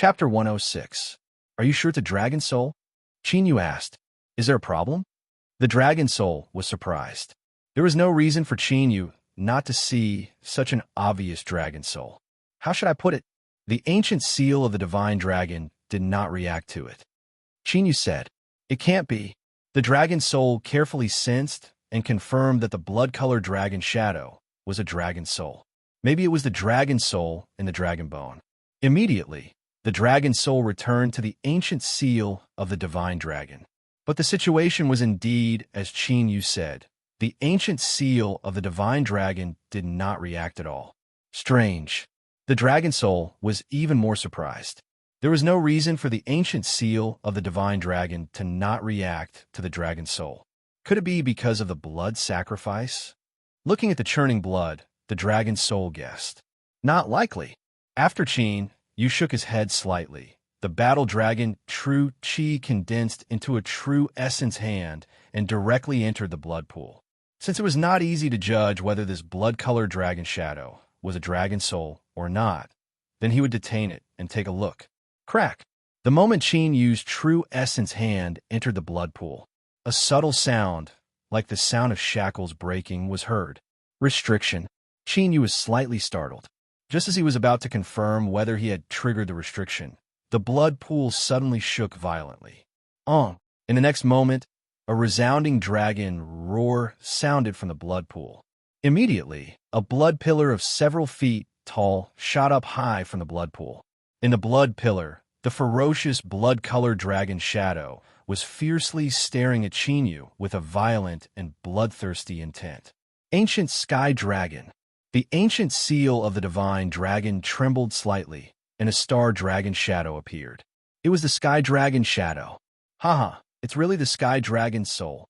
Chapter 106. Are you sure it's a dragon soul? Chinyu asked. Is there a problem? The dragon soul was surprised. There was no reason for Chinyu not to see such an obvious dragon soul. How should I put it? The ancient seal of the divine dragon did not react to it. Chinyu said, "It can't be." The dragon soul carefully sensed and confirmed that the blood-colored dragon shadow was a dragon soul. Maybe it was the dragon soul in the dragon bone. Immediately, the dragon soul returned to the ancient seal of the divine dragon. But the situation was indeed as Chinyu said. The ancient seal of the divine dragon did not react at all. Strange. The dragon soul was even more surprised. There was no reason for the ancient seal of the divine dragon to not react to the dragon soul. Could it be because of the blood sacrifice? Looking at the churning blood, the dragon soul guessed. Not likely. After Yu shook his head slightly. The battle dragon true chi condensed into a true essence hand and directly entered the blood pool. Since it was not easy to judge whether this blood-colored dragon shadow was a dragon soul or not, then he would detain it and take a look. Crack! The moment Yu's true essence hand entered the blood pool, a subtle sound, like the sound of shackles breaking, was heard. Restriction. Yu was slightly startled. Just as he was about to confirm whether he had triggered the restriction, the blood pool suddenly shook violently. In the next moment, a resounding dragon roar sounded from the blood pool. Immediately, a blood pillar of several feet tall shot up high from the blood pool. In the blood pillar, the ferocious blood-colored dragon shadow was fiercely staring at Chinyu with a violent and bloodthirsty intent. Ancient Sky Dragon. The ancient seal of the divine dragon trembled slightly, and a star dragon shadow appeared. It was the Sky Dragon shadow. Haha, it's really the Sky Dragon soul.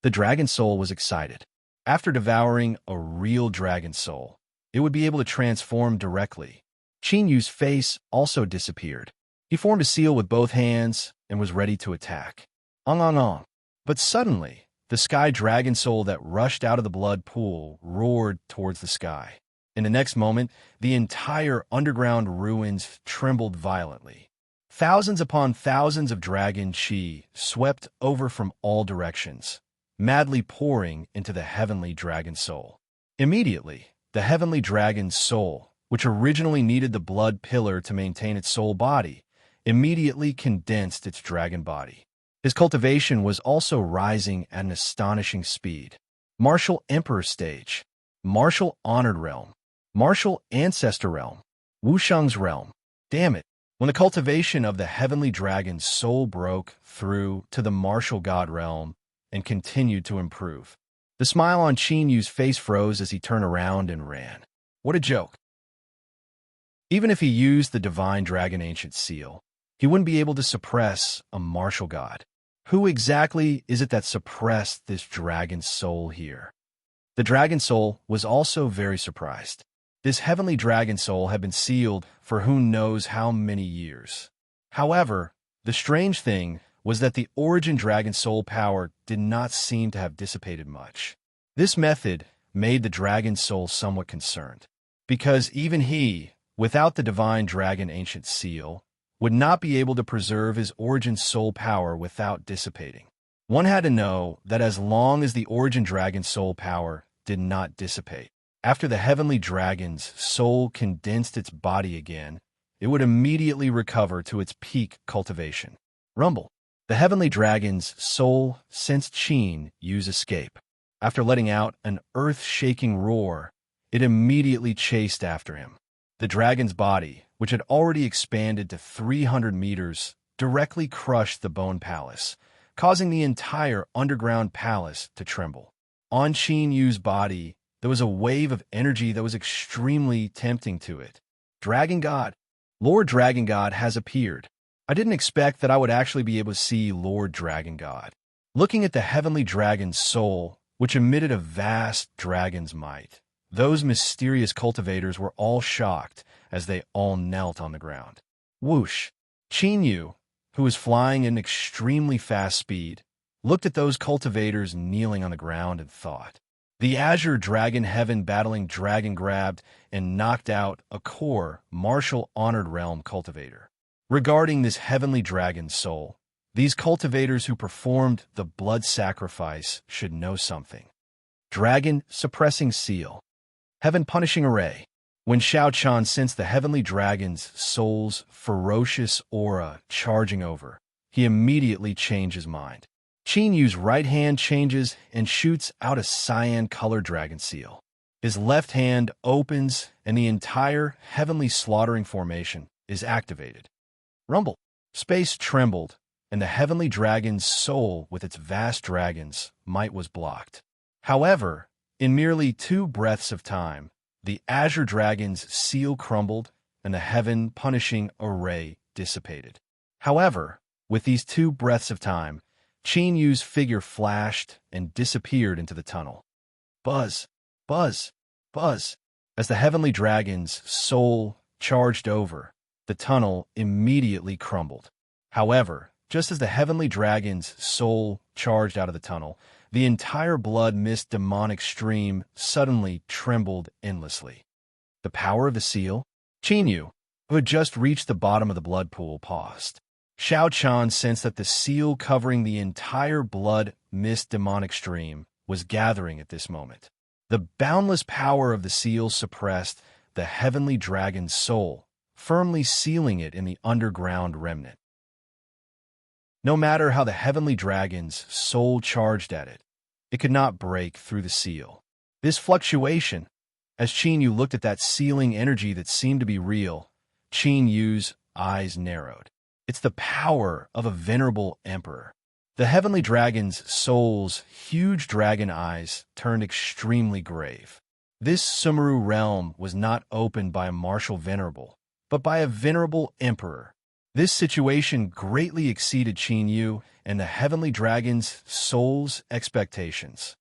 The dragon soul was excited. After devouring a real dragon soul, it would be able to transform directly. Chinyu's face also disappeared. He formed a seal with both hands and was ready to attack. But suddenly, the Sky Dragon soul that rushed out of the blood pool roared towards the sky. In the next moment, the entire underground ruins trembled violently. Thousands upon thousands of dragon chi swept over from all directions, madly pouring into the heavenly dragon soul. Immediately, the heavenly dragon's soul, which originally needed the blood pillar to maintain its soul body, immediately condensed its dragon body. His cultivation was also rising at an astonishing speed. Martial Emperor Stage, Martial Honored Realm, Martial Ancestor Realm, Wusheng's Realm. Damn it. When the cultivation of the heavenly dragon's soul broke through to the Martial God Realm and continued to improve, the smile on Yu's face froze as he turned around and ran. What a joke. Even if he used the divine dragon ancient seal, he wouldn't be able to suppress a martial god. Who exactly is it that suppressed this dragon soul here? The dragon soul was also very surprised. This heavenly dragon soul had been sealed for who knows how many years. However, the strange thing was that the origin dragon soul power did not seem to have dissipated much. This method made the dragon soul somewhat concerned, because even he, without the divine dragon ancient seal, would not be able to preserve his origin soul power without dissipating. One had to know that as long as the origin dragon soul power did not dissipate, after the heavenly dragon's soul condensed its body again, it would immediately recover to its peak cultivation. Rumble. The heavenly dragon's soul sensed Yu's escape. After letting out an earth-shaking roar, it immediately chased after him. The dragon's body, which had already expanded to 300 meters, directly crushed the bone palace, causing the entire underground palace to tremble. On Yu's body, there was a wave of energy that was extremely tempting to it. Dragon God. Lord Dragon God has appeared. I didn't expect that I would actually be able to see Lord Dragon God. Looking at the heavenly dragon's soul, which emitted a vast dragon's might, those mysterious cultivators were all shocked as they all knelt on the ground. Whoosh! Yu, who was flying at an extremely fast speed, looked at those cultivators kneeling on the ground and thought. The Azure Dragon Heaven battling dragon grabbed and knocked out a core martial honored realm cultivator. Regarding this heavenly dragon's soul, these cultivators who performed the blood sacrifice should know something. Dragon suppressing seal. Heaven punishing array. When Xiao Chan sensed the heavenly dragon's soul's ferocious aura charging over, he immediately changed his mind. Qin Yu's right hand changes and shoots out a cyan-colored dragon seal. His left hand opens and the entire heavenly slaughtering formation is activated. Rumble. Space trembled, and the heavenly dragon's soul with its vast dragon's might was blocked. However, in merely 2 breaths of time, the azure dragon's seal crumbled and the heaven-punishing array dissipated. However, with these 2 breaths of time, Qin Yu's figure flashed and disappeared into the tunnel. Buzz, buzz, buzz. As the heavenly dragon's soul charged over, the tunnel immediately crumbled. However, just as the heavenly dragon's soul charged out of the tunnel, the entire blood mist demonic stream suddenly trembled endlessly. The power of the seal? Qin Yu, who had just reached the bottom of the blood pool, paused. Xiao Chan sensed that the seal covering the entire blood mist demonic stream was gathering at this moment. The boundless power of the seal suppressed the heavenly dragon's soul, firmly sealing it in the underground remnant. No matter how the heavenly dragon's soul charged at it, it could not break through the seal. This fluctuation, as Qin Yu looked at that sealing energy that seemed to be real, Qin Yu's eyes narrowed. It's the power of a venerable emperor. The heavenly dragon's soul's huge dragon eyes turned extremely grave. This Sumeru realm was not opened by a martial venerable, but by a venerable emperor. This situation greatly exceeded Qin Yu and the heavenly dragon's soul's expectations.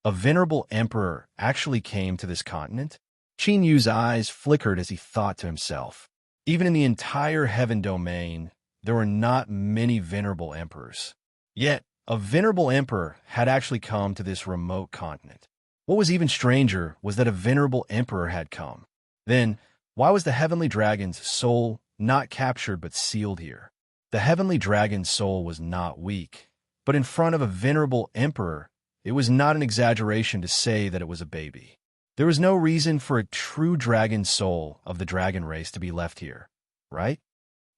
A venerable emperor actually came to this continent? Qin Yu's eyes flickered as he thought to himself. Even in the entire heaven domain, there were not many venerable emperors. Yet, a venerable emperor had actually come to this remote continent. What was even stranger was that a venerable emperor had come. Then, why was the heavenly dragon's soul not captured but sealed here? The heavenly dragon's soul was not weak, but in front of a venerable emperor, it was not an exaggeration to say that it was a baby. There was no reason for a true dragon soul of the dragon race to be left here, right?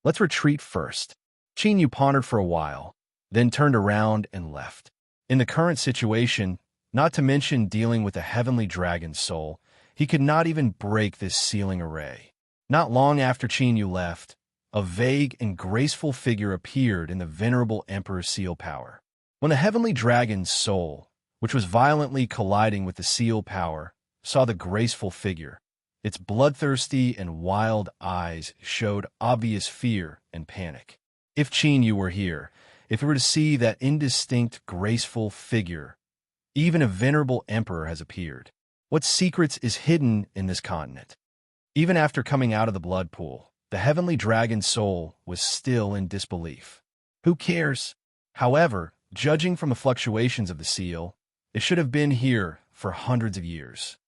Let's retreat first. Qin Yu pondered for a while, then turned around and left. In the current situation, not to mention dealing with a heavenly dragon soul, he could not even break this sealing array. Not long after Qin Yu left, a vague and graceful figure appeared in the venerable emperor's seal power. When the heavenly dragon's soul, which was violently colliding with the seal power, saw the graceful figure, its bloodthirsty and wild eyes showed obvious fear and panic. If Qin Yu were here, if he were to see that indistinct, graceful figure, even a venerable emperor has appeared. What secrets is hidden in this continent? Even after coming out of the blood pool, the heavenly dragon soul was still in disbelief. Who cares? However, judging from the fluctuations of the seal, it should have been here for hundreds of years.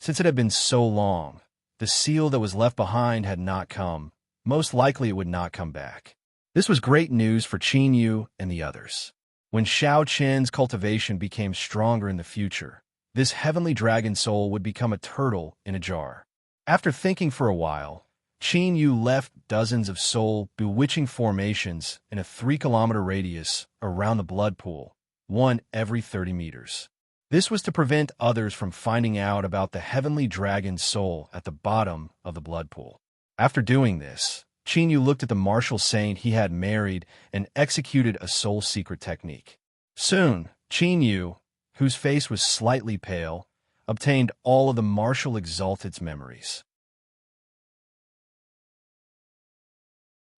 Since it had been so long, the seal that was left behind had not come. Most likely it would not come back. This was great news for Qin Yu and the others. When Xiao Qian's cultivation became stronger in the future, this heavenly dragon soul would become a turtle in a jar. After thinking for a while, Qin Yu left dozens of soul-bewitching formations in a 3-kilometer radius around the blood pool, one every 30 meters. This was to prevent others from finding out about the heavenly dragon soul at the bottom of the blood pool. After doing this, Qin Yu looked at the martial saint he had married and executed a soul secret technique. Soon, Qin Yu, whose face was slightly pale, obtained all of the martial exalted's memories.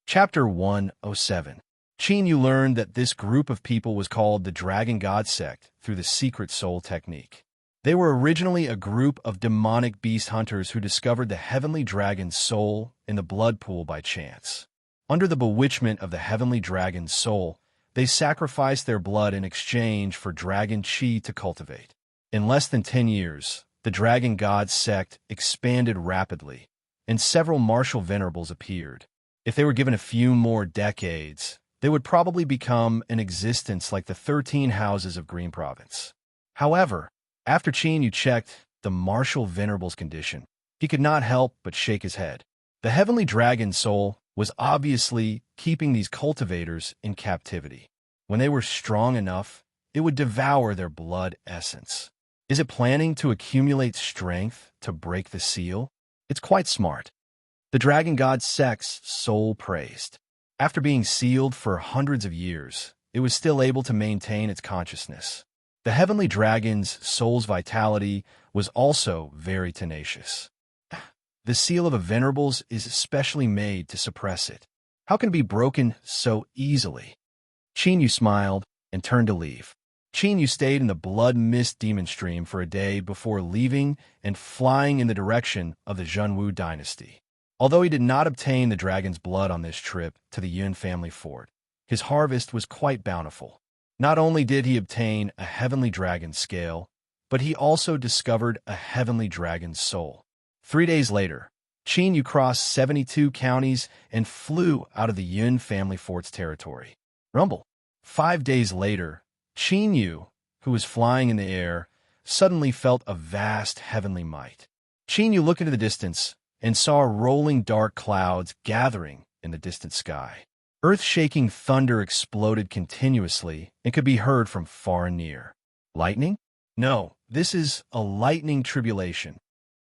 Chapter 107. Qin Yu learned that this group of people was called the Dragon God Sect through the secret soul technique. They were originally a group of demonic beast hunters who discovered the heavenly dragon's soul in the blood pool by chance. Under the bewitchment of the heavenly dragon's soul, they sacrificed their blood in exchange for dragon chi to cultivate. In less than 10 years, the Dragon God Sect expanded rapidly, and several martial venerables appeared. If they were given a few more decades, they would probably become an existence like the 13 houses of Green Province. However, after Yu checked the Martial Venerable's condition, he could not help but shake his head. The heavenly dragon soul was obviously keeping these cultivators in captivity. When they were strong enough, it would devour their blood essence. Is it planning to accumulate strength to break the seal? It's quite smart. The dragon god Sex soul praised. After being sealed for hundreds of years, it was still able to maintain its consciousness. The heavenly dragon's soul's vitality was also very tenacious. The seal of a venerables is especially made to suppress it. How can it be broken so easily? Yu smiled and turned to leave. Yu stayed in the blood mist demon stream for a day before leaving and flying in the direction of the Zhenwu dynasty. Although he did not obtain the dragon's blood on this trip to the Yun family fort, his harvest was quite bountiful. Not only did he obtain a heavenly dragon scale, but he also discovered a heavenly dragon's soul. 3 days later, Yu crossed 72 counties and flew out of the Yun family fort's territory. Rumble. 5 days later, Yu, who was flying in the air, suddenly felt a vast heavenly might. Yu looked into the distance and saw rolling dark clouds gathering in the distant sky. Earth-shaking thunder exploded continuously and could be heard from far and near. Lightning? No, this is a lightning tribulation.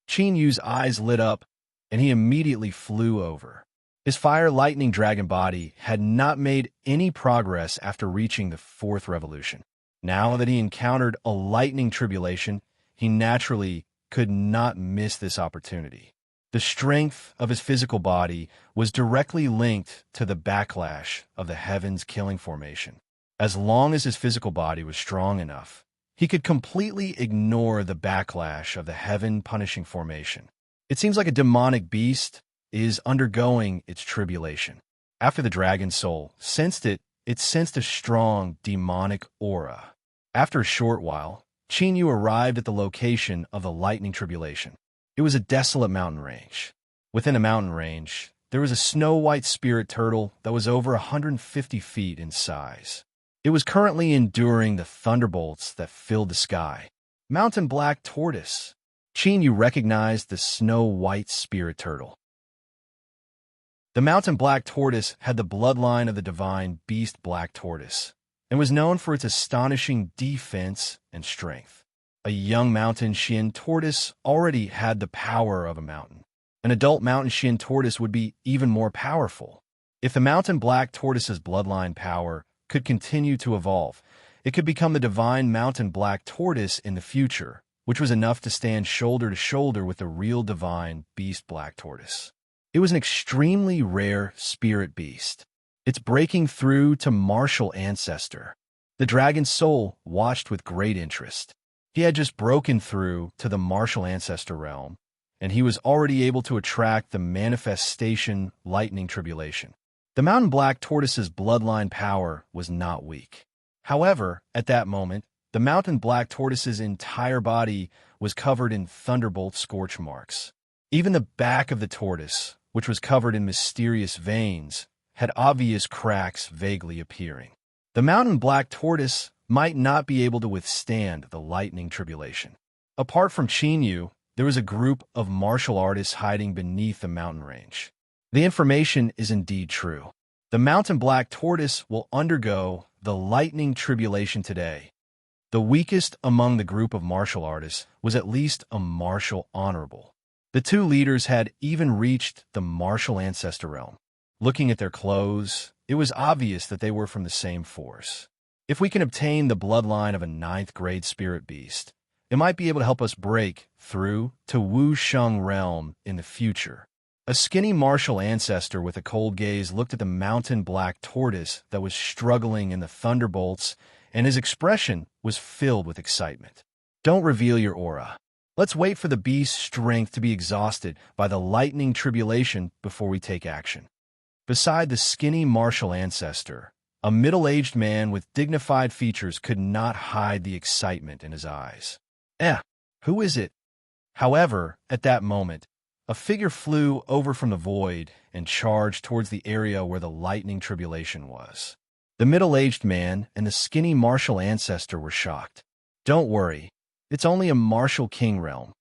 Yu's eyes lit up, and he immediately flew over. His fire lightning dragon body had not made any progress after reaching the 4th revolution. Now that he encountered a lightning tribulation, he naturally could not miss this opportunity. The strength of his physical body was directly linked to the backlash of the heavens killing formation. As long as his physical body was strong enough, he could completely ignore the backlash of the heaven punishing formation. It seems like a demonic beast is undergoing its tribulation. After the dragon soul sensed it sensed a strong demonic aura. After a short while, Yu arrived at the location of the lightning tribulation. It was a desolate mountain range. Within a mountain range, there was a snow-white spirit turtle that was over 150 feet in size. It was currently enduring the thunderbolts that filled the sky. Mountain black tortoise. Yu recognized the snow-white spirit turtle. The mountain black tortoise had the bloodline of the divine beast black tortoise and was known for its astonishing defense and strength. A young mountain Shin tortoise already had the power of a mountain. An adult mountain Shin tortoise would be even more powerful. If the mountain black tortoise's bloodline power could continue to evolve, it could become the divine mountain black tortoise in the future, which was enough to stand shoulder to shoulder with the real divine beast black tortoise. It was an extremely rare spirit beast. Its breaking through to martial ancestor. The dragon's soul watched with great interest. He had just broken through to the martial ancestor realm, and he was already able to attract the manifestation lightning tribulation. The mountain black tortoise's bloodline power was not weak. However, at that moment, the mountain black tortoise's entire body was covered in thunderbolt scorch marks. Even the back of the tortoise, which was covered in mysterious veins, had obvious cracks vaguely appearing. The mountain black tortoise might not be able to withstand the lightning tribulation. Apart from Yu, there was a group of martial artists hiding beneath the mountain range. The information is indeed true. The mountain black tortoise will undergo the lightning tribulation today. The weakest among the group of martial artists was at least a martial honorable. The two leaders had even reached the martial ancestor realm. Looking at their clothes, it was obvious that they were from the same force. If we can obtain the bloodline of a 9th grade spirit beast, it might be able to help us break through to Wu Sheng realm in the future. A skinny martial ancestor with a cold gaze looked at the mountain black tortoise that was struggling in the thunderbolts, and his expression was filled with excitement. Don't reveal your aura. Let's wait for the beast's strength to be exhausted by the lightning tribulation before we take action. Beside the skinny martial ancestor, a middle-aged man with dignified features could not hide the excitement in his eyes. Who is it? However, at that moment, a figure flew over from the void and charged towards the area where the lightning tribulation was. The middle-aged man and the skinny martial ancestor were shocked. Don't worry, it's only a martial king realm.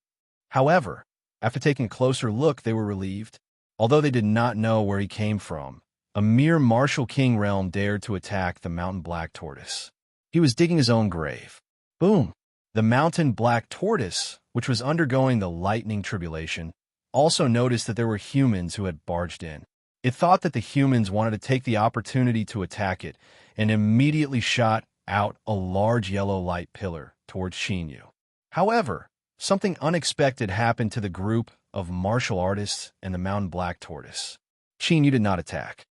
However, after taking a closer look, they were relieved. Although they did not know where he came from, a mere martial king realm dared to attack the mountain black tortoise. He was digging his own grave. Boom! The mountain black tortoise, which was undergoing the lightning tribulation, also noticed that there were humans who had barged in. It thought that the humans wanted to take the opportunity to attack it and immediately shot out a large yellow light pillar towards Shinyu. However, something unexpected happened to the group of martial artists and the mountain black tortoise. Shinyu did not attack.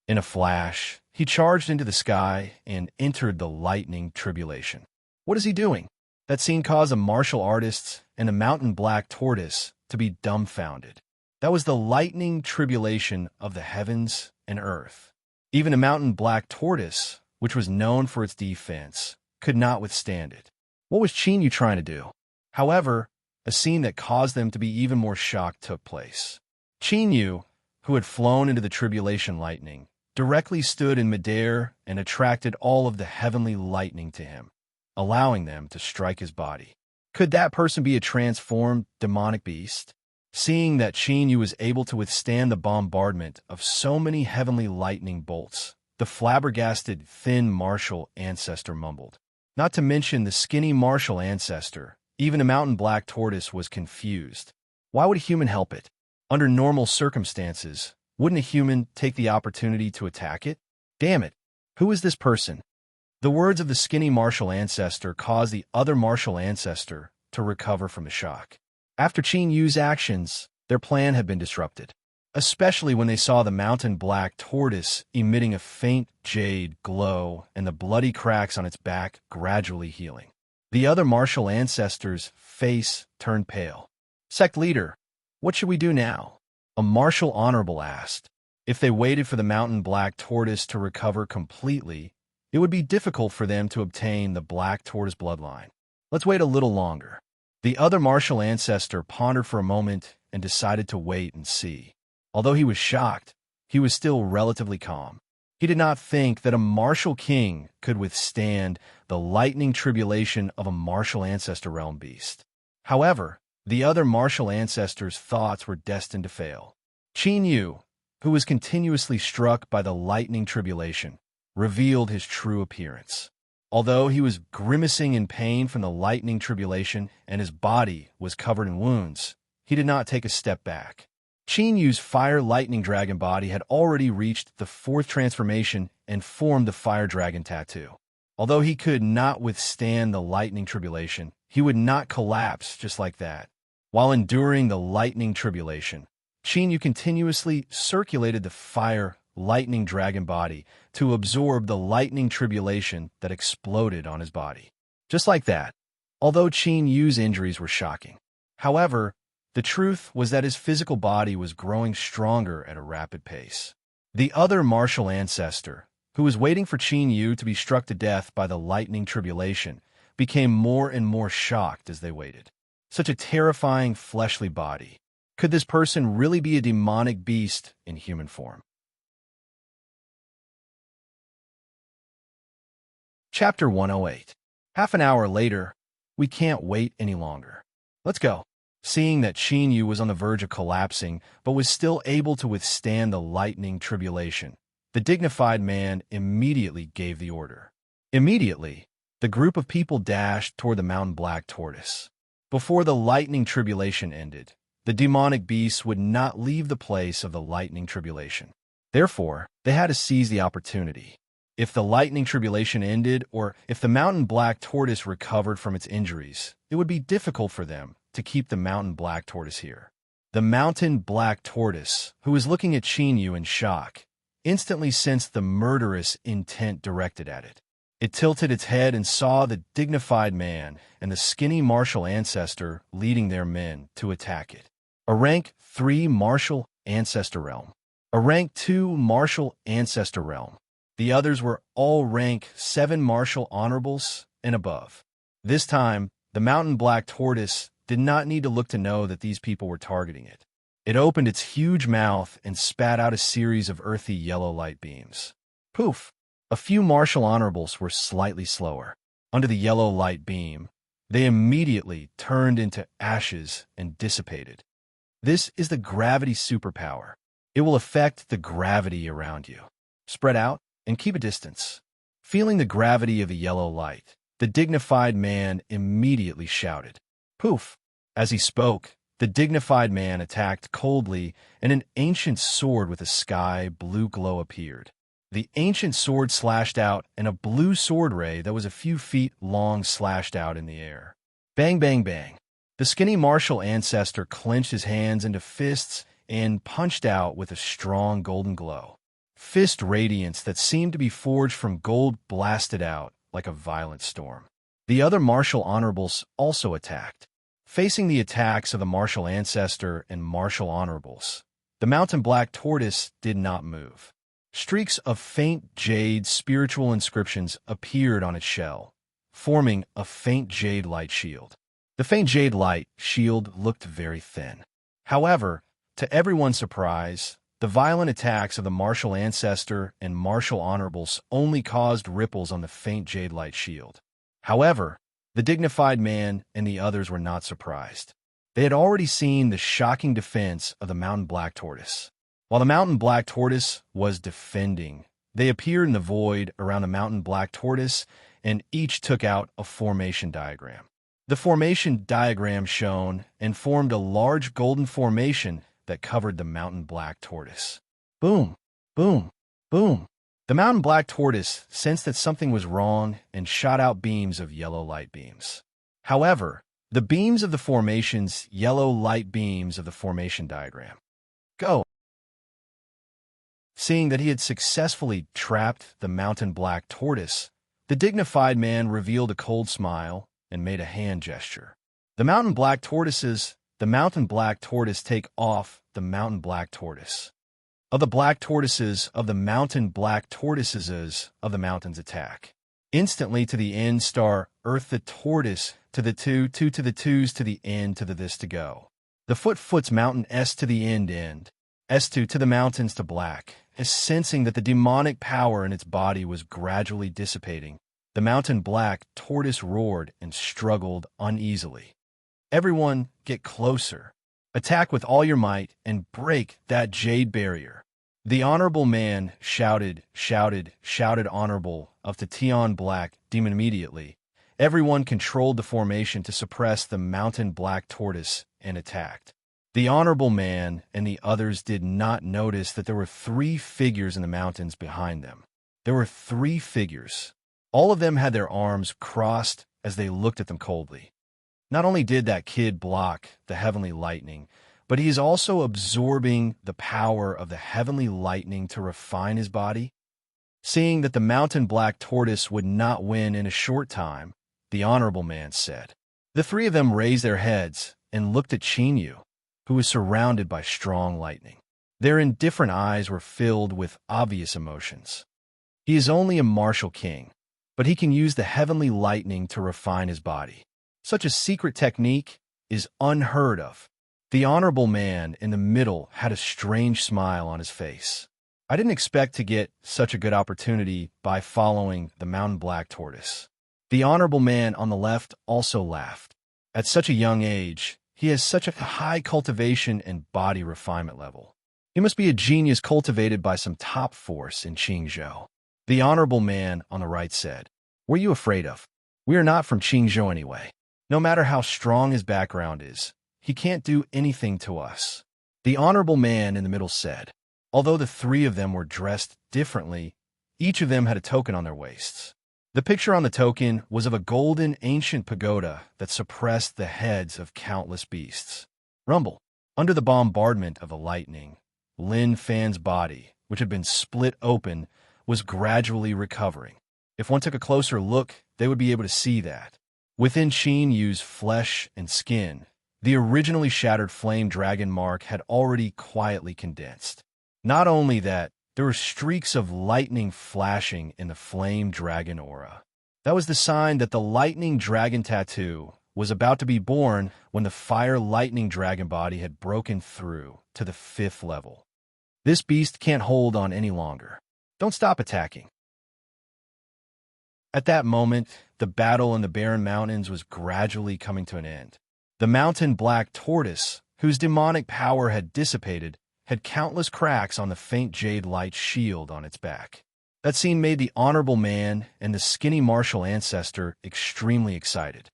In a flash, he charged into the sky and entered the lightning tribulation. What is he doing? That scene caused the martial artists and the mountain black tortoise to be dumbfounded. That was the lightning tribulation of the heavens and earth. Even a mountain black tortoise, which was known for its defense, could not withstand it. What was Shinyu trying to do? However, a scene that caused them to be even more shocked took place. Shinyu, who had flown into the tribulation lightning, directly stood in midair and attracted all of the heavenly lightning to him, allowing them to strike his body. Could that person be a transformed demonic beast? Seeing that Shinyu was able to withstand the bombardment of so many heavenly lightning bolts, the flabbergasted, thin martial ancestor mumbled. Not to mention the skinny martial ancestor, even a mountain black tortoise was confused. Why would a human help it? Under normal circumstances, wouldn't a human take the opportunity to attack it? Damn it, who is this person? The words of the skinny martial ancestor caused the other martial ancestor to recover from the shock. After Chinyu's actions, their plan had been disrupted, especially when they saw the mountain black tortoise emitting a faint jade glow and the bloody cracks on its back gradually healing. The other martial ancestor's face turned pale. Sect leader, what should we do now? A martial honorable asked. If they waited for the mountain black tortoise to recover completely, it would be difficult for them to obtain the black tortoise bloodline. Let's wait a little longer. The other martial ancestor pondered for a moment and decided to wait and see. Although he was shocked, he was still relatively calm. He did not think that a martial king could withstand the lightning tribulation of a martial ancestor realm beast. However, the other martial ancestor's thoughts were destined to fail. Chinyu, who was continuously struck by the lightning tribulation, revealed his true appearance. Although he was grimacing in pain from the lightning tribulation and his body was covered in wounds, he did not take a step back. Chinyu's fire lightning dragon body had already reached the fourth transformation and formed the fire dragon tattoo. Although he could not withstand the lightning tribulation, he would not collapse just like that. While enduring the lightning tribulation, Chinyu continuously circulated the fire lightning dragon body to absorb the lightning tribulation that exploded on his body. Just like that, although Chinyu's injuries were shocking. However, the truth was that his physical body was growing stronger at a rapid pace. The other martial ancestor, who was waiting for Chinyu to be struck to death by the lightning tribulation, became more and more shocked as they waited. Such a terrifying fleshly body. Could this person really be a demonic beast in human form? Chapter 108. Half an hour later, we can't wait any longer. Let's go. Seeing that Chinyu was on the verge of collapsing, but was still able to withstand the lightning tribulation, the dignified man immediately gave the order. Immediately, the group of people dashed toward the mountain black tortoise. Before the lightning tribulation ended, the demonic beasts would not leave the place of the lightning tribulation. Therefore, they had to seize the opportunity. If the lightning tribulation ended, or if the mountain black tortoise recovered from its injuries, it would be difficult for them to keep the mountain black tortoise here. The mountain black tortoise, who was looking at Chinyu in shock, instantly sensed the murderous intent directed at it. It tilted its head and saw the dignified man and the skinny martial ancestor leading their men to attack it. A rank 3 martial ancestor realm. A rank 2 martial ancestor realm. The others were all rank 7 martial honorables and above. This time, the mountain black tortoise did not need to look to know that these people were targeting it. It opened its huge mouth and spat out a series of earthy yellow light beams. Poof! A few martial honorables were slightly slower. Under the yellow light beam, they immediately turned into ashes and dissipated. This is the gravity superpower. It will affect the gravity around you. Spread out and keep a distance. Feeling the gravity of the yellow light, the dignified man immediately shouted. Poof! As he spoke, the dignified man attacked coldly, and an ancient sword with a sky blue glow appeared. The ancient sword slashed out, and a blue sword ray that was a few feet long slashed out in the air. Bang, bang, bang. The skinny martial ancestor clenched his hands into fists and punched out with a strong golden glow. Fist radiance that seemed to be forged from gold blasted out like a violent storm. The other martial honorables also attacked. Facing the attacks of the martial ancestor and martial honorables, the mountain black tortoise did not move. Streaks of faint jade spiritual inscriptions appeared on its shell, forming a faint jade light shield. The faint jade light shield looked very thin. However, to everyone's surprise, the violent attacks of the martial ancestor and martial honorables only caused ripples on the faint jade light shield. However, the dignified man and the others were not surprised. They had already seen the shocking defense of the mountain black tortoise. While the mountain black tortoise was defending, they appeared in the void around the mountain black tortoise and each took out a formation diagram. The formation diagram shone and formed a large golden formation that covered the mountain black tortoise. Boom, boom, boom. The mountain black tortoise sensed that something was wrong and shot out beams of yellow light beams. However, the beams of the formation's yellow light beams of the formation diagram. Go! Seeing that he had successfully trapped the mountain black tortoise, the dignified man revealed a cold smile and made a hand gesture. The mountain black tortoise take off the mountain black tortoise. Of the black tortoises of the mountain black tortoises of the mountains attack. Instantly to the end star earth the tortoise to the two to the twos to the end to the this to go. The foot's mountain S to the end S2 to the mountains to black. As sensing that the demonic power in its body was gradually dissipating, the mountain black tortoise roared and struggled uneasily. Everyone, get closer. Attack with all your might and break that jade barrier. The honorable man shouted honorable of the Tion black demon immediately. Everyone controlled the formation to suppress the mountain black tortoise and attacked. The honorable man and the others did not notice that there were 3 figures in the mountains behind them. There were 3 figures. All of them had their arms crossed as they looked at them coldly. Not only did that kid block the heavenly lightning, but he is also absorbing the power of the heavenly lightning to refine his body. Seeing that the mountain black tortoise would not win in a short time, the honorable man said. The 3 of them raised their heads and looked at Chinyu, who was surrounded by strong lightning. Their indifferent eyes were filled with obvious emotions. He is only a martial king, but he can use the heavenly lightning to refine his body. Such a secret technique is unheard of. The honorable man in the middle had a strange smile on his face. I didn't expect to get such a good opportunity by following the mountain black tortoise. The honorable man on the left also laughed. At such a young age, he has such a high cultivation and body refinement level. He must be a genius cultivated by some top force in Qingzhou. The honorable man on the right said, "What are you afraid of? We are not from Qingzhou anyway. No matter how strong his background is, he can't do anything to us." The honorable man in the middle said, although the 3 of them were dressed differently, each of them had a token on their waists. The picture on the token was of a golden ancient pagoda that suppressed the heads of countless beasts. Rumble. Under the bombardment of the lightning, Lin Fan's body, which had been split open, was gradually recovering. If one took a closer look, they would be able to see that. Within Qin Yu's flesh and skin, the originally shattered flame dragon mark had already quietly condensed. Not only that, there were streaks of lightning flashing in the flame dragon aura. That was the sign that the lightning dragon tattoo was about to be born when the fire lightning dragon body had broken through to the 5th level. This beast can't hold on any longer. Don't stop attacking. At that moment, the battle in the barren mountains was gradually coming to an end. The mountain black tortoise, whose demonic power had dissipated, had countless cracks on the faint jade light shield on its back. That scene made the honorable man and the skinny martial ancestor extremely excited.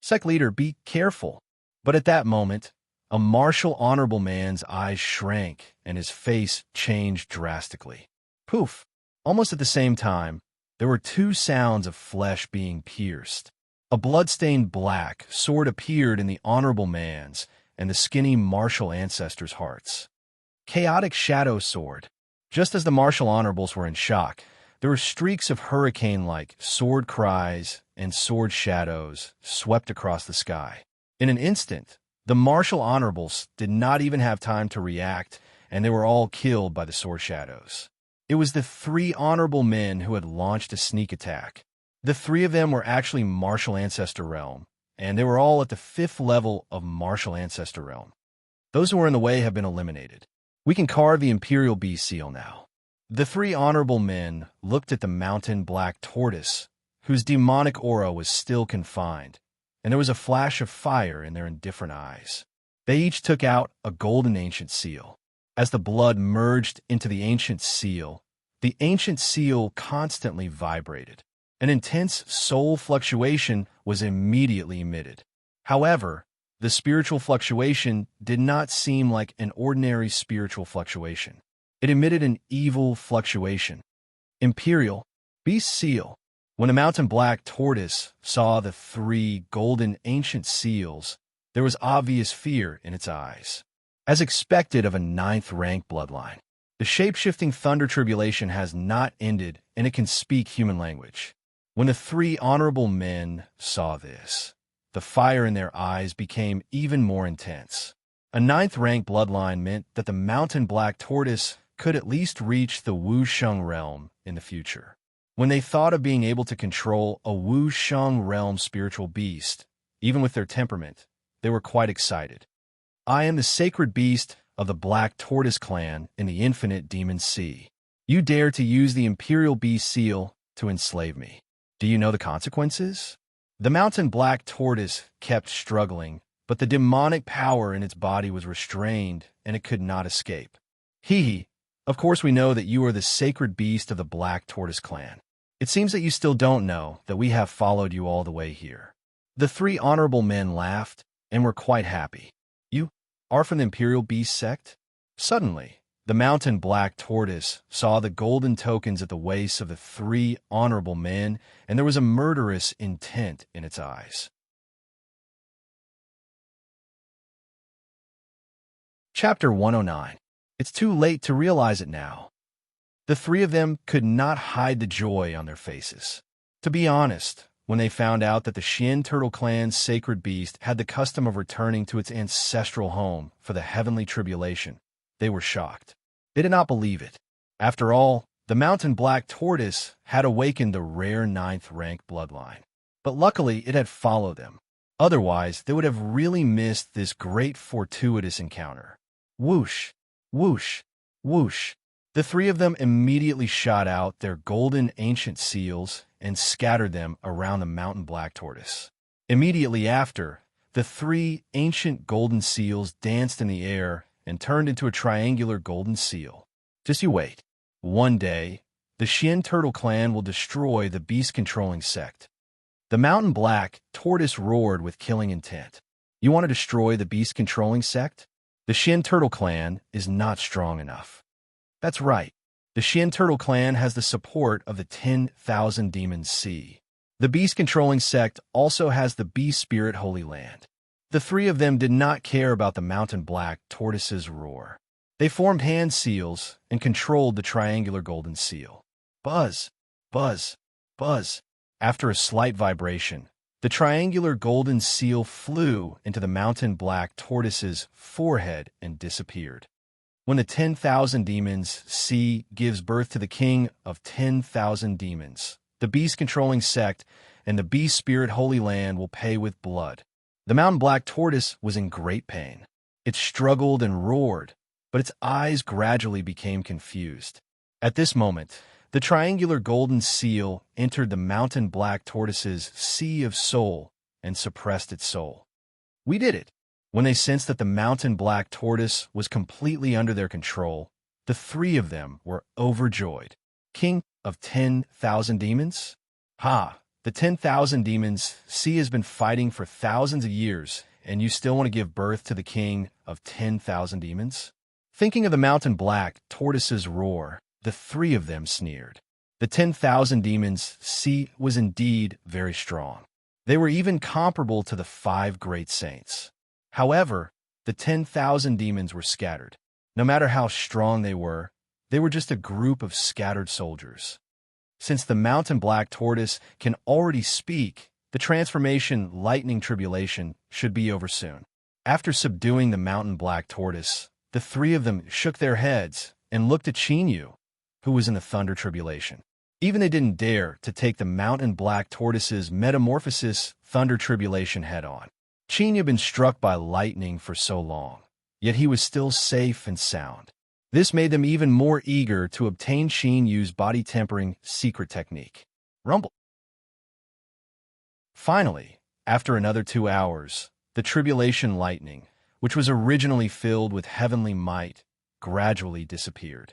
Sect leader, be careful. But at that moment, a martial honorable man's eyes shrank and his face changed drastically. Poof! Almost at the same time, there were 2 sounds of flesh being pierced. A blood-stained black sword appeared in the honorable man's and the skinny martial ancestor's hearts. Chaotic shadow sword. Just as the martial honorables were in shock, there were streaks of hurricane-like sword cries and sword shadows swept across the sky. In an instant, the martial honorables did not even have time to react, and they were all killed by the sword shadows. It was the 3 honorable men who had launched a sneak attack. The 3 of them were actually Martial Ancestor Realm, and they were all at the 5th level of Martial Ancestor Realm. Those who were in the way have been eliminated. We can carve the Imperial Beast seal now. The 3 honorable men looked at the mountain black tortoise, whose demonic aura was still confined, and there was a flash of fire in their indifferent eyes. They each took out a golden ancient seal. As the blood merged into the ancient seal constantly vibrated. An intense soul fluctuation was immediately emitted. However, the spiritual fluctuation did not seem like an ordinary spiritual fluctuation. It emitted an evil fluctuation. Imperial Beast Seal. When the mountain black tortoise saw the 3 golden ancient seals, there was obvious fear in its eyes. As expected of a 9th rank bloodline, the shape-shifting thunder tribulation has not ended and it can speak human language. When the 3 honorable men saw this, the fire in their eyes became even more intense. A 9th rank bloodline meant that the mountain black tortoise could at least reach the Wu Sheng realm in the future. When they thought of being able to control a Wu Sheng realm spiritual beast, even with their temperament, they were quite excited. I am the sacred beast of the Black Tortoise clan in the infinite demon sea. You dare to use the Imperial Beast seal to enslave me. Do you know the consequences? The mountain black tortoise kept struggling, but the demonic power in its body was restrained and it could not escape. Hee. Of course we know that you are the sacred beast of the Black Tortoise clan. It seems that you still don't know that we have followed you all the way here. The 3 honorable men laughed and were quite happy. You are from the Imperial Beast sect? Suddenly, the mountain black tortoise saw the golden tokens at the waists of the 3 honorable men, and there was a murderous intent in its eyes. Chapter 109. It's too late to realize it now. The 3 of them could not hide the joy on their faces. To be honest, when they found out that the Xian Turtle Clan's sacred beast had the custom of returning to its ancestral home for the heavenly tribulation, they were shocked. They did not believe it. After all, the mountain black tortoise had awakened the rare 9th rank bloodline. But luckily, it had followed them. Otherwise, they would have really missed this great fortuitous encounter. Whoosh, whoosh, whoosh. The 3 of them immediately shot out their golden ancient seals and scattered them around the mountain black tortoise. Immediately after, the 3 ancient golden seals danced in the air and turned into a triangular golden seal. Just you wait. One day, the Xian Turtle Clan will destroy the beast-controlling sect. The mountain black tortoise roared with killing intent. You want to destroy the beast-controlling sect? The Xian Turtle Clan is not strong enough. That's right. The Xian Turtle Clan has the support of the 10,000 Demons Sea. The beast-controlling sect also has the Beast Spirit Holy Land. The 3 of them did not care about the mountain black tortoise's roar. They formed hand seals and controlled the triangular golden seal. Buzz, buzz, buzz. After a slight vibration, the triangular golden seal flew into the mountain black tortoise's forehead and disappeared. When the 10,000 Demons Sea gives birth to the king of 10,000 demons, the beast-controlling sect and the Beast Spirit Holy Land will pay with blood. The mountain black tortoise was in great pain. It struggled and roared, but its eyes gradually became confused. At this moment, the triangular golden seal entered the mountain black tortoise's sea of soul and suppressed its soul. We did it! When they sensed that the mountain black tortoise was completely under their control, the three of them were overjoyed. King of 10,000 demons? Ha! The 10,000 demons sea has been fighting for thousands of years, and you still want to give birth to the king of 10,000 demons? Thinking of the mountain black tortoise's roar, the three of them sneered. The 10,000 demons sea was indeed very strong. They were even comparable to the 5 great saints. However, the 10,000 demons were scattered. No matter how strong they were just a group of scattered soldiers. Since the mountain black tortoise can already speak, the transformation lightning tribulation should be over soon. After subduing the mountain black tortoise, the three of them shook their heads and looked at Chinyu, who was in the thunder tribulation. Even they didn't dare to take the mountain black tortoise's metamorphosis thunder tribulation head-on. Chinyu had been struck by lightning for so long, yet he was still safe and sound. This made them even more eager to obtain Chinyu's body-tempering secret technique. Rumble. Finally, after another 2 hours, the tribulation lightning, which was originally filled with heavenly might, gradually disappeared.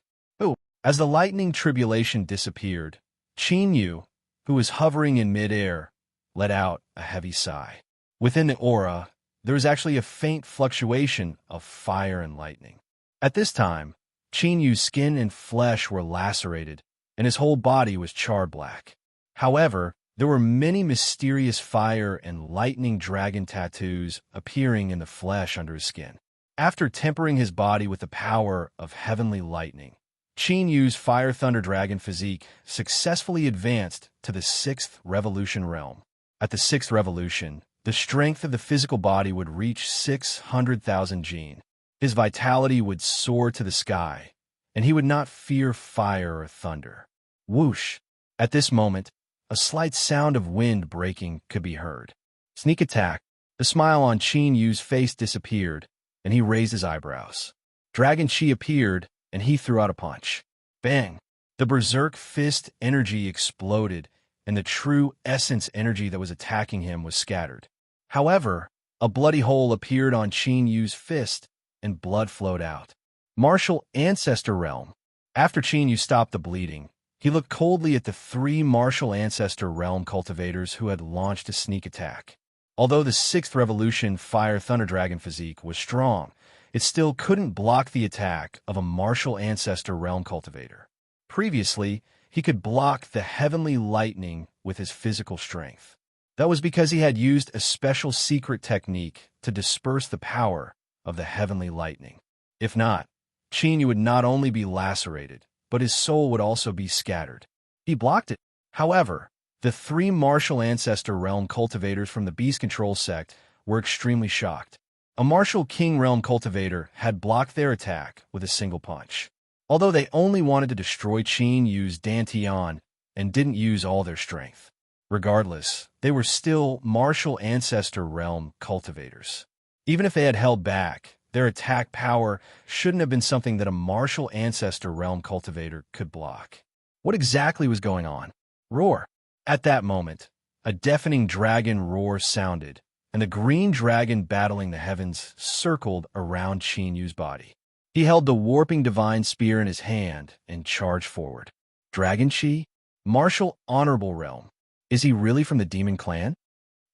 As the lightning tribulation disappeared, Chinyu, who was hovering in midair, let out a heavy sigh. Within the aura, there was actually a faint fluctuation of fire and lightning. At this time, Chinyu's skin and flesh were lacerated, and his whole body was charred black. However, there were many mysterious fire and lightning dragon tattoos appearing in the flesh under his skin. After tempering his body with the power of heavenly lightning, Chinyu's fire thunder dragon physique successfully advanced to the 6th revolution realm. At the 6th revolution, the strength of the physical body would reach 600,000 jin. His vitality would soar to the sky, and he would not fear fire or thunder. Whoosh! At this moment, a slight sound of wind breaking could be heard. Sneak attack. The smile on Chinyu's face disappeared, and he raised his eyebrows. Dragon Chi appeared, and he threw out a punch. Bang! The berserk fist energy exploded, and the true essence energy that was attacking him was scattered. However, a bloody hole appeared on Chinyu's fist, and blood flowed out. Martial Ancestor Realm. After Chinyu stopped the bleeding, he looked coldly at the 3 Martial Ancestor Realm cultivators who had launched a sneak attack. Although the 6th Revolution Fire Thunder Dragon physique was strong, it still couldn't block the attack of a Martial Ancestor Realm cultivator. Previously, he could block the heavenly lightning with his physical strength. That was because he had used a special secret technique to disperse the power of the heavenly lightning. If not, Chinyu would not only be lacerated, but his soul would also be scattered. He blocked it. However, the 3 Martial Ancestor Realm cultivators from the Beast Control sect were extremely shocked. A Martial King Realm cultivator had blocked their attack with a single punch. Although they only wanted to destroy Chinyu's Dantian and didn't use all their strength. Regardless, they were still Martial Ancestor Realm cultivators. Even if they had held back, their attack power shouldn't have been something that a Martial Ancestor Realm cultivator could block. What exactly was going on? Roar! At that moment, a deafening dragon roar sounded, and the green dragon battling the heavens circled around Chinyu's body. He held the warping divine spear in his hand and charged forward. Dragon Chi? Martial Honorable Realm. Is he really from the Demon Clan?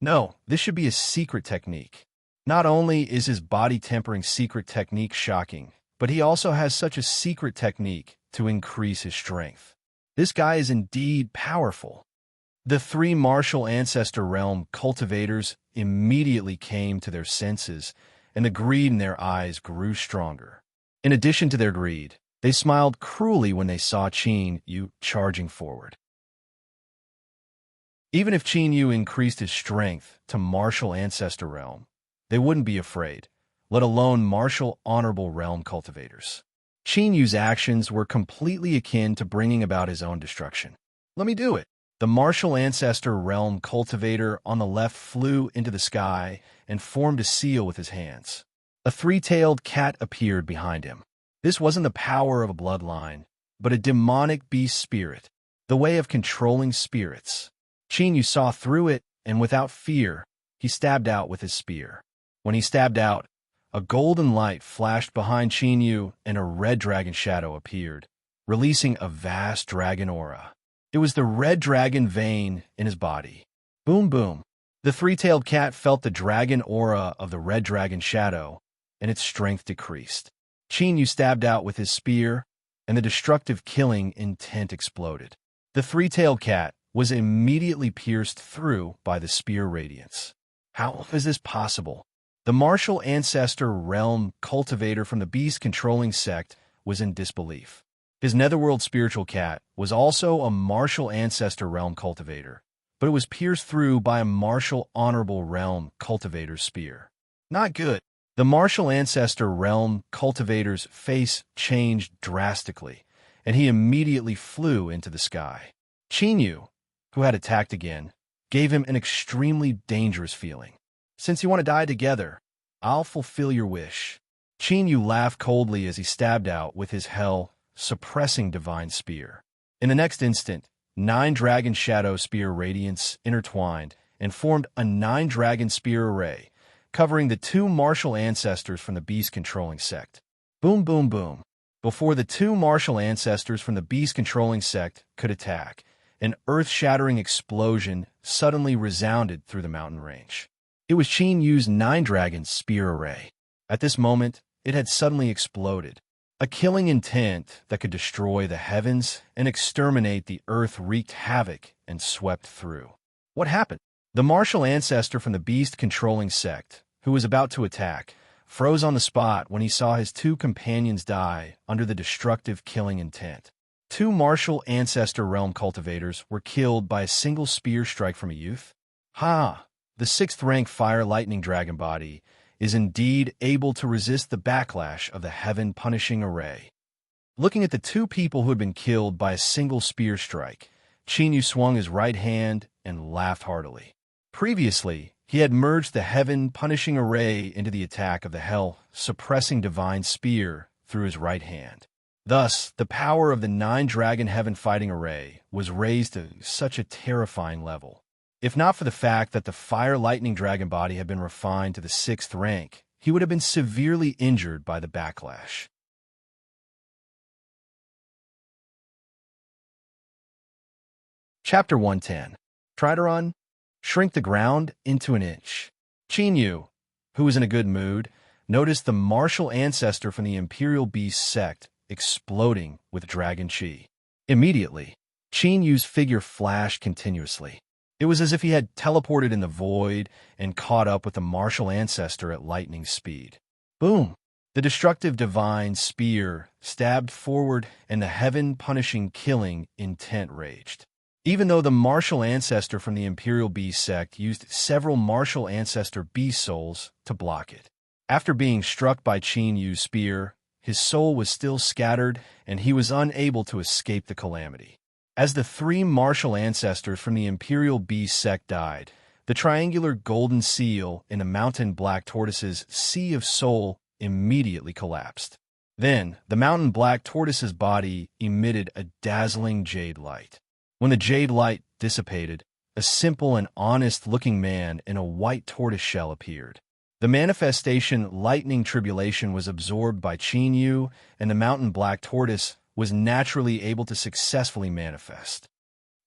No, this should be a secret technique. Not only is his body-tempering secret technique shocking, but he also has such a secret technique to increase his strength. This guy is indeed powerful. The 3 Martial Ancestor Realm cultivators immediately came to their senses, and the greed in their eyes grew stronger. In addition to their greed, they smiled cruelly when they saw Chinyu charging forward. Even if Chinyu increased his strength to Martial Ancestor Realm, they wouldn't be afraid, let alone Martial Honorable Realm cultivators. Chinyu's actions were completely akin to bringing about his own destruction. Let me do it. The martial ancestor realm cultivator on the left flew into the sky and formed a seal with his hands. A three-tailed cat appeared behind him. This wasn't the power of a bloodline, but a demonic beast spirit, the way of controlling spirits. Chinyu saw through it, and without fear, he stabbed out with his spear. When he stabbed out, a golden light flashed behind Chinyu and a red dragon shadow appeared, releasing a vast dragon aura. It was the red dragon vein in his body. Boom, boom. The three-tailed cat felt the dragon aura of the red dragon shadow, and its strength decreased. Chinyu stabbed out with his spear, and the destructive killing intent exploded. The three-tailed cat was immediately pierced through by the spear radiance. How is this possible? The martial ancestor realm cultivator from the beast-controlling sect was in disbelief. His netherworld spiritual cat was also a martial ancestor realm cultivator, but it was pierced through by a martial honorable realm cultivator's spear. Not good. The martial ancestor realm cultivator's face changed drastically, and he immediately flew into the sky. Chinyu, who had attacked again, gave him an extremely dangerous feeling. Since you want to die together, I'll fulfill your wish. Chinyu laughed coldly as he stabbed out with his hell suppressing divine spear. In the next instant, 9 dragon shadow spear radiance intertwined and formed a 9-dragon spear array, covering the 2 martial ancestors from the beast-controlling sect. Boom, boom, boom. Before the 2 martial ancestors from the beast-controlling sect could attack, an earth-shattering explosion suddenly resounded through the mountain range. It was Chinyu's 9-dragon spear array. At this moment, it had suddenly exploded. A killing intent that could destroy the heavens and exterminate the earth wreaked havoc and swept through. What happened? The martial ancestor from the beast-controlling sect, who was about to attack, froze on the spot when he saw his 2 companions die under the destructive killing intent. 2 martial ancestor realm cultivators were killed by a single spear strike from a youth. Ha! The 6th-rank fire lightning dragon body is indeed able to resist the backlash of the heaven-punishing array. Looking at the 2 people who had been killed by a single spear strike, Chinyu swung his right hand and laughed heartily. Previously, he had merged the heaven-punishing array into the attack of the hell-suppressing divine spear through his right hand. Thus, the power of the 9-dragon heaven-fighting array was raised to such a terrifying level. If not for the fact that the fire lightning dragon body had been refined to the 6th rank, he would have been severely injured by the backlash. Chapter 110. Try to run? Shrink the ground into an inch. Chinyu, who was in a good mood, noticed the martial ancestor from the Imperial Beast sect exploding with dragon chi. Immediately, Chinyu's figure flashed continuously. It was as if he had teleported in the void and caught up with the martial ancestor at lightning speed. Boom! The destructive divine spear stabbed forward and the heaven-punishing killing intent raged. Even though the martial ancestor from the Imperial Beast sect used several martial ancestor beast souls to block it. After being struck by Chinyu's spear, his soul was still scattered and he was unable to escape the calamity. As the 3 martial ancestors from the Imperial Beast sect died, the triangular golden seal in the mountain black tortoise's sea of soul immediately collapsed. Then, the mountain black tortoise's body emitted a dazzling jade light. When the jade light dissipated, a simple and honest-looking man in a white tortoise shell appeared. The manifestation lightning tribulation was absorbed by Chinyu, and the mountain black tortoise was naturally able to successfully manifest.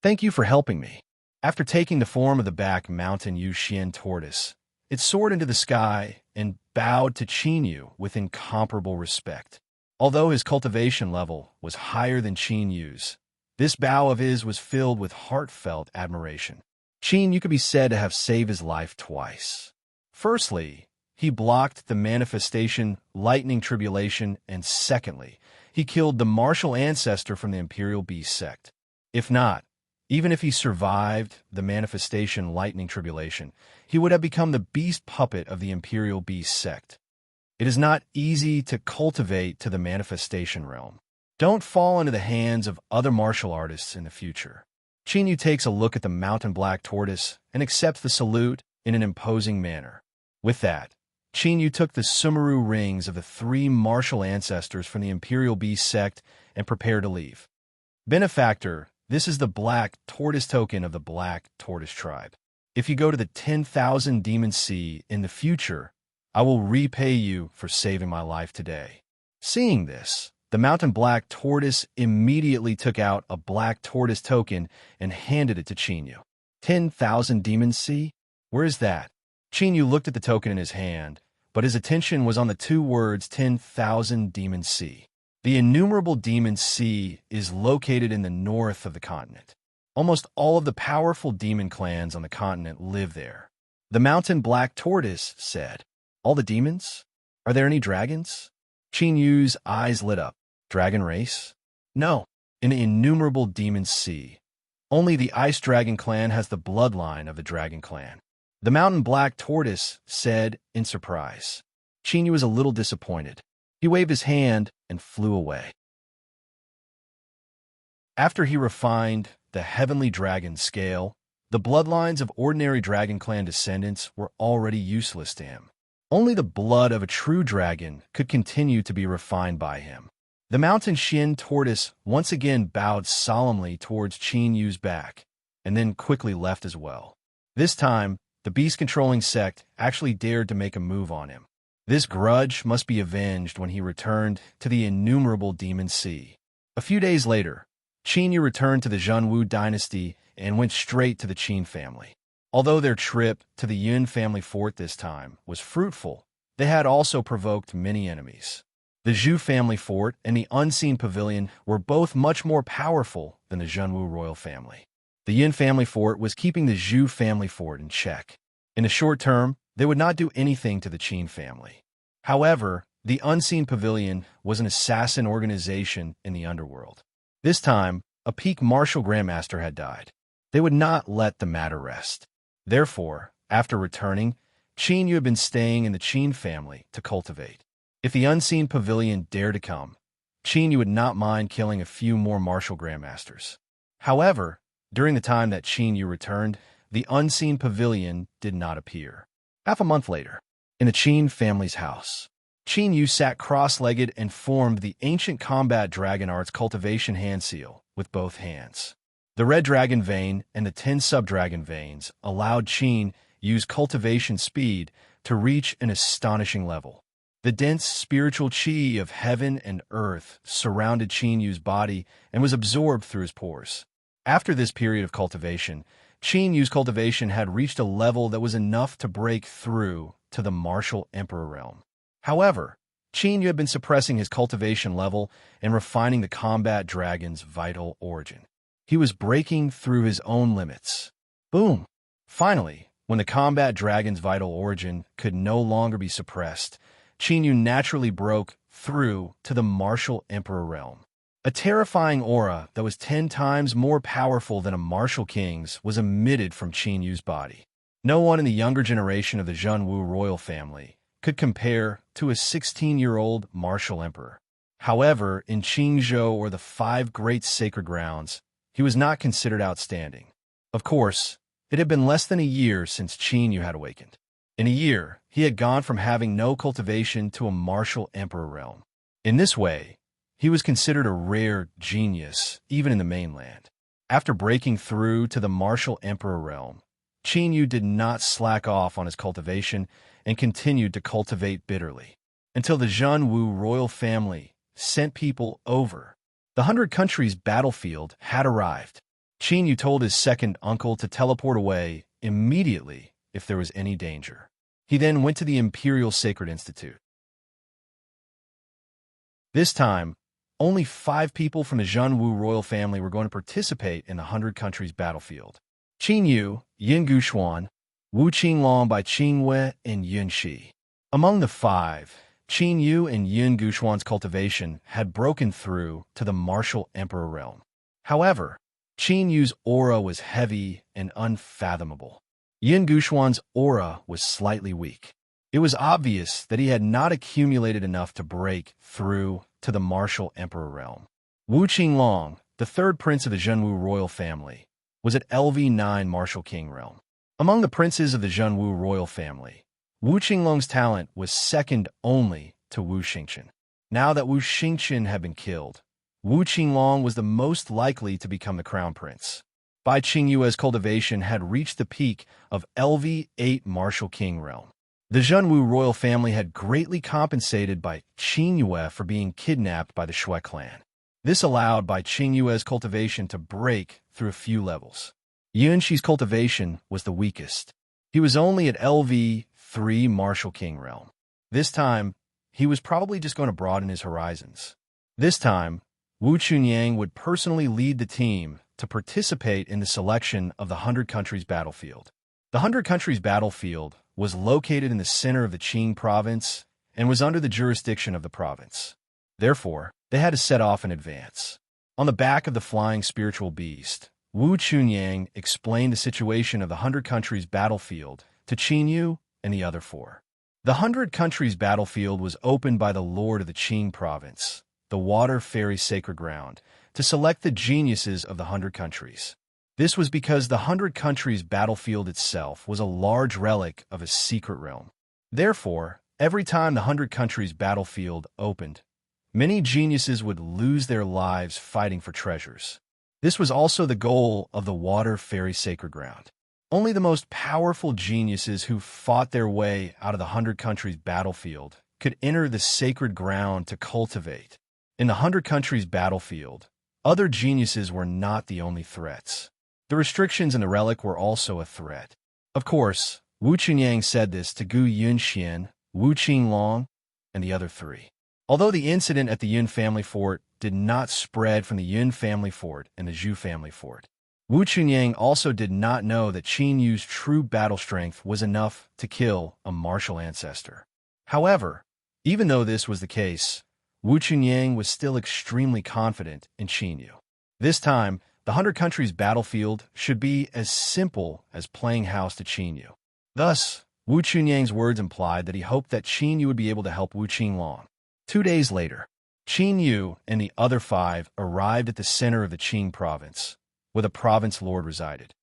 Thank you for helping me. After taking the form of the back mountain Yuxian tortoise, it soared into the sky and bowed to Chinyu with incomparable respect. Although his cultivation level was higher than Chinyu's, this bow of his was filled with heartfelt admiration. Chinyu could be said to have saved his life twice. Firstly, he blocked the manifestation lightning tribulation, and secondly, he killed the martial ancestor from the Imperial Beast sect. If not, even if he survived the manifestation lightning tribulation, he would have become the beast puppet of the Imperial Beast sect. It is not easy to cultivate to the manifestation realm. Don't fall into the hands of other martial artists in the future. Qin Yu takes a look at the mountain black tortoise and accepts the salute in an imposing manner. With that, Qin Yu took the Sumeru rings of the three martial ancestors from the Imperial Beast sect and prepared to leave. Benefactor, this is the black tortoise token of the black tortoise tribe. If you go to the 10,000 Demon Sea in the future, I will repay you for saving my life today. Seeing this, the mountain black tortoise immediately took out a black tortoise token and handed it to Qin Yu. 10,000 Demon Sea? Where is that? Qin Yu looked at the token in his hand, but his attention was on the two words 10,000 Demon Sea. The innumerable Demon Sea is located in the north of the continent. Almost all of the powerful demon clans on the continent live there. The mountain black tortoise said, "All the demons? Are there any dragons?" Qin Yu's eyes lit up. Dragon race? No. In the innumerable Demon Sea, only the Ice Dragon clan has the bloodline of the Dragon clan. The mountain black tortoise said in surprise. Qin Yu was a little disappointed. He waved his hand and flew away. After he refined the heavenly dragon scale, the bloodlines of ordinary Dragon clan descendants were already useless to him. Only the blood of a true dragon could continue to be refined by him. The mountain Shin tortoise once again bowed solemnly towards Qin Yu's back, and then quickly left as well. This time, the beast-controlling sect actually dared to make a move on him. This grudge must be avenged when he returned to the innumerable Demon Sea. A few days later, Qin Yu returned to the Zhenwu dynasty and went straight to the Qin family. Although their trip to the Yun family fort this time was fruitful, they had also provoked many enemies. The Zhu family fort and the Unseen Pavilion were both much more powerful than the Zhenwu royal family. The Yin family fort was keeping the Zhu family fort in check. In the short term, they would not do anything to the Qin family. However, the Unseen Pavilion was an assassin organization in the underworld. This time, a peak martial grandmaster had died. They would not let the matter rest. Therefore, after returning, Qin Yu had been staying in the Qin family to cultivate. If the Unseen Pavilion dared to come, Qin Yu would not mind killing a few more martial grandmasters. However, during the time that Qin Yu returned, the Unseen Pavilion did not appear. Half a month later, in the Qin family's house, Qin Yu sat cross-legged and formed the ancient combat dragon arts cultivation hand seal with both hands. The red dragon vein and the 10 sub-dragon veins allowed Qin Yu's cultivation speed to reach an astonishing level. The dense spiritual qi of heaven and earth surrounded Qin Yu's body and was absorbed through his pores. After this period of cultivation, Qin Yu's cultivation had reached a level that was enough to break through to the martial emperor realm. However, Qin Yu had been suppressing his cultivation level and refining the combat dragon's vital origin. He was breaking through his own limits. Boom! Finally, when the combat dragon's vital origin could no longer be suppressed, Qin Yu naturally broke through to the martial emperor realm. A terrifying aura that was 10 times more powerful than a martial king's was emitted from Qin Yu's body. No one in the younger generation of the Zhenwu royal family could compare to a 16-year-old martial emperor. However, in Qingzhou or the 5 great sacred grounds, he was not considered outstanding. Of course, it had been less than a year since Qin Yu had awakened. In a year, he had gone from having no cultivation to a martial emperor realm. In this way, he was considered a rare genius, even in the mainland. After breaking through to the martial emperor realm, Qin Yu did not slack off on his cultivation and continued to cultivate bitterly, until the Zhenwu royal family sent people over. The 100 countries battlefield had arrived. Qin Yu told his second uncle to teleport away immediately if there was any danger. He then went to the Imperial Sacred Institute. This time, only 5 people from the Zhenwu royal family were going to participate in the 100 countries battlefield. Qin Yu, Yin Guxuan, Wu Qinglong by Qingwei, and Yun Shi. Among the 5, Qin Yu and Yin Guxuan's cultivation had broken through to the martial emperor realm. However, Qin Yu's aura was heavy and unfathomable. Yin Guxuan's aura was slightly weak. It was obvious that he had not accumulated enough to break through to the martial emperor realm. Wu Qinglong, the 3rd prince of the Zhenwu royal family, was at LV9 Martial King realm. Among the princes of the Zhenwu royal family, Wu Qinglong's talent was second only to Wu Xingqian. Now that Wu Xingqian had been killed, Wu Qinglong was the most likely to become the crown prince. Bai Qingyue's cultivation had reached the peak of LV8 Martial King realm. The Zhenwu royal family had greatly compensated Bai Qingyue for being kidnapped by the Shui clan. This allowed Bai Qingyue's cultivation to break through a few levels. Yunxi's cultivation was the weakest. He was only at LV3 Martial King realm. This time, he was probably just going to broaden his horizons. This time, Wu Chunyang would personally lead the team to participate in the selection of the 100 Countries battlefield. The 100 Countries battlefield was located in the center of the Qing province and was under the jurisdiction of the province. Therefore, they had to set off in advance. On the back of the flying spiritual beast, Wu Chunyang explained the situation of the 100 Countries battlefield to Qin Yu and the other four. The 100 Countries battlefield was opened by the lord of the Qing province, the water fairy sacred ground, to select the geniuses of the 100 countries. This was because the 100 Countries battlefield itself was a large relic of a secret realm. Therefore, every time the 100 Countries battlefield opened, many geniuses would lose their lives fighting for treasures. This was also the goal of the water fairy sacred ground. Only the most powerful geniuses who fought their way out of the 100 Countries battlefield could enter the sacred ground to cultivate. In the 100 Countries battlefield, other geniuses were not the only threats. The restrictions in the relic were also a threat. Of course, Wu Chunyang said this to Gu Yunxian, Wu Qinglong, and the other three. Although the incident at the Yun family fort did not spread from the Yun family fort and the Zhu family fort, Wu Chunyang also did not know that Qin Yu's true battle strength was enough to kill a martial ancestor. However, even though this was the case, Wu Chunyang was still extremely confident in Qin Yu. This time, the 100 Countries battlefield should be as simple as playing house to Qin Yu. Thus, Wu Chunyang's words implied that he hoped that Qin Yu would be able to help Wu Qinglong. 2 days later, Qin Yu and the other 5 arrived at the center of the Qing province, where the province lord resided.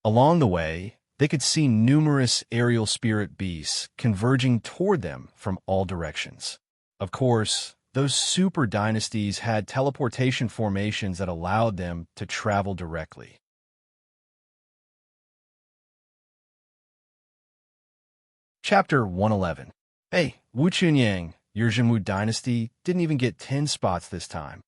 Along the way, they could see numerous aerial spirit beasts converging toward them from all directions. Of course, those super dynasties had teleportation formations that allowed them to travel directly. Chapter 111. Hey, Wu Chunyang, your Zhenwu dynasty didn't even get 10 spots this time.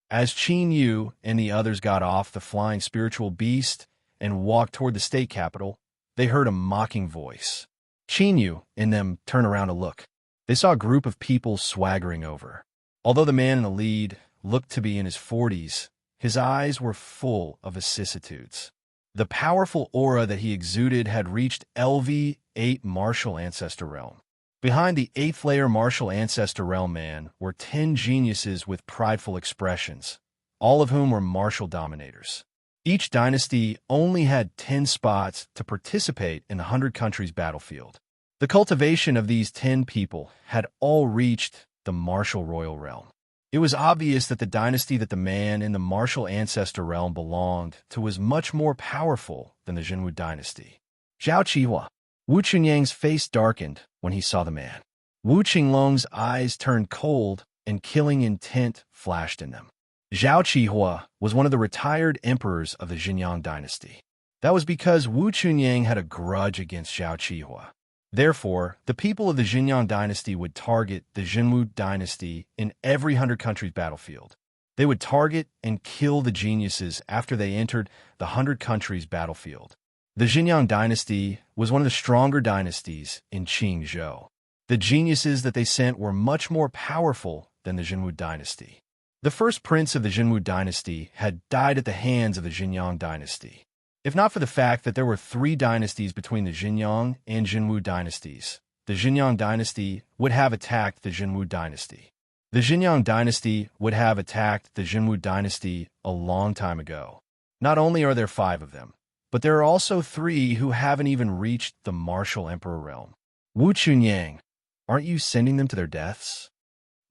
As Qin Yu and the others got off the flying spiritual beast and walked toward the state capital, they heard a mocking voice. Qin Yu and them turned around to look. They saw a group of people swaggering over. Although the man in the lead looked to be in his 40s, his eyes were full of vicissitudes. The powerful aura that he exuded had reached LV8 Martial Ancestor Realm. Behind the 8th layer Martial Ancestor Realm man were 10 geniuses with prideful expressions, all of whom were martial dominators. Each dynasty only had 10 spots to participate in the 100 Countries battlefield. The cultivation of these 10 people had all reached the martial royal realm. It was obvious that the dynasty that the man in the martial ancestor realm belonged to was much more powerful than the Zhenwu dynasty. Zhao Qihua. Wu Chunyang's face darkened when he saw the man. Wu Qinglong's eyes turned cold and killing intent flashed in them. Zhao Qihua was one of the retired emperors of the Xinyang dynasty. That was because Wu Chunyang had a grudge against Zhao Qihua. Therefore, the people of the Xinyang dynasty would target the Zhenwu dynasty in every 100 Countries battlefield. They would target and kill the geniuses after they entered the 100 Countries battlefield. The Xinyang dynasty was one of the stronger dynasties in Qingzhou. The geniuses that they sent were much more powerful than the Zhenwu dynasty. The first prince of the Zhenwu dynasty had died at the hands of the Xinyang dynasty. If not for the fact that there were 3 dynasties between the Xinyang and Zhenwu dynasties, the Xinyang dynasty would have attacked the Zhenwu dynasty. The Xinyang dynasty would have attacked the Zhenwu dynasty a long time ago. Not only are there 5 of them, but there are also 3 who haven't even reached the martial emperor realm. Wu Chunyang, aren't you sending them to their deaths?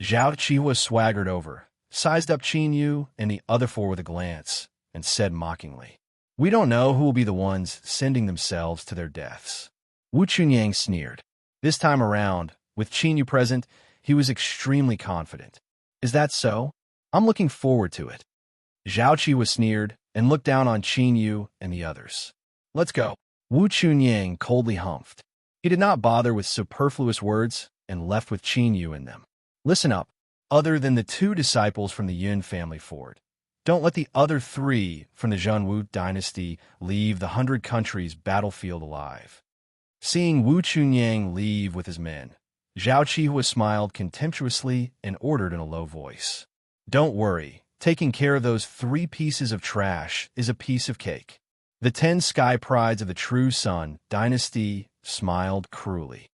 Zhao Qihua swaggered over, sized up Qin Yu and the other 4 with a glance, and said mockingly, "We don't know who will be the ones sending themselves to their deaths." Wu Chunyang sneered. This time around, with Qin Yu present, he was extremely confident. "Is that so? I'm looking forward to it." Zhao Qi was sneered and looked down on Qin Yu and the others. "Let's go." Wu Chunyang coldly humphed. He did not bother with superfluous words and left with Qin Yu in them. "Listen up. Other than the 2 disciples from the Yun family Ford, don't let the other 3 from the Zhenwu dynasty leave the 100 countries battlefield alive." Seeing Wu Chunyang leave with his men, Zhao Qihua smiled contemptuously and ordered in a low voice, "Don't worry, taking care of those 3 pieces of trash is a piece of cake." The 10 sky prides of the True Sun dynasty smiled cruelly.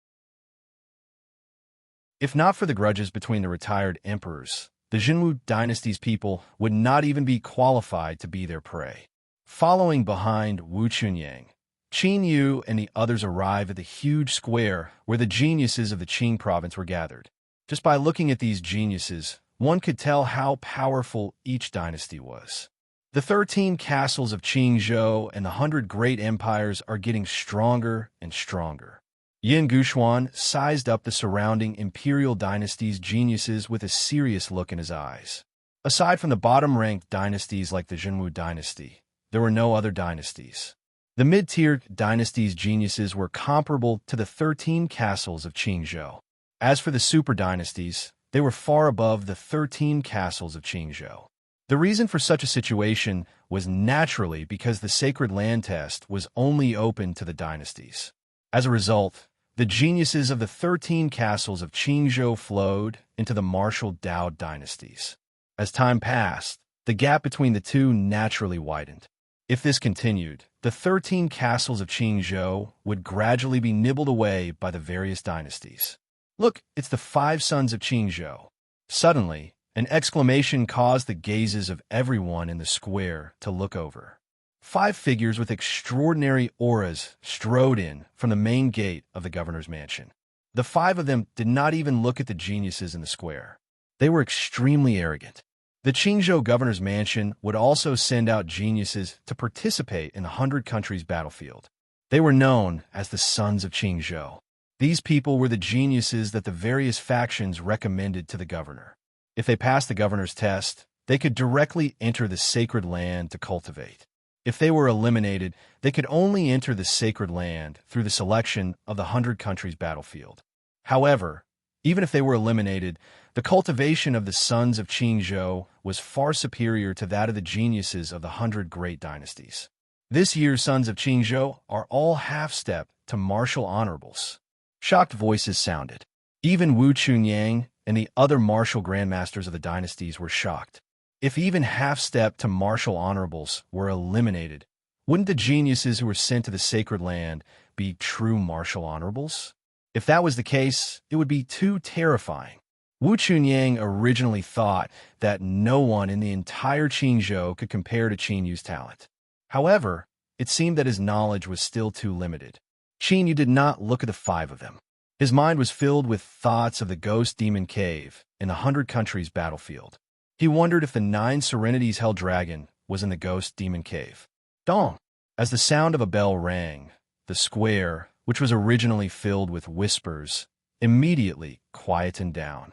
If not for the grudges between the retired emperors, the Zhenwu dynasty's people would not even be qualified to be their prey. Following behind Wu Chunyang, Qin Yu and the others arrived at the huge square where the geniuses of the Qing province were gathered. Just by looking at these geniuses, one could tell how powerful each dynasty was. The 13 castles of Qingzhou and the 100 great empires are getting stronger and stronger. Yin Guxuan sized up the surrounding imperial dynasty's geniuses with a serious look in his eyes. Aside from the bottom-ranked dynasties like the Zhenwu dynasty, there were no other dynasties. The mid-tier dynasty's geniuses were comparable to the 13 castles of Qingzhou. As for the super dynasties, they were far above the 13 castles of Qingzhou. The reason for such a situation was naturally because the sacred land test was only open to the dynasties. As a result, the geniuses of the 13 castles of Qingzhou flowed into the martial Dao dynasties. As time passed, the gap between the two naturally widened. If this continued, the 13 castles of Qingzhou would gradually be nibbled away by the various dynasties. "Look, it's the 5 sons of Qingzhou." Suddenly, an exclamation caused the gazes of everyone in the square to look over. 5 figures with extraordinary auras strode in from the main gate of the governor's mansion. The 5 of them did not even look at the geniuses in the square. They were extremely arrogant. The Qingzhou governor's mansion would also send out geniuses to participate in the 100 countries battlefield. They were known as the Sons of Qingzhou. These people were the geniuses that the various factions recommended to the governor. If they passed the governor's test, they could directly enter the sacred land to cultivate. If they were eliminated, they could only enter the sacred land through the selection of the 100 countries battlefield. However, even if they were eliminated, the cultivation of the sons of Qingzhou was far superior to that of the geniuses of the 100 great dynasties. This year's sons of Qingzhou are all half-step to martial honorables. Shocked voices sounded. Even Wu Chunyang and the other martial grandmasters of the dynasties were shocked. If even half-step to martial honorables were eliminated, wouldn't the geniuses who were sent to the sacred land be true martial honorables? If that was the case, it would be too terrifying. Wu Chunyang originally thought that no one in the entire Qingzhou could compare to Qin Yu's talent. However, it seemed that his knowledge was still too limited. Qin Yu did not look at the 5 of them. His mind was filled with thoughts of the ghost demon cave in the 100 countries battlefield. He wondered if the 9 Serenities held dragon was in the ghost demon cave. Dong! As the sound of a bell rang, the square, which was originally filled with whispers, immediately quietened down.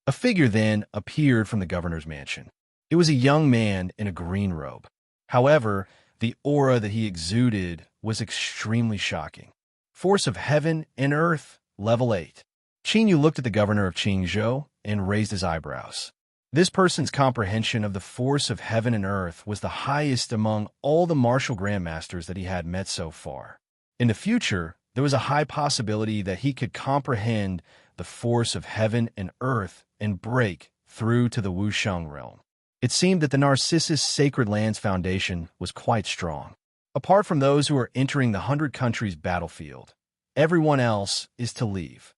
A figure then appeared from the governor's mansion. It was a young man in a green robe. However, the aura that he exuded was extremely shocking. Force of heaven and earth, level 8. Qin Yu looked at the governor of Qingzhou and raised his eyebrows. This person's comprehension of the force of heaven and earth was the highest among all the martial grandmasters that he had met so far. In the future, there was a high possibility that he could comprehend the force of heaven and earth and break through to the Wusheng realm. It seemed that the Narcissus Sacred Lands Foundation was quite strong. Apart from those who are entering the 100 countries battlefield, everyone else is to leave.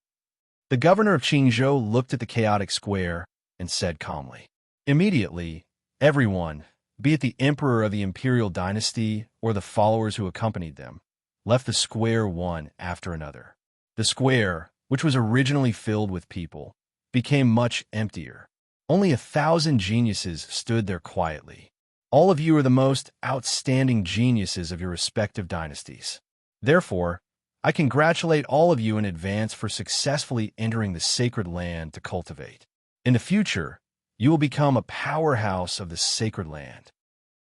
The governor of Qingzhou looked at the chaotic square and said calmly. Immediately, everyone, be it the emperor of the imperial dynasty or the followers who accompanied them, left the square one after another. The square, which was originally filled with people, became much emptier. Only 1,000 geniuses stood there quietly. All of you are the most outstanding geniuses of your respective dynasties. Therefore, I congratulate all of you in advance for successfully entering the sacred land to cultivate. In the future, you will become a powerhouse of the sacred land.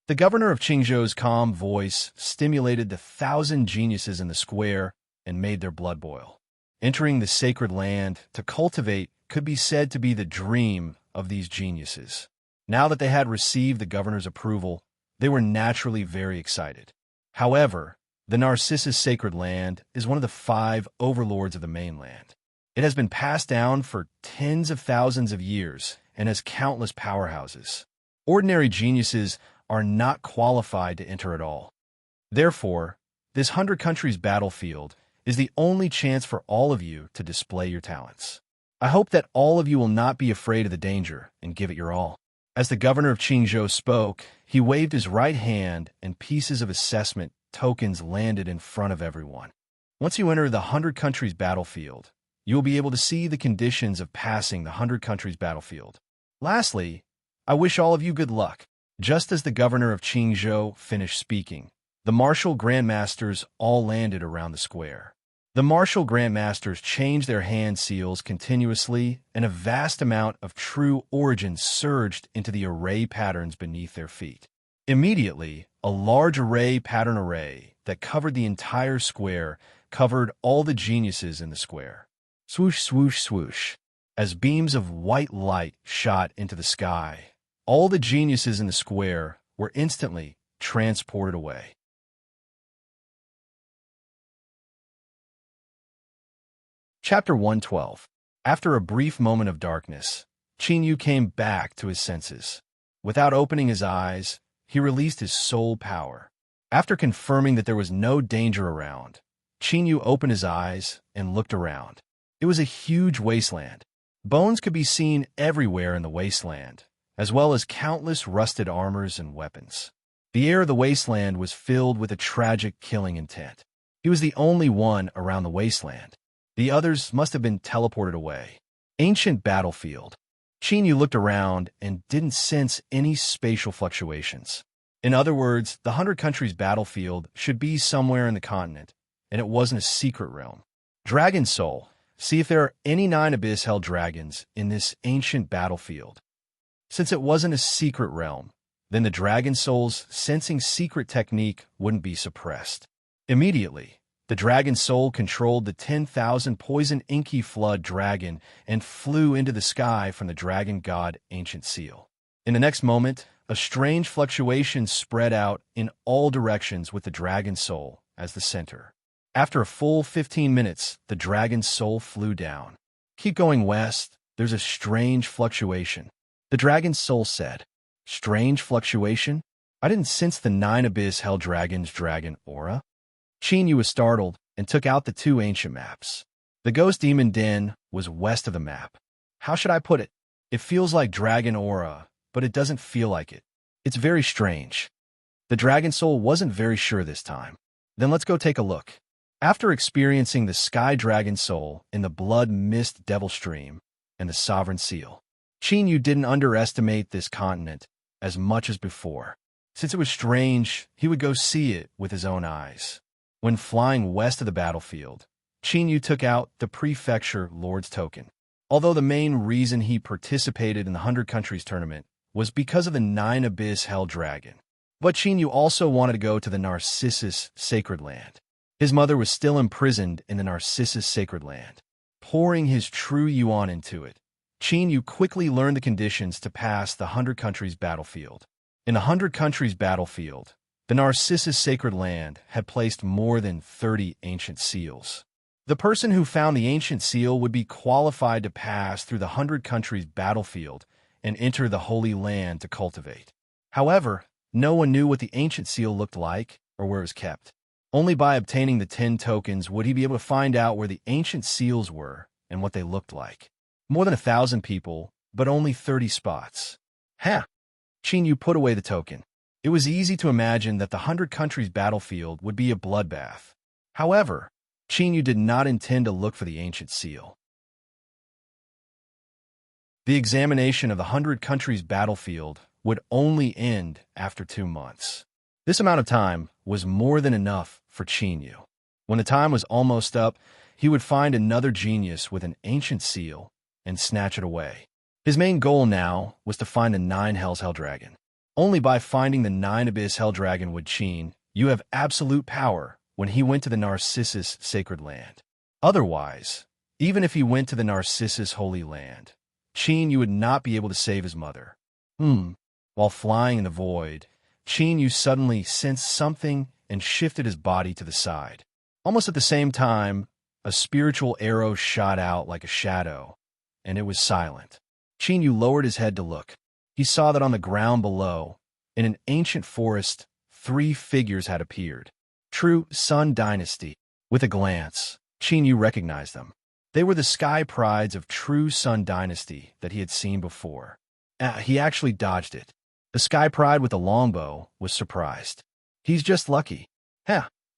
The governor of Qingzhou's calm voice stimulated the 1,000 geniuses in the square and made their blood boil. Entering the sacred land to cultivate could be said to be the dream of these geniuses. Now that they had received the governor's approval, they were naturally very excited. However, the Narcissus sacred land is one of the 5 overlords of the mainland. It has been passed down for tens of thousands of years and has countless powerhouses. Ordinary geniuses are not qualified to enter at all. Therefore, this 100 countries battlefield is the only chance for all of you to display your talents. I hope that all of you will not be afraid of the danger and give it your all. As the governor of Qingzhou spoke, he waved his right hand and pieces of assessment tokens landed in front of everyone. Once you enter the 100 countries battlefield, you will be able to see the conditions of passing the 100 countries battlefield. Lastly, I wish all of you good luck. Just as the governor of Qingzhou finished speaking, the martial grandmasters all landed around the square. The martial grandmasters changed their hand seals continuously, and a vast amount of true origin surged into the array patterns beneath their feet. Immediately, a large pattern array that covered the entire square covered all the geniuses in the square. Swoosh, swoosh, swoosh. As beams of white light shot into the sky, all the geniuses in the square were instantly transported away. Chapter 112. After a brief moment of darkness, Qin came back to his senses. Without opening his eyes, he released his soul power. After confirming that there was no danger around, Qin opened his eyes and looked around. It was a huge wasteland. Bones could be seen everywhere in the wasteland, as well as countless rusted armors and weapons. The air of the wasteland was filled with a tragic killing intent. He was the only one around the wasteland. The others must have been teleported away. Ancient battlefield. Qin looked around and didn't sense any spatial fluctuations. In other words, the 100 countries battlefield should be somewhere in the continent, and it wasn't a secret realm. Dragon Soul. See if there are any 9 abyss-held dragons in this ancient battlefield. Since it wasn't a secret realm, then the Dragon Soul's sensing secret technique wouldn't be suppressed. Immediately, the Dragon Soul controlled the 10,000 poison inky flood dragon and flew into the sky from the dragon god Ancient Seal. In the next moment, a strange fluctuation spread out in all directions with the Dragon Soul as the center. After a full 15 minutes, the Dragon Soul flew down. Keep going west, there's a strange fluctuation. The Dragon Soul said. Strange fluctuation? I didn't sense the 9 abyss-held dragon's dragon aura. Qin was startled and took out the 2 ancient maps. The Ghost Demon Den was west of the map. How should I put it? It feels like dragon aura, but it doesn't feel like it. It's very strange. The Dragon Soul wasn't very sure this time. Then let's go take a look. After experiencing the Sky Dragon Soul in the Blood Mist Devil Stream and the Sovereign Seal, Qin didn't underestimate this continent as much as before. Since it was strange, he would go see it with his own eyes. When flying west of the battlefield, Qin took out the Prefecture Lord's token. Although the main reason he participated in the 100 Countries tournament was because of the 9 abyss-held dragon. But Qin also wanted to go to the Narcissus Sacred Land. His mother was still imprisoned in the Narcissus Sacred Land. Pouring his true yuan into it, Qin quickly learned the conditions to pass the 100 Countries battlefield. In the 100 Countries battlefield, the Narcissus Sacred Land had placed more than 30 ancient seals. The person who found the ancient seal would be qualified to pass through the 100 Countries battlefield and enter the Holy Land to cultivate. However, no one knew what the ancient seal looked like or where it was kept. Only by obtaining the 10 tokens would he be able to find out where the ancient seals were and what they looked like. More than 1,000 people, but only 30 spots. Qin put away the token. It was easy to imagine that the 100 Countries battlefield would be a bloodbath. However, Qin did not intend to look for the ancient seal. The examination of the 100 countries battlefield would only end after 2 months. This amount of time was more than enough for Chinyu. When the time was almost up, he would find another genius with an ancient seal and snatch it away. His main goal now was to find the 9 Hells Hell Dragon. Only by finding the 9 Abyss Hell Dragon would Chinyu have absolute power when he went to the Narcissus Sacred Land. Otherwise, even if he went to the Narcissus Holy Land, Chinyu would not be able to save his mother. While flying in the void, Chinyu suddenly sensed something and shifted his body to the side. Almost at the same time, a spiritual arrow shot out like a shadow, and it was silent. Chinyu lowered his head to look. He saw that on the ground below, in an ancient forest, 3 figures had appeared. True Sun Dynasty. With a glance, Chinyu recognized them. They were the sky prides of True Sun Dynasty that he had seen before. He actually dodged it. The sky pride with the longbow was surprised. He's just lucky.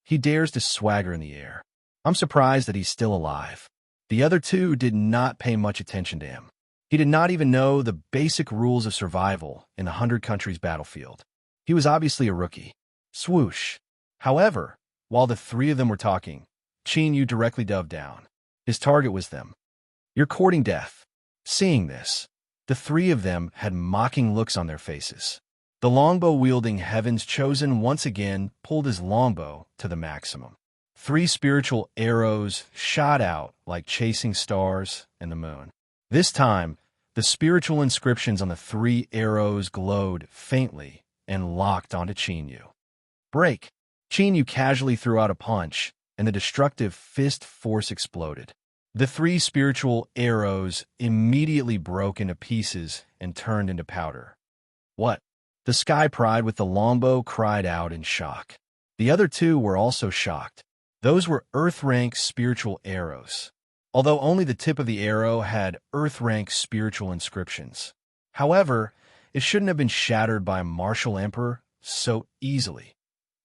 He dares to swagger in the air. I'm surprised that he's still alive. The other 2 did not pay much attention to him. He did not even know the basic rules of survival in the 100 countries battlefield. He was obviously a rookie. Swoosh. However, while the 3 of them were talking, Chinyu directly dove down. His target was them. You're courting death. Seeing this, the 3 of them had mocking looks on their faces. The longbow-wielding Heaven's Chosen once again pulled his longbow to the maximum. 3 spiritual arrows shot out like chasing stars and the moon. This time, the spiritual inscriptions on the 3 arrows glowed faintly and locked onto Chinyu. Break! Chinyu casually threw out a punch, and the destructive fist force exploded. The 3 spiritual arrows immediately broke into pieces and turned into powder. What? The sky pride with the longbow cried out in shock. The other 2 were also shocked. Those were Earth-rank spiritual arrows, although only the tip of the arrow had Earth-rank spiritual inscriptions. However, it shouldn't have been shattered by a martial emperor so easily,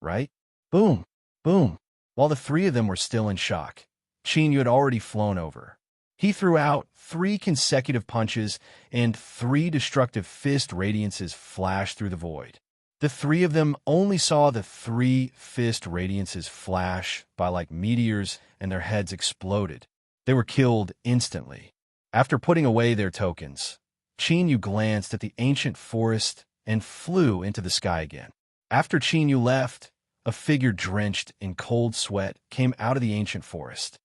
right? Boom! Boom! While the 3 of them were still in shock, Chinyu had already flown over. He threw out 3 consecutive punches, and 3 destructive fist radiances flashed through the void. The 3 of them only saw the 3 fist radiances flash by like meteors, and their heads exploded. They were killed instantly. After putting away their tokens, Chinyu glanced at the ancient forest and flew into the sky again. After Chinyu left, a figure drenched in cold sweat came out of the ancient forest.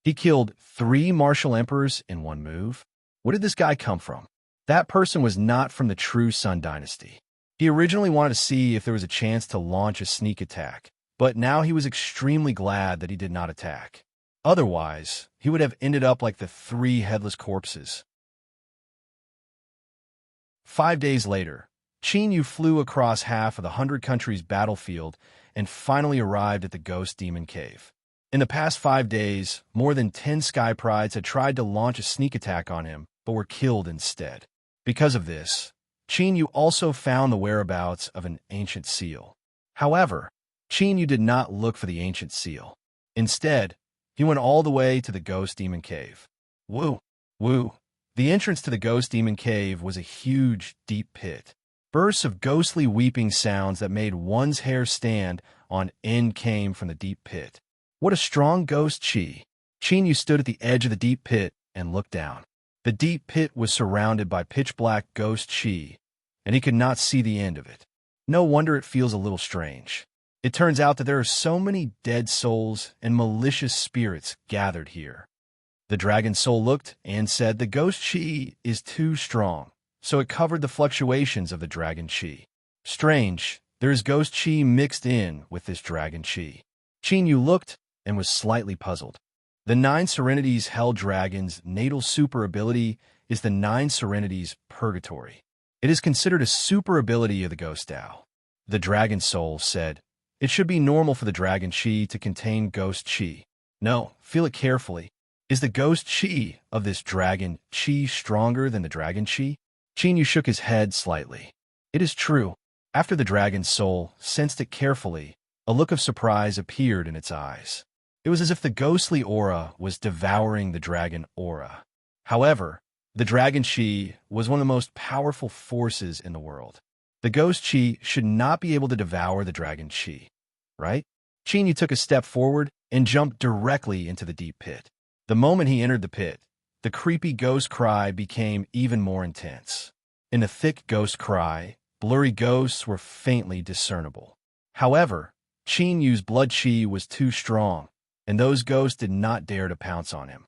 He killed 3 martial emperors in one move. Where did this guy come from? That person was not from the True Sun Dynasty. He originally wanted to see if there was a chance to launch a sneak attack, but now he was extremely glad that he did not attack. Otherwise, he would have ended up like the 3 headless corpses. 5 days later, Chinyu flew across half of the 100 countries battlefield and finally arrived at the Ghost Demon Cave. In the past 5 days, more than 10 Sky Prides had tried to launch a sneak attack on him, but were killed instead. Because of this, Chinyu also found the whereabouts of an ancient seal. However, Chinyu did not look for the ancient seal. Instead, he went all the way to the Ghost Demon Cave. Woo! Woo! The entrance to the Ghost Demon Cave was a huge, deep pit. Bursts of ghostly weeping sounds that made one's hair stand on end came from the deep pit. What a strong ghost chi! Chinyu stood at the edge of the deep pit and looked down. The deep pit was surrounded by pitch-black ghost chi, and he could not see the end of it. No wonder it feels a little strange. It turns out that there are so many dead souls and malicious spirits gathered here. The dragon soul looked and said the ghost chi is too strong, so it covered the fluctuations of the dragon chi. Strange, there is ghost chi mixed in with this dragon chi. Chinyu looked and was slightly puzzled. The 9 Serenities Hell Dragon's natal super ability is the 9 Serenities Purgatory. It is considered a super ability of the Ghost Dao. The Dragon Soul said, it should be normal for the Dragon Chi to contain Ghost Chi. No, feel it carefully. Is the Ghost Chi of this Dragon Chi stronger than the Dragon Chi? Chinyu shook his head slightly. It is true. After the Dragon Soul sensed it carefully, a look of surprise appeared in its eyes. It was as if the ghostly aura was devouring the dragon aura. However, The dragon chi was one of the most powerful forces in the world. The ghost chi should not be able to devour the dragon chi, right? Qin Yu took a step forward and jumped directly into the deep pit. The moment he entered the pit, the creepy ghost cry became even more intense. In the thick ghost cry, blurry ghosts were faintly discernible. However, Qin Yu's blood chi was too strong, and those ghosts did not dare to pounce on him.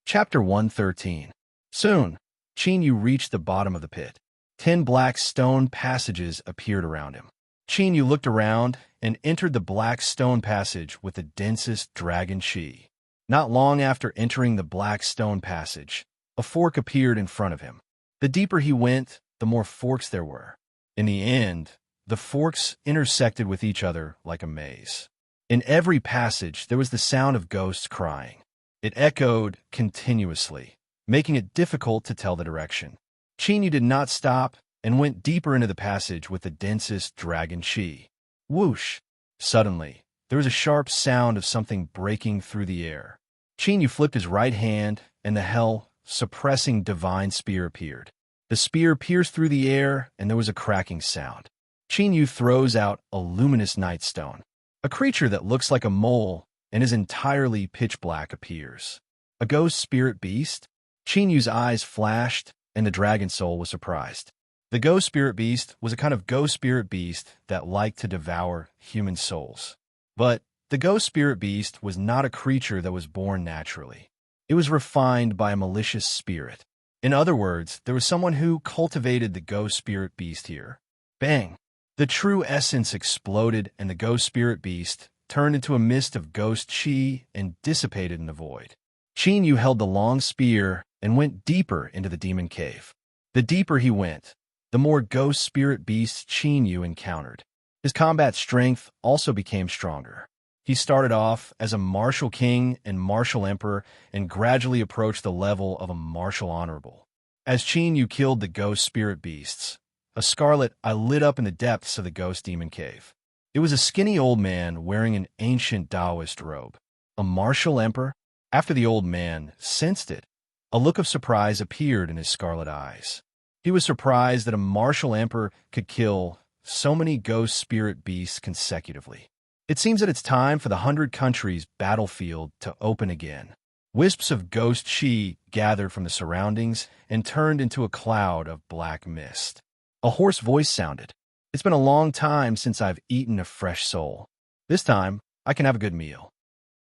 Chapter 113. Soon, Qin Yu reached the bottom of the pit. 10 black stone passages appeared around him. Qin Yu looked around and entered the black stone passage with the densest dragon chi. Not long after entering the black stone passage, a fork appeared in front of him. The deeper he went, the more forks there were. In the end, the forks intersected with each other like a maze. In every passage, there was the sound of ghosts crying. It echoed continuously, making it difficult to tell the direction. Qin Yu did not stop and went deeper into the passage with the densest dragon chi. Whoosh! Suddenly, there was a sharp sound of something breaking through the air. Qin Yu flipped his right hand, and the hell-suppressing divine spear appeared. The spear pierced through the air, and there was a cracking sound. Qin Yu throws out a luminous nightstone. A creature that looks like a mole and is entirely pitch black appears. A ghost spirit beast? Qin Yu's eyes flashed, and the dragon soul was surprised. The ghost spirit beast was a kind of ghost spirit beast that liked to devour human souls. But the ghost spirit beast was not a creature that was born naturally. It was refined by a malicious spirit. In other words, there was someone who cultivated the ghost spirit beast here. Bang! The true essence exploded, and the ghost spirit beast turned into a mist of ghost chi and dissipated in the void. Qin Yu held the long spear and went deeper into the demon cave. The deeper he went, the more ghost spirit beasts Qin Yu encountered. His combat strength also became stronger. He started off as a martial king and martial emperor and gradually approached the level of a martial honorable. As Qin Yu killed the ghost spirit beasts, a scarlet eye lit up in the depths of the ghost demon cave. It was a skinny old man wearing an ancient Taoist robe. A martial emperor? After the old man sensed it, a look of surprise appeared in his scarlet eyes. He was surprised that a martial emperor could kill so many ghost spirit beasts consecutively. It seems that it's time for the 100 countries battlefield to open again. Wisps of ghost chi gathered from the surroundings and turned into a cloud of black mist. A hoarse voice sounded. It's been a long time since I've eaten a fresh soul. This time, I can have a good meal.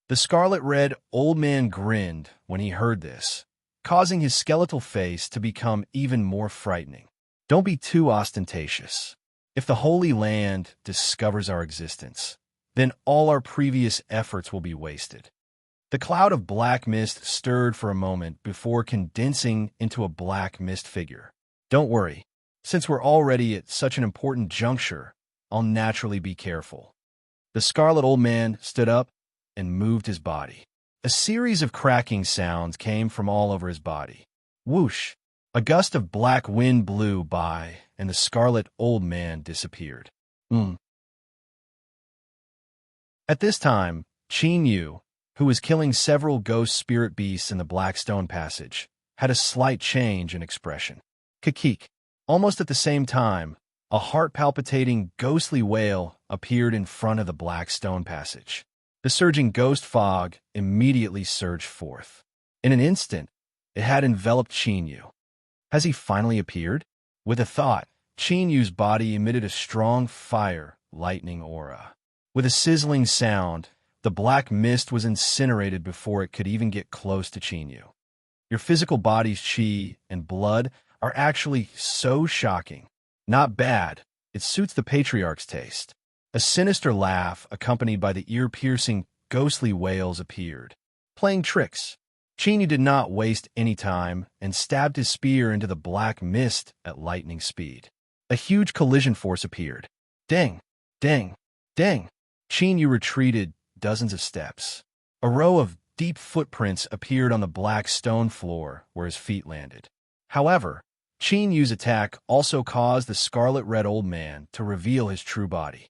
The scarlet-red old man grinned when he heard this, causing his skeletal face to become even more frightening. Don't be too ostentatious. If the Holy Land discovers our existence, then all our previous efforts will be wasted. The cloud of black mist stirred for a moment before condensing into a black mist figure. Don't worry. Since we're already at such an important juncture, I'll naturally be careful. The scarlet old man stood up and moved his body. A series of cracking sounds came from all over his body. Whoosh! A gust of black wind blew by, and the scarlet old man disappeared. At this time, Qin Yu, who was killing several ghost spirit beasts in the Black Stone Passage, had a slight change in expression. Kakik. Almost at the same time, a heart-palpitating, ghostly wail appeared in front of the Black Stone Passage. The surging ghost fog immediately surged forth. In an instant, it had enveloped Qin Yu. Has he finally appeared? With a thought, Qin Yu's body emitted a strong fire, lightning aura. With a sizzling sound, the black mist was incinerated before it could even get close to Qin Yu. Your physical body's chi and blood are actually so shocking. Not bad. It suits the patriarch's taste. A sinister laugh, accompanied by the ear-piercing, ghostly wails, appeared. Playing tricks. Qin Yu did not waste any time and stabbed his spear into the black mist at lightning speed. A huge collision force appeared. Ding! Ding! Ding! Qin Yu retreated dozens of steps. A row of deep footprints appeared on the black stone floor where his feet landed. However, Qin Yu's attack also caused the scarlet-red old man to reveal his true body.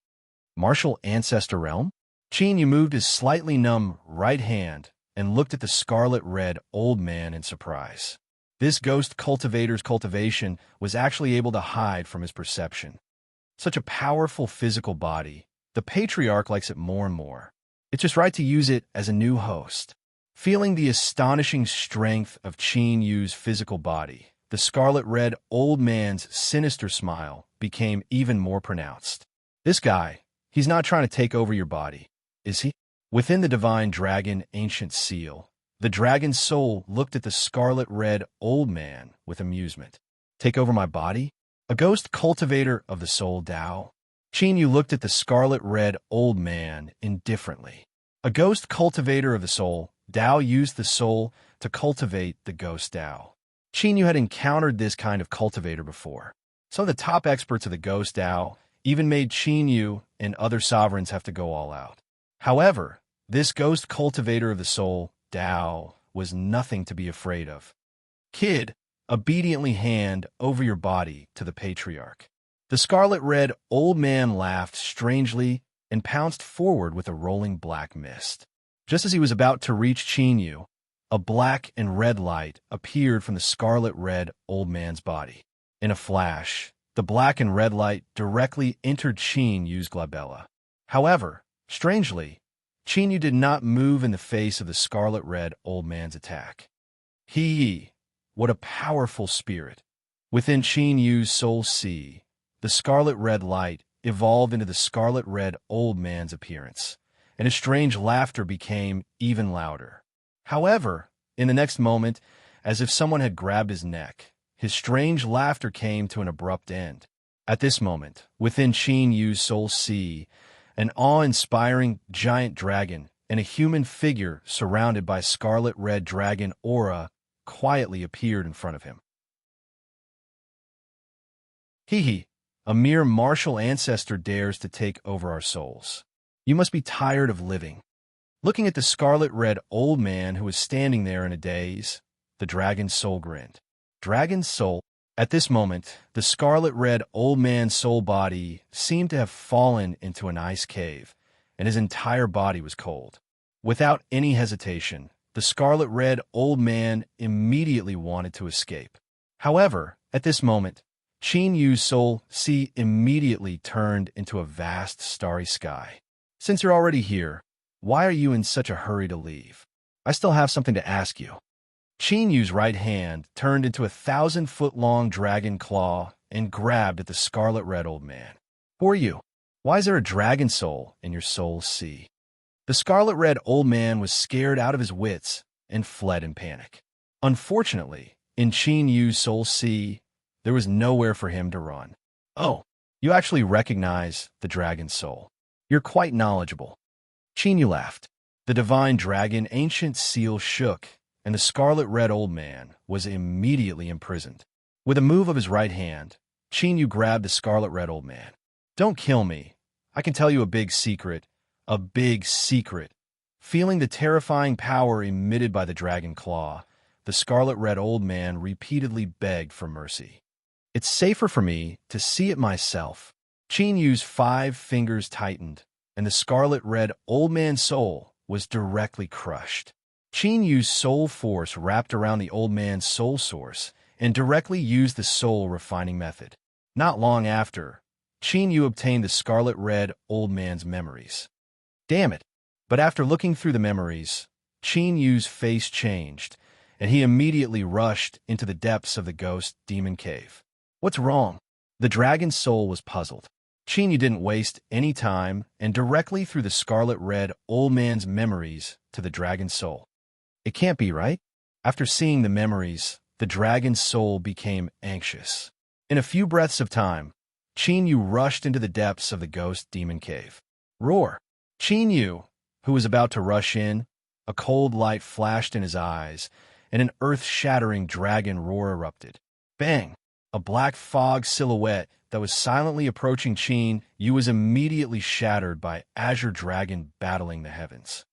Martial Ancestor Realm? Qin Yu moved his slightly numb right hand and looked at the scarlet-red old man in surprise. This ghost cultivator's cultivation was actually able to hide from his perception. Such a powerful physical body, the patriarch likes it more and more. It's just right to use it as a new host. Feeling the astonishing strength of Qin Yu's physical body, the scarlet-red old man's sinister smile became even more pronounced. This guy, he's not trying to take over your body, is he? Within the divine dragon ancient seal, the dragon's soul looked at the scarlet-red old man with amusement. Take over my body? A ghost cultivator of the soul Tao? Qin Yu looked at the scarlet-red old man indifferently. A ghost cultivator of the soul, Tao used the soul to cultivate the ghost Tao. Qin Yu had encountered this kind of cultivator before. Some of the top experts of the ghost Tao even made Qin Yu and other sovereigns have to go all out. However, this ghost cultivator of the soul, Tao, was nothing to be afraid of. Kid, obediently hand over your body to the patriarch. The scarlet-red old man laughed strangely and pounced forward with a rolling black mist. Just as he was about to reach Qin Yu, a black and red light appeared from the scarlet-red old man's body. In a flash, the black and red light directly entered Qin Yu's glabella. However, strangely, Qin Yu did not move in the face of the scarlet-red old man's attack. What a powerful spirit. Within Qin Yu's soul sea, the scarlet-red light evolved into the scarlet-red old man's appearance, and his strange laughter became even louder. However, in the next moment, as if someone had grabbed his neck, his strange laughter came to an abrupt end. At this moment, within Qin Yu's soul sea, an awe-inspiring giant dragon and a human figure surrounded by scarlet-red dragon aura quietly appeared in front of him. A mere martial ancestor dares to take over our souls. You must be tired of living. Looking at the scarlet-red old man who was standing there in a daze, the dragon's soul grinned. Dragon's soul? At this moment, the scarlet-red old man's soul body seemed to have fallen into an ice cave, and his entire body was cold. Without any hesitation, the scarlet-red old man immediately wanted to escape. However, at this moment, Qin Yu's soul sea immediately turned into a vast starry sky. Since you're already here, why are you in such a hurry to leave? I still have something to ask you. Qin Yu's right hand turned into a 1,000-foot-long dragon claw and grabbed at the scarlet-red old man. Who are you? Why is there a dragon soul in your soul sea? The scarlet-red old man was scared out of his wits and fled in panic. Unfortunately, in Qin Yu's soul sea, there was nowhere for him to run. Oh, you actually recognize the dragon's soul. You're quite knowledgeable. Qin Yu laughed. The divine dragon ancient seal shook, and the scarlet-red old man was immediately imprisoned. With a move of his right hand, Qin Yu grabbed the scarlet-red old man. Don't kill me. I can tell you a big secret. A big secret. Feeling the terrifying power emitted by the dragon claw, the scarlet-red old man repeatedly begged for mercy. It's safer for me to see it myself. Qin Yu's 5 fingers tightened, and the scarlet-red old man's soul was directly crushed. Qin Yu's soul force wrapped around the old man's soul source and directly used the soul refining method. Not long after, Qin Yu obtained the scarlet-red old man's memories. Damn it! But after looking through the memories, Qin Yu's face changed, and he immediately rushed into the depths of the ghost demon cave. What's wrong? The dragon's soul was puzzled. Qin Yu didn't waste any time and directly threw the scarlet-red old man's memories to the dragon's soul. It can't be right? After seeing the memories, the dragon's soul became anxious. In a few breaths of time, Qin Yu rushed into the depths of the ghost demon cave. Roar! Qin Yu, who was about to rush in, a cold light flashed in his eyes, and an earth-shattering dragon roar erupted. Bang! A black fog silhouette that was silently approaching Qin Yu was immediately shattered by Azure Dragon battling the heavens.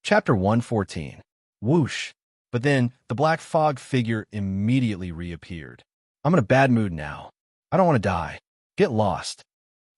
Chapter 114. Whoosh! But then, the black fog figure immediately reappeared. I'm in a bad mood now. I don't want to die. Get lost.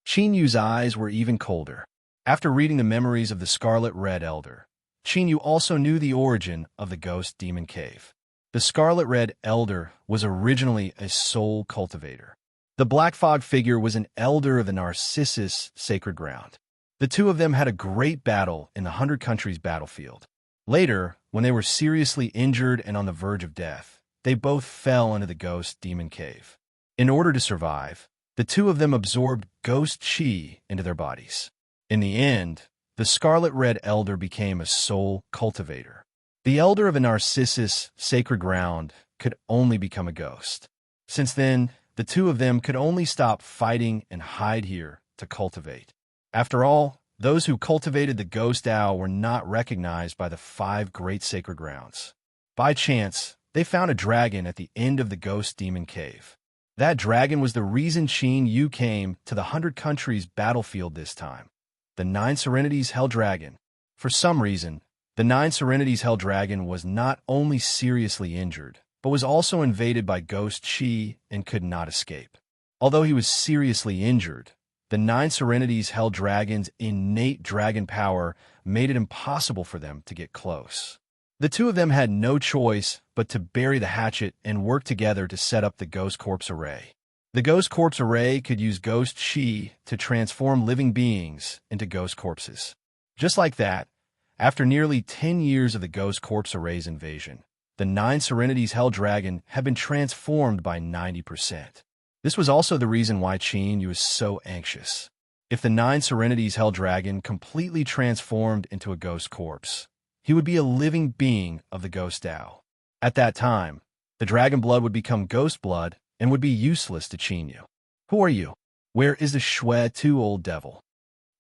Qin Yu's eyes were even colder. After reading the memories of the Scarlet Red Elder, Qin Yu also knew the origin of the Ghost Demon Cave. The Scarlet Red Elder was originally a soul cultivator. The Black Fog figure was an elder of the Narcissus sacred ground. The two of them had a great battle in the 100 Countries battlefield. Later, when they were seriously injured and on the verge of death, they both fell into the Ghost Demon Cave. In order to survive, the two of them absorbed ghost chi into their bodies. In the end, the Scarlet Red Elder became a soul cultivator. The elder of a Narcissus sacred ground could only become a ghost. Since then, the two of them could only stop fighting and hide here to cultivate. After all, those who cultivated the ghost owl were not recognized by the 5 great sacred grounds. By chance, they found a dragon at the end of the Ghost Demon Cave. That dragon was the reason Qin Yu came to the 100 Countries battlefield this time. The 9 Serenities Hell Dragon. For some reason, the 9 Serenities Hell Dragon was not only seriously injured, but was also invaded by ghost chi and could not escape. Although he was seriously injured, the 9 Serenities Hell Dragon's innate dragon power made it impossible for them to get close. The two of them had no choice but to bury the hatchet and work together to set up the Ghost Corpse Array. The Ghost Corpse Array could use ghost chi to transform living beings into ghost corpses. Just like that, after nearly 10 years of the Ghost Corpse Array's invasion, the 9 Serenities Hell Dragon had been transformed by 90%. This was also the reason why Qin Yu was so anxious. If the 9 Serenities Hell Dragon completely transformed into a ghost corpse, he would be a living being of the Ghost Owl. At that time, the dragon blood would become ghost blood and would be useless to Qin Yu. Who are you? Where is the Shui Tu old devil?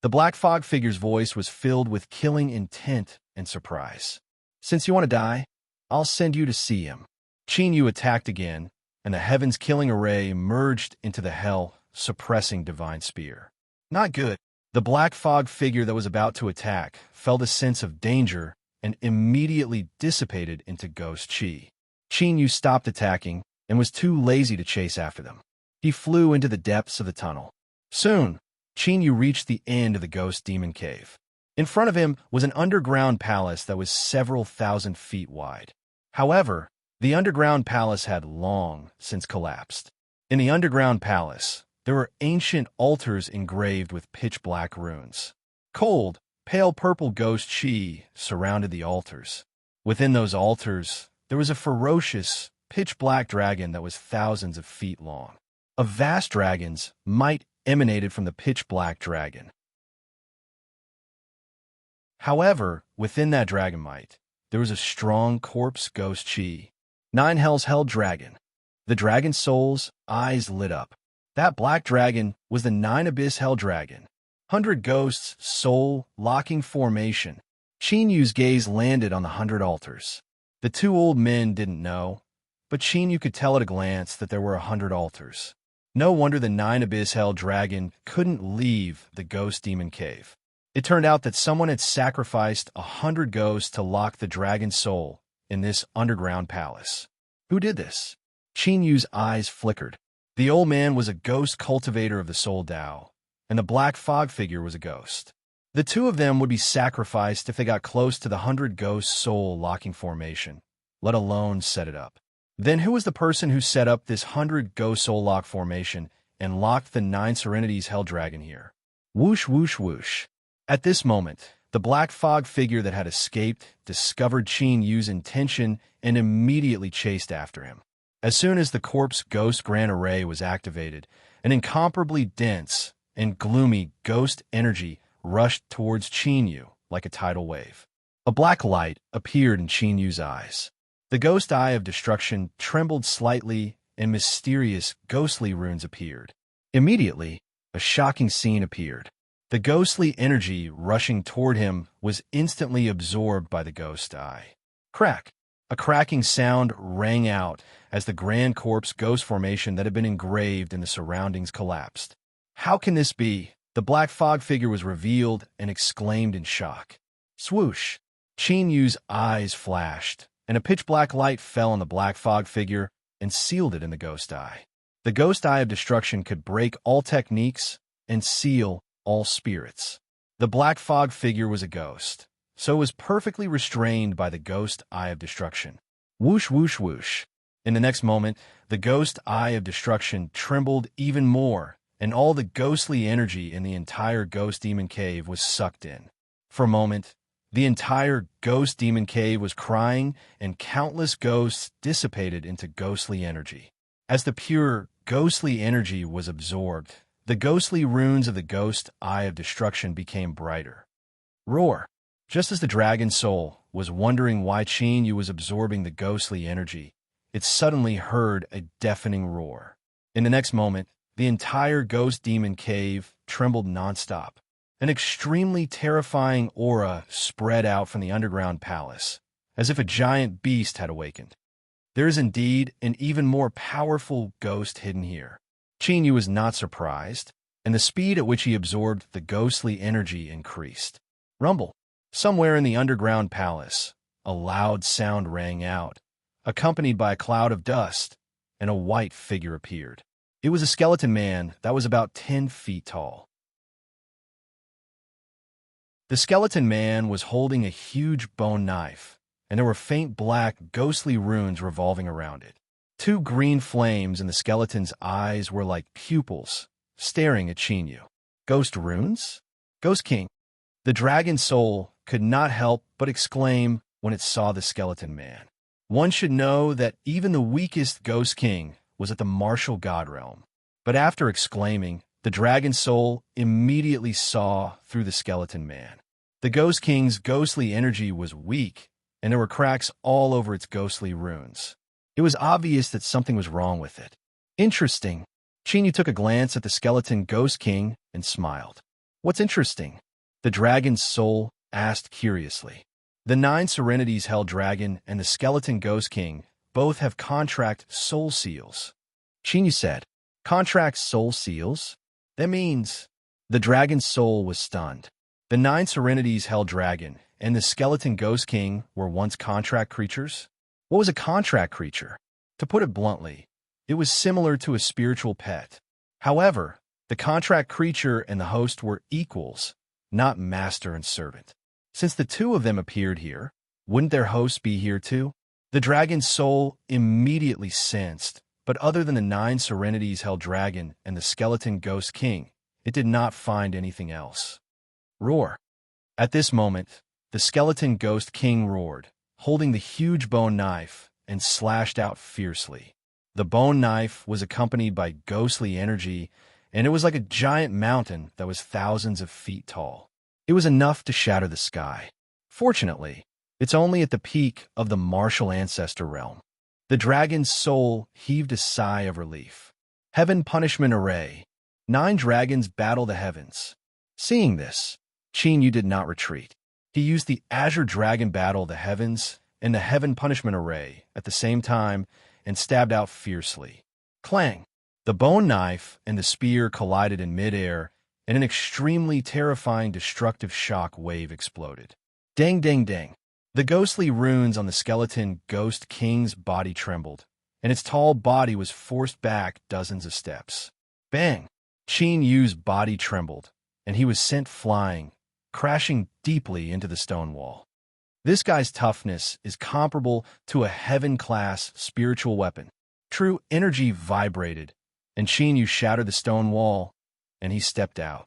The Black Fog figure's voice was filled with killing intent and surprise. Since you want to die, I'll send you to see him. Qin Yu attacked again, and the heaven's killing array merged into the hell, suppressing divine spear. Not good. The Black Fog figure that was about to attack felt a sense of danger and immediately dissipated into ghost chi. Qin Yu stopped attacking and was too lazy to chase after them. He flew into the depths of the tunnel. Soon, Qin Yu reached the end of the Ghost Demon Cave. In front of him was an underground palace that was several thousand feet wide. However, the underground palace had long since collapsed. In the underground palace, there were ancient altars engraved with pitch-black runes. Cold, pale purple ghost chi surrounded the altars. Within those altars, there was a ferocious, pitch-black dragon that was thousands of feet long. A vast dragon's might emanated from the pitch-black dragon. However, within that dragon might, there was a strong corpse ghost chi. 9 Hells Hell Dragon. The dragon's soul's eyes lit up. That black dragon was the 9 Abyss Hell Dragon. 100 Ghosts soul locking formation. Qin Yu's gaze landed on the 100 altars. The two old men didn't know, but Qin Yu could tell at a glance that there were 100 altars. No wonder the 9 Abyss Hell Dragon couldn't leave the Ghost Demon Cave. It turned out that someone had sacrificed 100 ghosts to lock the dragon's soul in this underground palace. Who did this? Qin Yu's eyes flickered. The old man was a ghost cultivator of the Soul Tao, and the Black Fog figure was a ghost. The two of them would be sacrificed if they got close to the 100 ghost soul locking formation, let alone set it up. Then who was the person who set up this 100 ghost soul lock formation and locked the 9 Serenities Hell Dragon here? Whoosh, whoosh, whoosh. At this moment, the Black Fog figure that had escaped discovered Qin Yu's intention and immediately chased after him. As soon as the corpse ghost grand array was activated, an incomparably dense and gloomy ghost energy rushed towards Qin Yu like a tidal wave. A black light appeared in Qin Yu's eyes. The ghost eye of destruction trembled slightly, and mysterious, ghostly runes appeared. Immediately, a shocking scene appeared. The ghostly energy rushing toward him was instantly absorbed by the ghost eye. Crack! A cracking sound rang out as the grand corpse ghost formation that had been engraved in the surroundings collapsed. How can this be? The Black Fog figure was revealed and exclaimed in shock. Swoosh! Qin Yu's eyes flashed, and a pitch-black light fell on the Black Fog figure and sealed it in the ghost eye. The ghost eye of destruction could break all techniques and seal all spirits. The black fog figure was a ghost, so it was perfectly restrained by the ghost eye of destruction. Whoosh, whoosh, whoosh. In the next moment, the ghost eye of destruction trembled even more, and all the ghostly energy in the entire ghost demon cave was sucked in. For a moment, the entire ghost demon cave was crying, and countless ghosts dissipated into ghostly energy. As the pure, ghostly energy was absorbed, the ghostly runes of the ghost eye of destruction became brighter. Roar! Just as the dragon soul was wondering why Qin Yu was absorbing the ghostly energy, it suddenly heard a deafening roar. In the next moment, the entire ghost demon cave trembled nonstop. An extremely terrifying aura spread out from the underground palace, as if a giant beast had awakened. There is indeed an even more powerful ghost hidden here. Qin Yu was not surprised, and the speed at which he absorbed the ghostly energy increased. Rumble! Somewhere in the underground palace, a loud sound rang out, accompanied by a cloud of dust, and a white figure appeared. It was a skeleton man that was about 10 feet tall. The skeleton man was holding a huge bone knife, and there were faint black, ghostly runes revolving around it. 2 green flames in the skeleton's eyes were like pupils, staring at Qin Yu. Ghost runes? Ghost King. The dragon soul could not help but exclaim when it saw the skeleton man. One should know that even the weakest Ghost King was at the martial god realm. But after exclaiming, the dragon soul immediately saw through the skeleton man. The Ghost King's ghostly energy was weak, and there were cracks all over its ghostly runes. It was obvious that something was wrong with it. Interesting. Qin Yu took a glance at the skeleton Ghost King and smiled. What's interesting? The dragon's soul asked curiously. The 9 Serenities Hell Dragon and the skeleton Ghost King both have contract soul seals. Qin Yu said, Contract soul seals? That means... The dragon's soul was stunned. The 9 Serenities Hell Dragon and the skeleton Ghost King were once contract creatures? What was a contract creature? To put it bluntly, it was similar to a spiritual pet. However, the contract creature and the host were equals, not master and servant. Since the 2 of them appeared here, wouldn't their hosts be here too? The dragon's soul immediately sensed, but other than the 9 Serenities Hell Dragon and the skeleton Ghost King, it did not find anything else. Roar! At this moment, the skeleton Ghost King roared, holding the huge bone knife, and slashed out fiercely. The bone knife was accompanied by ghostly energy, and it was like a giant mountain that was thousands of feet tall. It was enough to shatter the sky. Fortunately, it's only at the peak of the martial ancestor realm. The dragon's soul heaved a sigh of relief. Heaven Punishment Array. 9 dragons battle the heavens. Seeing this, Qin Yu did not retreat. He used the Azure Dragon Battle the Heavens and the Heaven Punishment Array at the same time and stabbed out fiercely. Clang! The bone knife and the spear collided in midair, and an extremely terrifying destructive shock wave exploded. Dang, dang, dang. The ghostly runes on the skeleton Ghost King's body trembled, and its tall body was forced back dozens of steps. Bang! Qin Yu's body trembled, and he was sent flying, crashing deeply into the stone wall. This guy's toughness is comparable to a heaven-class spiritual weapon. True energy vibrated, and Qin Yu shattered the stone wall, and he stepped out.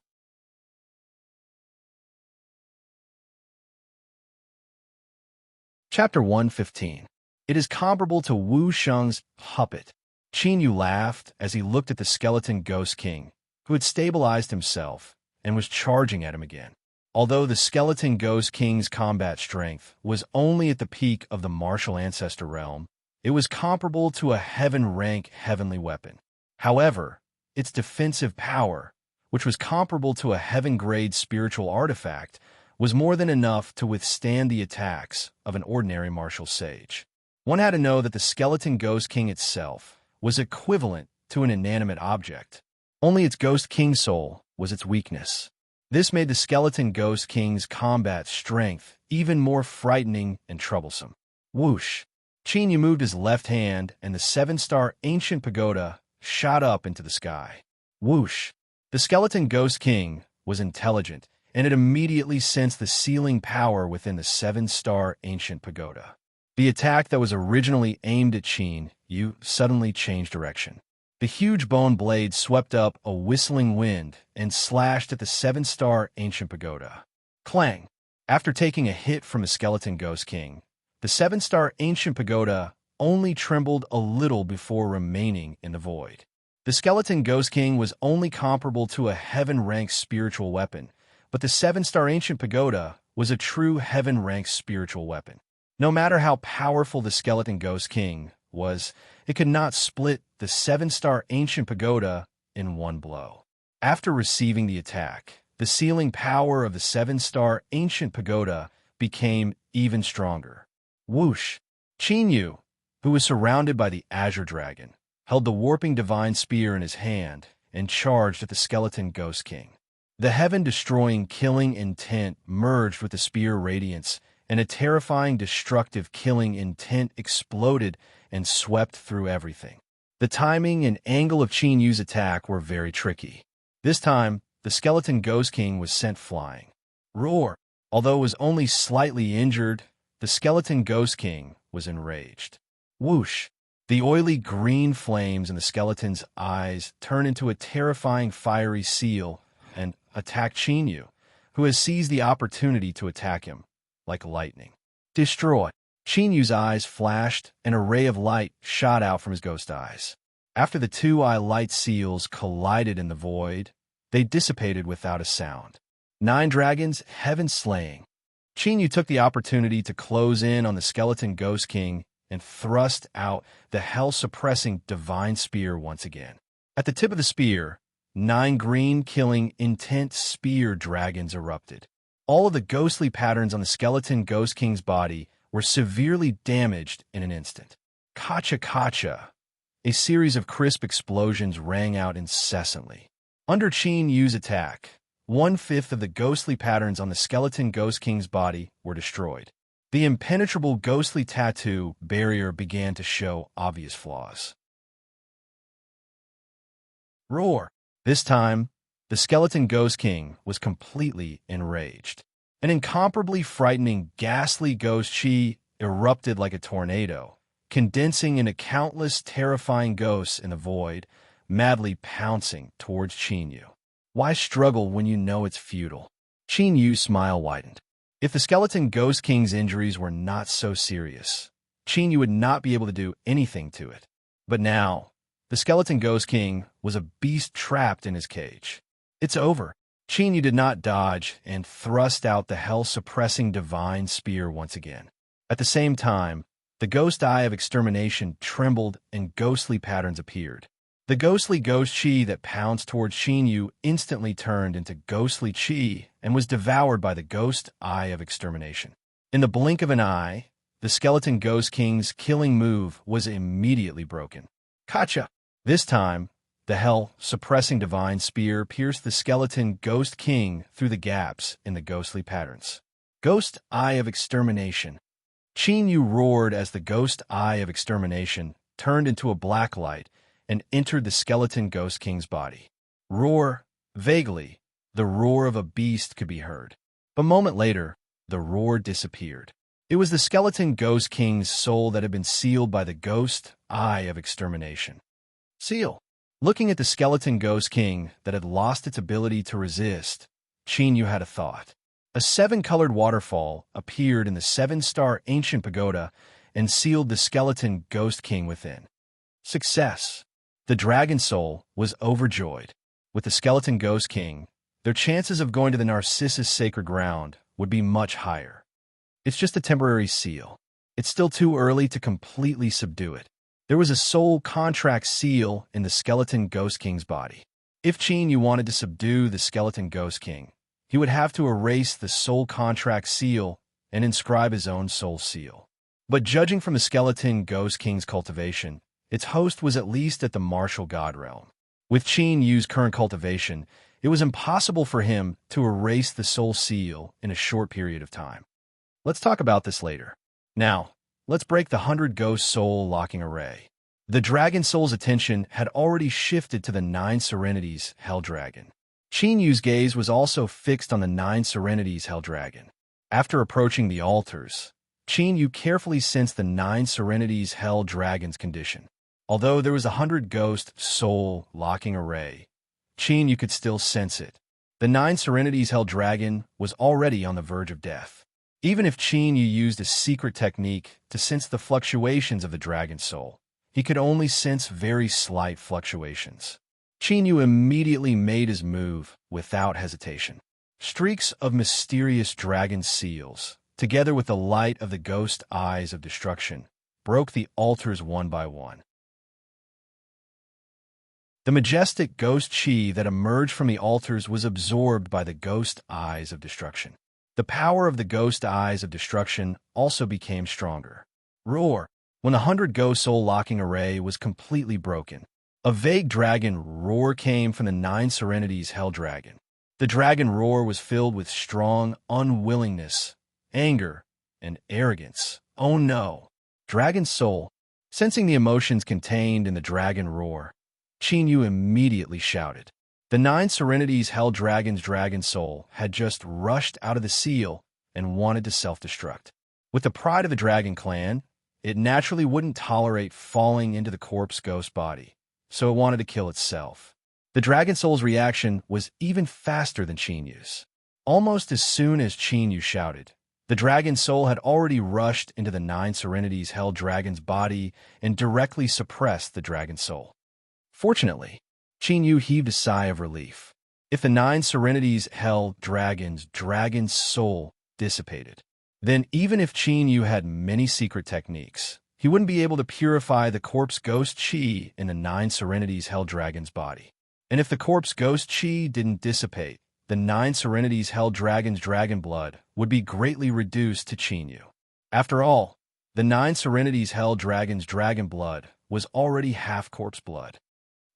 Chapter 115. It is comparable to Wu Sheng's puppet. Qin Yu laughed as he looked at the skeleton Ghost King, who had stabilized himself and was charging at him again. Although the skeleton Ghost King's combat strength was only at the peak of the martial ancestor realm, it was comparable to a heaven-rank heavenly weapon. However, its defensive power, which was comparable to a heaven-grade spiritual artifact, was more than enough to withstand the attacks of an ordinary martial sage. One had to know that the skeleton Ghost King itself was equivalent to an inanimate object. Only its Ghost King soul was its weakness. This made the skeleton Ghost King's combat strength even more frightening and troublesome. Whoosh! Qin Yu moved his left hand, and the 7-star ancient pagoda shot up into the sky. Whoosh! The skeleton ghost king was intelligent, and it immediately sensed the sealing power within the seven-star ancient pagoda. The attack that was originally aimed at Qin Yu suddenly changed direction. The huge bone blade swept up a whistling wind and slashed at the seven-star ancient pagoda. Clang! After taking a hit from the skeleton ghost king, the seven-star ancient pagoda only trembled a little before remaining in the void. The skeleton ghost king was only comparable to a heaven-ranked spiritual weapon, but the seven-star ancient pagoda was a true heaven-ranked spiritual weapon. No matter how powerful the skeleton ghost king was, it could not split the seven-star ancient pagoda in one blow. After receiving the attack, the sealing power of the seven-star ancient pagoda became even stronger. Whoosh! Qin Yu, who was surrounded by the azure dragon, held the warping divine spear in his hand and charged at the skeleton ghost king. The heaven-destroying killing intent merged with the spear radiance, and a terrifying destructive killing intent exploded and swept through everything. The timing and angle of Qin Yu's attack were very tricky. This time, the skeleton ghost king was sent flying. Roar! Although it was only slightly injured, the skeleton ghost king was enraged. Whoosh! The oily green flames in the skeleton's eyes turned into a terrifying fiery seal and attacked Qin Yu, who has seized the opportunity to attack him like lightning. Destroy! Qin Yu's eyes flashed, and a ray of light shot out from his ghost eyes. After the two-eye light seals collided in the void, they dissipated without a sound. 9 dragons, heaven slaying. Qin Yu took the opportunity to close in on the skeleton ghost king and thrust out the hell-suppressing divine spear once again. At the tip of the spear, 9 green, killing, intense spear dragons erupted. All of the ghostly patterns on the skeleton ghost king's body were severely damaged in an instant. Kacha-kacha! A series of crisp explosions rang out incessantly. Under Qin Yu's attack, 1/5 of the ghostly patterns on the skeleton ghost king's body were destroyed. The impenetrable ghostly tattoo barrier began to show obvious flaws. Roar! This time, the skeleton ghost king was completely enraged. An incomparably frightening, ghastly ghost chi erupted like a tornado, condensing into countless terrifying ghosts in the void, madly pouncing towards Qin Yu. Why struggle when you know it's futile? Qin Yu's smile widened. If the skeleton ghost king's injuries were not so serious, Qin Yu would not be able to do anything to it. But now, the skeleton ghost king was a beast trapped in his cage. It's over. Qin Yu did not dodge and thrust out the hell-suppressing divine spear once again. At the same time, the ghost eye of extermination trembled and ghostly patterns appeared. The ghostly ghost chi that pounced towards Qin Yu instantly turned into ghostly chi and was devoured by the ghost eye of extermination. In the blink of an eye, the skeleton ghost king's killing move was immediately broken. Kacha! This time, the hell-suppressing divine spear pierced the skeleton ghost king through the gaps in the ghostly patterns. Ghost eye of extermination. Qin Yu roared as the ghost eye of extermination turned into a black light and entered the skeleton ghost king's body. Roar! Vaguely, the roar of a beast could be heard. A moment later, the roar disappeared. It was the skeleton ghost king's soul that had been sealed by the ghost eye of extermination. Seal! Looking at the skeleton ghost king that had lost its ability to resist, Qin Yu had a thought. A 7-colored waterfall appeared in the 7-star ancient pagoda and sealed the skeleton ghost king within. Success! The dragon soul was overjoyed. With the skeleton ghost king, their chances of going to the Narcissus sacred ground would be much higher. It's just a temporary seal. It's still too early to completely subdue it. There was a soul contract seal in the skeleton ghost king's body. If Qin Yu wanted to subdue the skeleton ghost king, he would have to erase the soul contract seal and inscribe his own soul seal. But judging from the skeleton ghost king's cultivation, its host was at least at the martial god realm. With Qin Yu's current cultivation, it was impossible for him to erase the soul seal in a short period of time. Let's talk about this later. Now, let's break the 100 ghost soul locking array. The dragon soul's attention had already shifted to the Nine Serenities Hell Dragon. Qin Yu's gaze was also fixed on the Nine Serenities Hell Dragon. After approaching the altars, Qin Yu carefully sensed the Nine Serenities Hell Dragon's condition. Although there was 100 ghost soul locking array, Qin Yu could still sense it. The Nine Serenities Hell Dragon was already on the verge of death. Even if Qin Yu used a secret technique to sense the fluctuations of the dragon soul, he could only sense very slight fluctuations. Qin Yu immediately made his move without hesitation. Streaks of mysterious dragon seals, together with the light of the ghost eyes of destruction, broke the altars one by one. The majestic ghost chi that emerged from the altars was absorbed by the ghost eyes of destruction. The power of the ghost eyes of destruction also became stronger. Roar! When the 100 ghost soul locking array was completely broken, a vague dragon roar came from the Nine Serenities Hell Dragon. The dragon roar was filled with strong unwillingness, anger, and arrogance. Oh no! Dragon soul, sensing the emotions contained in the dragon roar, Qin Yu immediately shouted. The Nine Serenities Hell Dragon's dragon soul had just rushed out of the seal and wanted to self-destruct. With the pride of the dragon clan, it naturally wouldn't tolerate falling into the corpse ghost body, so it wanted to kill itself. The dragon soul's reaction was even faster than Qin Yu's. Almost as soon as Qin Yu shouted, the dragon soul had already rushed into the Nine Serenities Hell Dragon's body and directly suppressed the dragon soul. Fortunately, Qin Yu heaved a sigh of relief. If the Nine Serenities Hell Dragon's dragon soul dissipated, then even if Qin Yu had many secret techniques, he wouldn't be able to purify the corpse ghost chi in the Nine Serenities Hell Dragon's body. And if the corpse ghost chi didn't dissipate, the Nine Serenities Hell Dragon's dragon blood would be greatly reduced to Qin Yu. After all, the Nine Serenities Hell Dragon's dragon blood was already half corpse blood.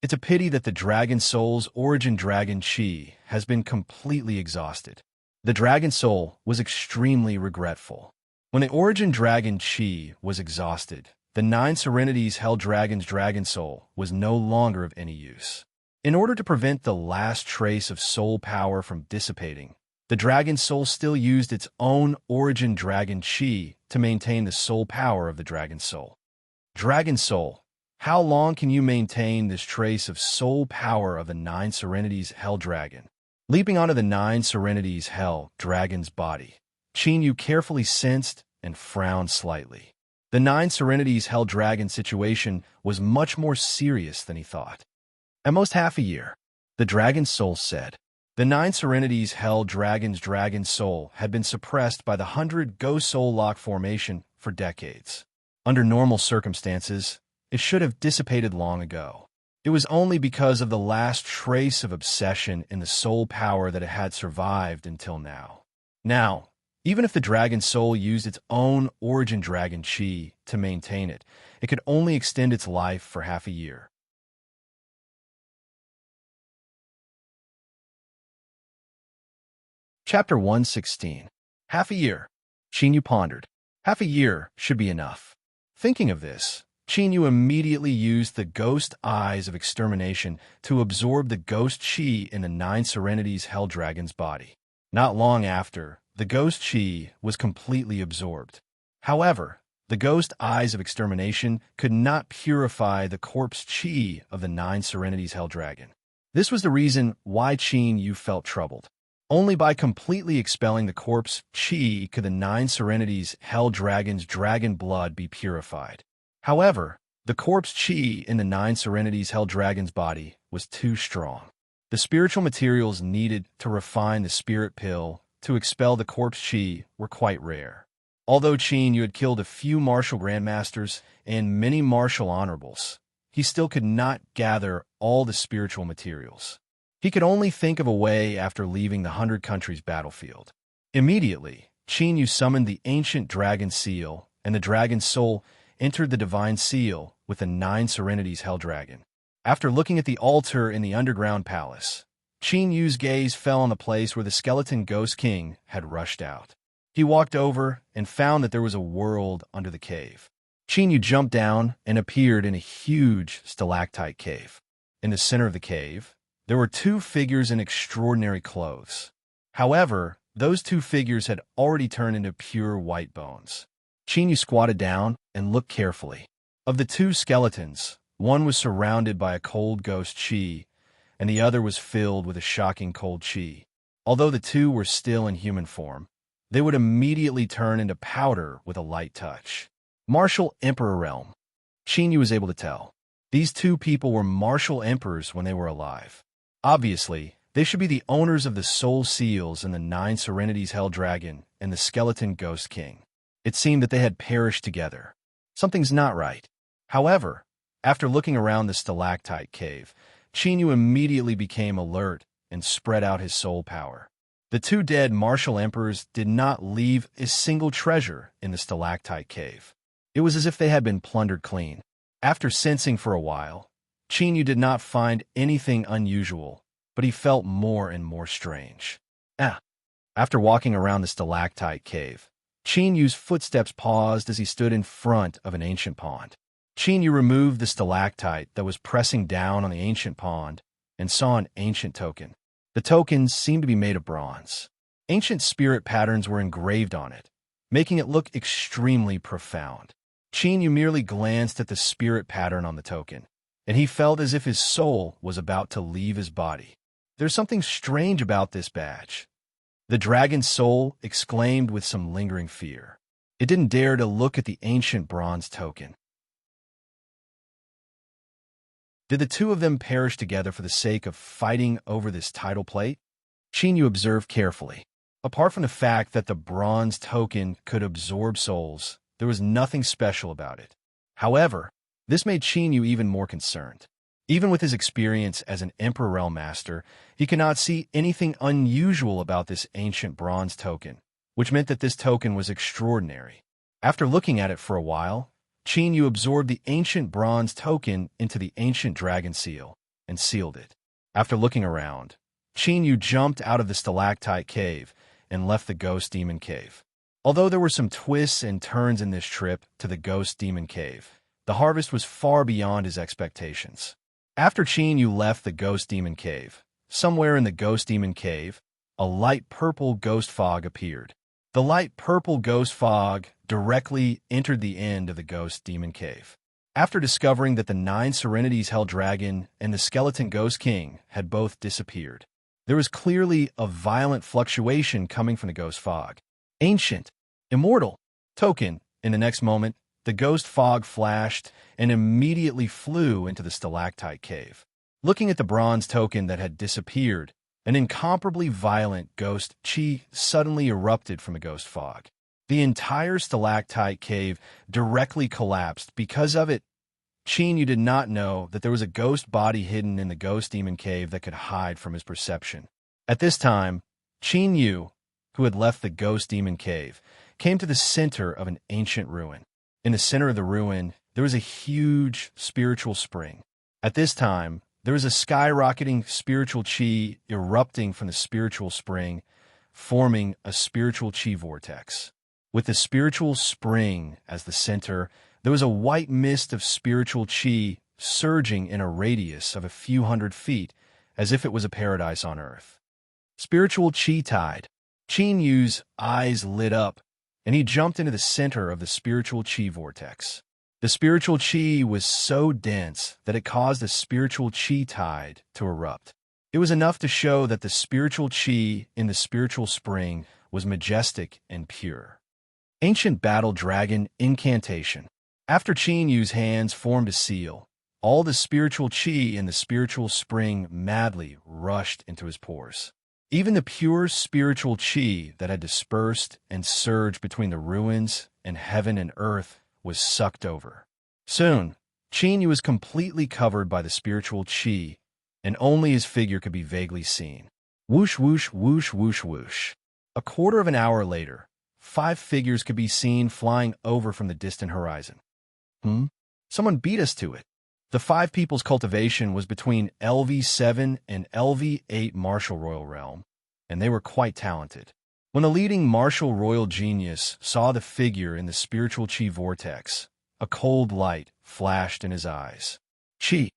It's a pity that the dragon soul's origin dragon chi has been completely exhausted. The dragon soul was extremely regretful. When the origin dragon chi was exhausted, the Nine Serenities Hell Dragon's dragon soul was no longer of any use. In order to prevent the last trace of soul power from dissipating, the dragon soul still used its own origin dragon chi to maintain the soul power of the dragon soul. Dragon soul, how long can you maintain this trace of soul power of the Nine Serenities Hell Dragon? Leaping onto the Nine Serenities Hell Dragon's body, Qin Yu carefully sensed and frowned slightly. The Nine Serenities Hell Dragon situation was much more serious than he thought. At most half a year, the dragon soul said. The Nine Serenities Hell Dragon's dragon soul had been suppressed by the 100 ghost soul lock formation for decades. Under normal circumstances, it should have dissipated long ago. It was only because of the last trace of obsession in the soul power that it had survived until now. Now, even if the dragon soul used its own origin dragon chi to maintain it, it could only extend its life for half a year. Chapter 116. Half a year. Qin Yu pondered. Half a year should be enough. Thinking of this, Qin Yu immediately used the ghost eyes of extermination to absorb the ghost chi in the Nine Serenities Hell Dragon's body. Not long after, the ghost chi was completely absorbed. However, the ghost eyes of extermination could not purify the corpse chi of the Nine Serenities Hell Dragon. This was the reason why Qin Yu felt troubled. Only by completely expelling the corpse chi could the Nine Serenities Hell Dragon's dragon blood be purified. However, the corpse chi in the Nine Serenities Hell Dragon's body was too strong. The spiritual materials needed to refine the spirit pill to expel the corpse chi were quite rare. Although Qin Yu had killed a few martial grandmasters and many martial honorables, he still could not gather all the spiritual materials. He could only think of a way after leaving the 100 Countries battlefield. Immediately, Qin Yu summoned the ancient dragon seal, and the dragon soul entered the divine seal with the Nine Serenities Hell Dragon. After looking at the altar in the underground palace, Qin Yu's gaze fell on the place where the skeleton ghost king had rushed out. He walked over and found that there was a world under the cave. Yu jumped down and appeared in a huge stalactite cave. In the center of the cave, there were two figures in extraordinary clothes. However, those two figures had already turned into pure white bones. Yu squatted down and looked carefully. Of the two skeletons, one was surrounded by a cold ghost chi, and the other was filled with a shocking cold chi. Although the two were still in human form, they would immediately turn into powder with a light touch. Martial Emperor Realm. Yu was able to tell. These two people were martial emperors when they were alive. Obviously, they should be the owners of the soul seals and the 9 serenities hell dragon and the skeleton ghost king. It seemed that they had perished together. Something's not right. However, after looking around the stalactite cave, Yu immediately became alert and spread out his soul power. The two dead martial emperors did not leave a single treasure in the stalactite cave. It was as if they had been plundered clean. After sensing for a while, Yu did not find anything unusual, but he felt more and more strange. After walking around the stalactite cave, Yu's footsteps paused as he stood in front of an ancient pond. Yu removed the stalactite that was pressing down on the ancient pond and saw an ancient token. The tokens seemed to be made of bronze. Ancient spirit patterns were engraved on it, making it look extremely profound. Yu merely glanced at the spirit pattern on the token, and he felt as if his soul was about to leave his body. There's something strange about this badge. The dragon's soul exclaimed with some lingering fear. It didn't dare to look at the ancient bronze token. Did the two of them perish together for the sake of fighting over this title plate? Yu observed carefully. Apart from the fact that the bronze token could absorb souls, there was nothing special about it. However, this made Yu even more concerned. Even with his experience as an Emperor Realm Master, he could not see anything unusual about this ancient bronze token, which meant that this token was extraordinary. After looking at it for a while, Yu absorbed the ancient bronze token into the ancient dragon seal and sealed it. After looking around, Yu jumped out of the stalactite cave and left the ghost demon cave. Although there were some twists and turns in this trip to the ghost demon cave, the harvest was far beyond his expectations. After Yu left the ghost demon cave, somewhere in the ghost demon cave, a light purple ghost fog appeared. The light purple ghost fog directly entered the end of the ghost demon cave. After discovering that the 9 serenities hell dragon and the skeleton ghost king had both disappeared, there was clearly a violent fluctuation coming from the ghost fog. Ancient, immortal, token. In the next moment, the ghost fog flashed and immediately flew into the stalactite cave. Looking at the bronze token that had disappeared, an incomparably violent ghost chi suddenly erupted from the ghost fog. The entire stalactite cave directly collapsed because of it. Yu did not know that there was a ghost body hidden in the ghost demon cave that could hide from his perception. At this time, Yu, who had left the ghost demon cave, came to the center of an ancient ruin. In the center of the ruin, there was a huge spiritual spring. At this time, there was a skyrocketing spiritual chi erupting from the spiritual spring, forming a spiritual chi vortex. With the spiritual spring as the center, there was a white mist of spiritual chi surging in a radius of a few hundred feet, as if it was a paradise on earth. Spiritual chi tide. Yu's eyes lit up, and he jumped into the center of the spiritual chi vortex. The spiritual chi was so dense that it caused a spiritual chi tide to erupt. It was enough to show that the spiritual chi in the spiritual spring was majestic and pure. Ancient Battle Dragon Incantation. After Yu's hands formed a seal, all the spiritual chi in the spiritual spring madly rushed into his pores. Even the pure spiritual chi that had dispersed and surged between the ruins and heaven and earth was sucked over. Soon, Yu was completely covered by the spiritual chi, and only his figure could be vaguely seen. Whoosh, whoosh, whoosh, whoosh, whoosh. A quarter of an hour later, 5 figures could be seen flying over from the distant horizon. Someone beat us to it. The 5 people's cultivation was between LV7 and LV8 martial royal realm, and they were quite talented. When the leading martial royal genius saw the figure in the spiritual chi vortex, a cold light flashed in his eyes. Chi.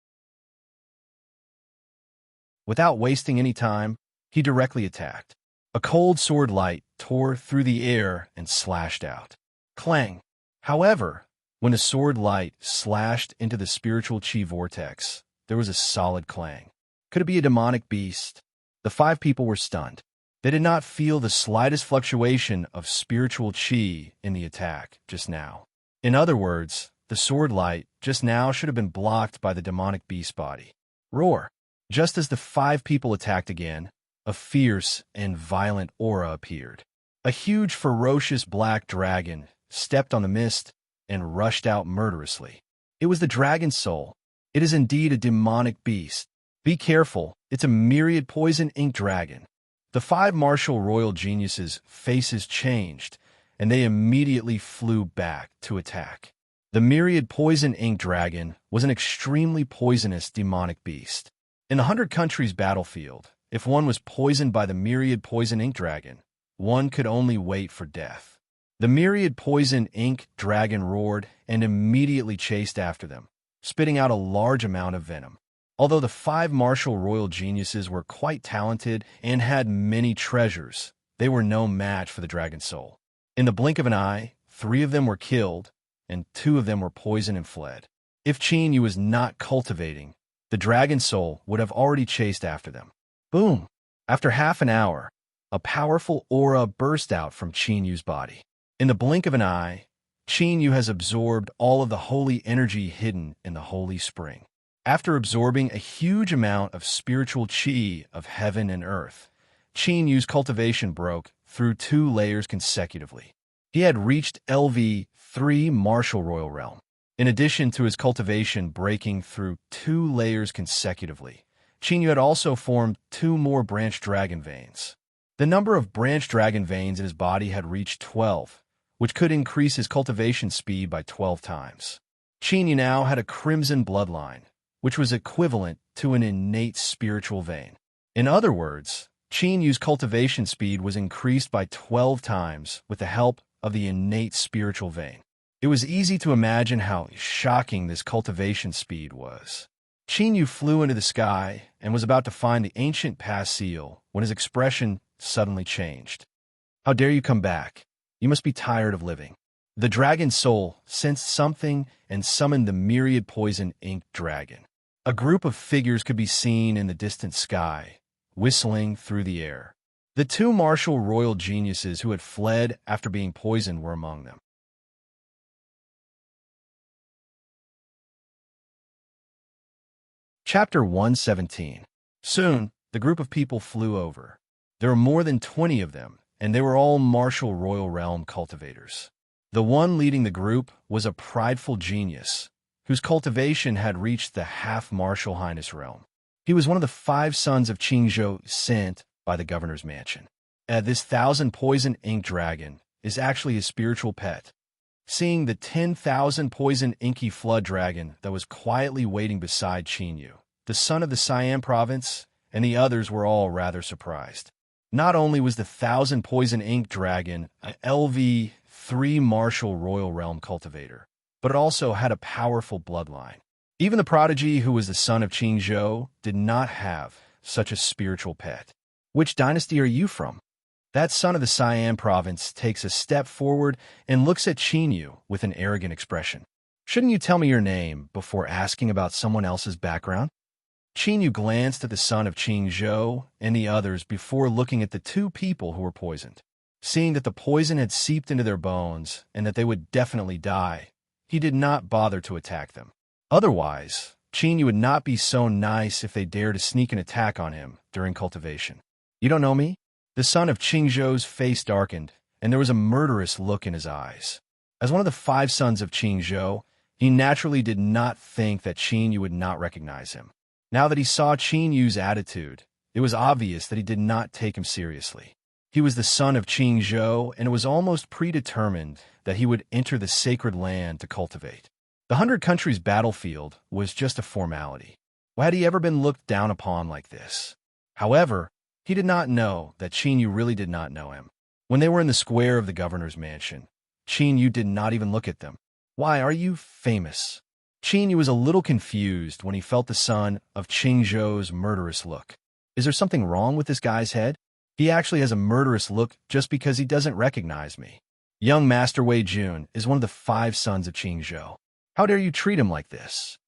Without wasting any time, he directly attacked. A cold sword light tore through the air and slashed out. Clang! However, when the sword light slashed into the spiritual chi vortex, there was a solid clang. Could it be a demonic beast? The 5 people were stunned. They did not feel the slightest fluctuation of spiritual chi in the attack just now. In other words, the sword light just now should have been blocked by the demonic beast body. Roar! Just as the 5 people attacked again, a fierce and violent aura appeared. A huge, ferocious black dragon stepped on the mist and rushed out murderously. It was the dragon soul. It is indeed a demonic beast. Be careful, it's a myriad poison ink dragon. The 5 martial royal geniuses' faces changed, and they immediately flew back to attack. The myriad poison ink dragon was an extremely poisonous demonic beast. In the 100 countries battlefield, if one was poisoned by the myriad poison ink dragon, one could only wait for death. The myriad poison ink dragon roared and immediately chased after them, spitting out a large amount of venom. Although the 5 martial royal geniuses were quite talented and had many treasures, they were no match for the dragon soul. In the blink of an eye, 3 of them were killed, and 2 of them were poisoned and fled. If Qin Yu was not cultivating, the dragon soul would have already chased after them. Boom! After half an hour, a powerful aura burst out from Qin Yu's body. In the blink of an eye, Qin Yu has absorbed all of the holy energy hidden in the holy spring. After absorbing a huge amount of spiritual chi of heaven and earth, Qin Yu's cultivation broke through 2 layers consecutively. He had reached LV3 martial royal realm. In addition to his cultivation breaking through 2 layers consecutively, Qin Yu had also formed 2 more branch dragon veins. The number of branch dragon veins in his body had reached 12, which could increase his cultivation speed by 12 times. Qin Yu now had a crimson bloodline, which was equivalent to an innate spiritual vein. In other words, Qin Yu's cultivation speed was increased by 12 times with the help of the innate spiritual vein. It was easy to imagine how shocking this cultivation speed was. Qin Yu flew into the sky and was about to find the ancient pass seal when his expression suddenly changed. How dare you come back? You must be tired of living. The dragon soul sensed something and summoned the myriad poison ink dragon. A group of figures could be seen in the distant sky, whistling through the air. The 2 martial royal geniuses who had fled after being poisoned were among them. Chapter 117. Soon, the group of people flew over. There were more than 20 of them, and they were all martial royal realm cultivators. The one leading the group was a prideful genius, whose cultivation had reached the half-martial highness realm. He was one of the 5 sons of Qingzhou sent by the governor's mansion. This 1,000 poison ink dragon is actually his spiritual pet. Seeing the 10,000 poison inky flood dragon that was quietly waiting beside Qin Yu, the son of the Siam province, and the others were all rather surprised. Not only was the 1,000 poison ink dragon an LV3 martial royal realm cultivator, but it also had a powerful bloodline. Even the prodigy who was the son of Qingzhou did not have such a spiritual pet. Which dynasty are you from? That son of the Siam province takes a step forward and looks at Qin Yu with an arrogant expression. Shouldn't you tell me your name before asking about someone else's background? Qin Yu glanced at the son of Qingzhou and the others before looking at the 2 people who were poisoned. Seeing that the poison had seeped into their bones and that they would definitely die, he did not bother to attack them. Otherwise, Qin Yu would not be so nice if they dared to sneak an attack on him during cultivation. You don't know me? The son of Qingzhou's face darkened, and there was a murderous look in his eyes. As one of the 5 sons of Qingzhou, he naturally did not think that Qin Yu would not recognize him. Now that he saw Qin Yu's attitude, it was obvious that he did not take him seriously. He was the son of Qingzhou, and it was almost predetermined that he would enter the sacred land to cultivate. The 100 countries battlefield was just a formality. Why had he ever been looked down upon like this? However, he did not know that Qin Yu really did not know him. When they were in the square of the governor's mansion, Qin Yu did not even look at them. Why are you famous? Qin Yu was a little confused when he felt the son of Qing Zhou's murderous look. Is there something wrong with this guy's head? He actually has a murderous look just because he doesn't recognize me. Young Master Wei Jun is one of the 5 sons of Qing Zhou. How dare you treat him like this?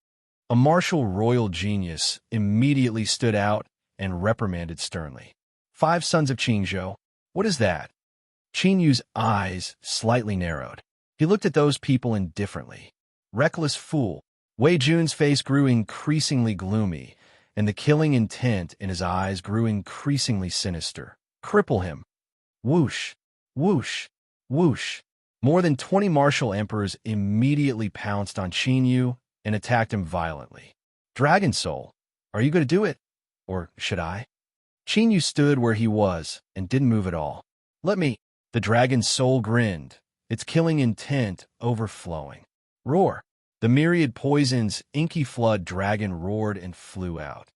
A martial royal genius immediately stood out and reprimanded sternly. 5 sons of Qing Zhou? What is that? Qin Yu's eyes slightly narrowed. He looked at those people indifferently. Reckless fool. Wei Jun's face grew increasingly gloomy, and the killing intent in his eyes grew increasingly sinister. Cripple him. Whoosh, whoosh, whoosh. More than 20 martial emperors immediately pounced on Qin Yu and attacked him violently. Dragon Soul, are you going to do it? Or should I? Qin Yu stood where he was and didn't move at all. Let me. The Dragon Soul grinned, its killing intent overflowing. Roar. The myriad poison's inky flood dragon roared and flew out.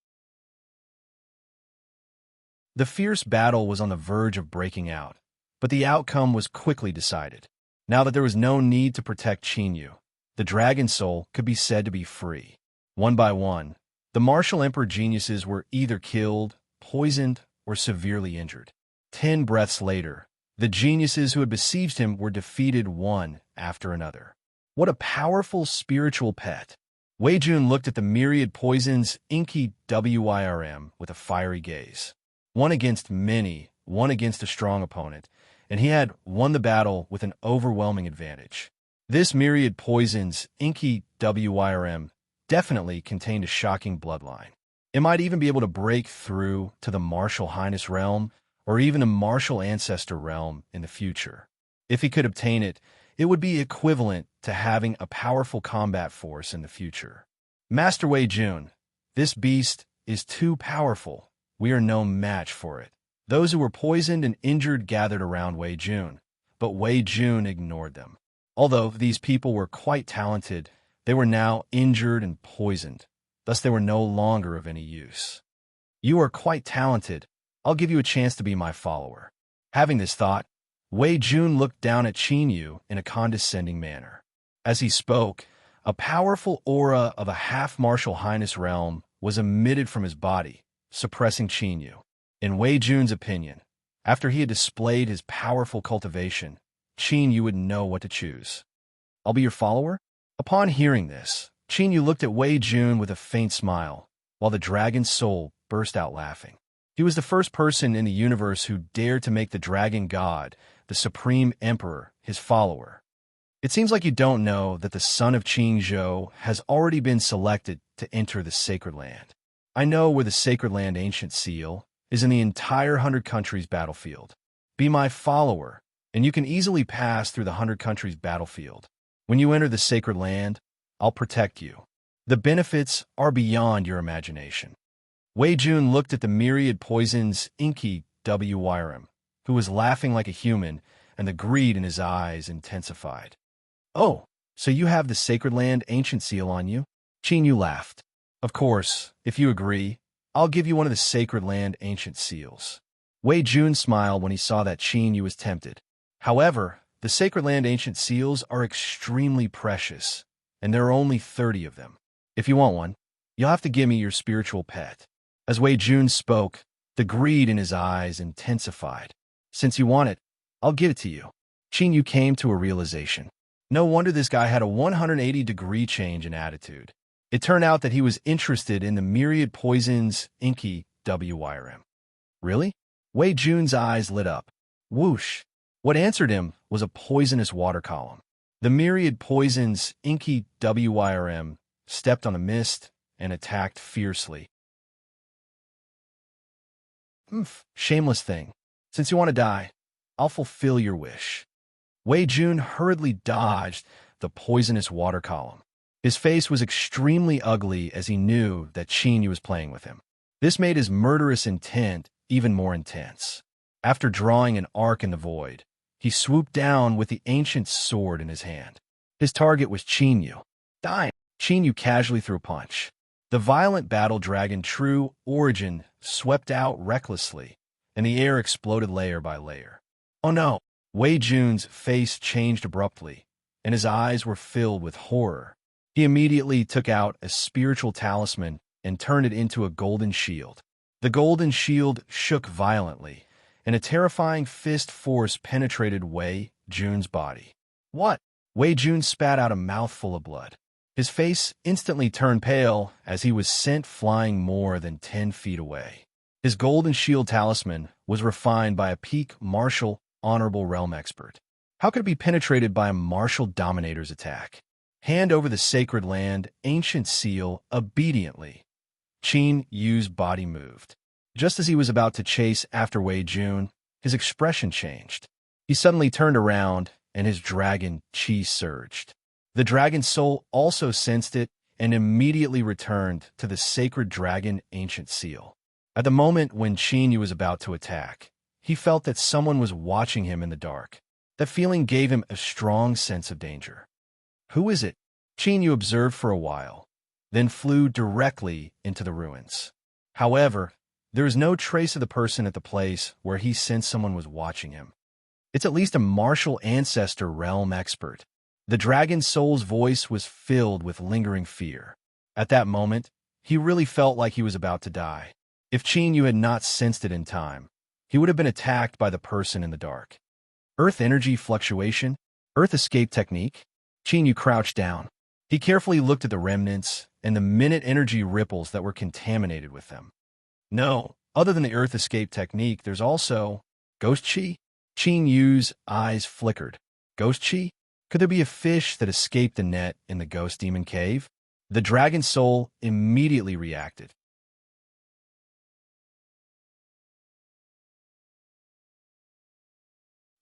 The fierce battle was on the verge of breaking out, but the outcome was quickly decided. Now that there was no need to protect Qin Yu, the Dragon Soul could be said to be free. One by one, the martial emperor geniuses were either killed, poisoned, or severely injured. 10 breaths later, the geniuses who had besieged him were defeated one after another. What a powerful spiritual pet. Wei Jun looked at the myriad poison's inky WIRM with a fiery gaze. One against many, one against a strong opponent, and he had won the battle with an overwhelming advantage. This myriad poison's inky WIRM definitely contained a shocking bloodline. It might even be able to break through to the Martial Highness realm or even the Martial Ancestor realm in the future. If he could obtain it, it would be equivalent to having a powerful combat force in the future. Master Wei Jun, this beast is too powerful. We are no match for it. Those who were poisoned and injured gathered around Wei Jun, but Wei Jun ignored them. Although these people were quite talented, they were now injured and poisoned. Thus they were no longer of any use. You are quite talented. I'll give you a chance to be my follower. Having this thought, Wei Jun looked down at Qin Yu in a condescending manner. As he spoke, a powerful aura of a half-martial highness realm was emitted from his body, suppressing Qin Yu. In Wei Jun's opinion, after he had displayed his powerful cultivation, Qin Yu would know what to choose. I'll be your follower? Upon hearing this, Qin Yu looked at Wei Jun with a faint smile, while the dragon's soul burst out laughing. He was the first person in the universe who dared to make the dragon god, the supreme emperor, his follower. It seems like you don't know that the son of Qing Zhou has already been selected to enter the Sacred Land. I know where the Sacred Land Ancient Seal is in the entire 100 Countries battlefield. Be my follower, and you can easily pass through the 100 Countries battlefield. When you enter the Sacred Land, I'll protect you. The benefits are beyond your imagination. Wei Jun looked at the myriad poison's inky WIRM, who was laughing like a human, and the greed in his eyes intensified. Oh, so you have the Sacred Land Ancient Seal on you? Qin Yu laughed. Of course, if you agree, I'll give you one of the Sacred Land Ancient Seals. Wei Jun smiled when he saw that Qin Yu was tempted. However, the Sacred Land Ancient Seals are extremely precious, and there are only 30 of them. If you want one, you'll have to give me your spiritual pet. As Wei Jun spoke, the greed in his eyes intensified. Since you want it, I'll give it to you. Qin Yu came to a realization. No wonder this guy had a 180-degree change in attitude. It turned out that he was interested in the myriad poison's inky WIRM. Really? Wei Jun's eyes lit up. Whoosh. What answered him was a poisonous water column. The myriad poison's inky WIRM stepped on the mist and attacked fiercely. Shameless thing. Since you want to die, I'll fulfill your wish. Wei Jun hurriedly dodged the poisonous water column. His face was extremely ugly as he knew that Qin Yu was playing with him. This made his murderous intent even more intense. After drawing an arc in the void, he swooped down with the ancient sword in his hand. His target was Qin Yu. Die! Qin Yu casually threw a punch. The violent battle dragon True Origin swept out recklessly, and the air exploded layer by layer. Oh no! Wei Jun's face changed abruptly, and his eyes were filled with horror. He immediately took out a spiritual talisman and turned it into a golden shield. The golden shield shook violently, and a terrifying fist force penetrated Wei Jun's body. What? Wei Jun spat out a mouthful of blood. His face instantly turned pale as he was sent flying more than 10 feet away. His golden shield talisman was refined by a peak martial honorable realm expert. How could it be penetrated by a martial dominator's attack? Hand over the sacred land, ancient seal, obediently. Qin Yu's body moved. Just as he was about to chase after Wei Jun, his expression changed. He suddenly turned around, and his dragon qi surged. The dragon soul also sensed it and immediately returned to the sacred dragon ancient seal. At the moment when Qin Yu was about to attack, he felt that someone was watching him in the dark. That feeling gave him a strong sense of danger. Who is it? Qin Yu observed for a while, then flew directly into the ruins. However, there is no trace of the person at the place where he sensed someone was watching him. It's at least a martial ancestor realm expert. The dragon soul's voice was filled with lingering fear. At that moment, he really felt like he was about to die. If Qin Yu had not sensed it in time, he would have been attacked by the person in the dark. Earth energy fluctuation? Earth escape technique? Qin Yu crouched down. He carefully looked at the remnants and the minute energy ripples that were contaminated with them. No, other than the earth escape technique, there's also ghost chi? Qin Yu's eyes flickered. Ghost chi? Could there be a fish that escaped the net in the ghost demon cave? The dragon soul immediately reacted.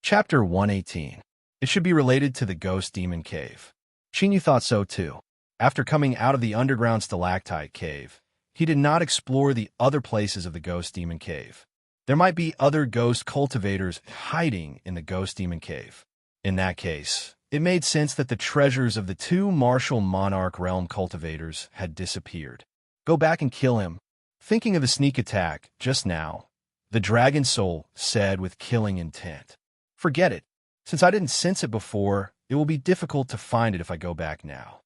Chapter 118. It should be related to the ghost demon cave. Qin Yu thought so too. After coming out of the underground stalactite cave, he did not explore the other places of the ghost demon cave. There might be other ghost cultivators hiding in the ghost demon cave. In that case, it made sense that the treasures of the 2 martial monarch realm cultivators had disappeared. Go back and kill him. Thinking of the sneak attack just now, the dragon soul said with killing intent. Forget it. Since I didn't sense it before, it will be difficult to find it if I go back now.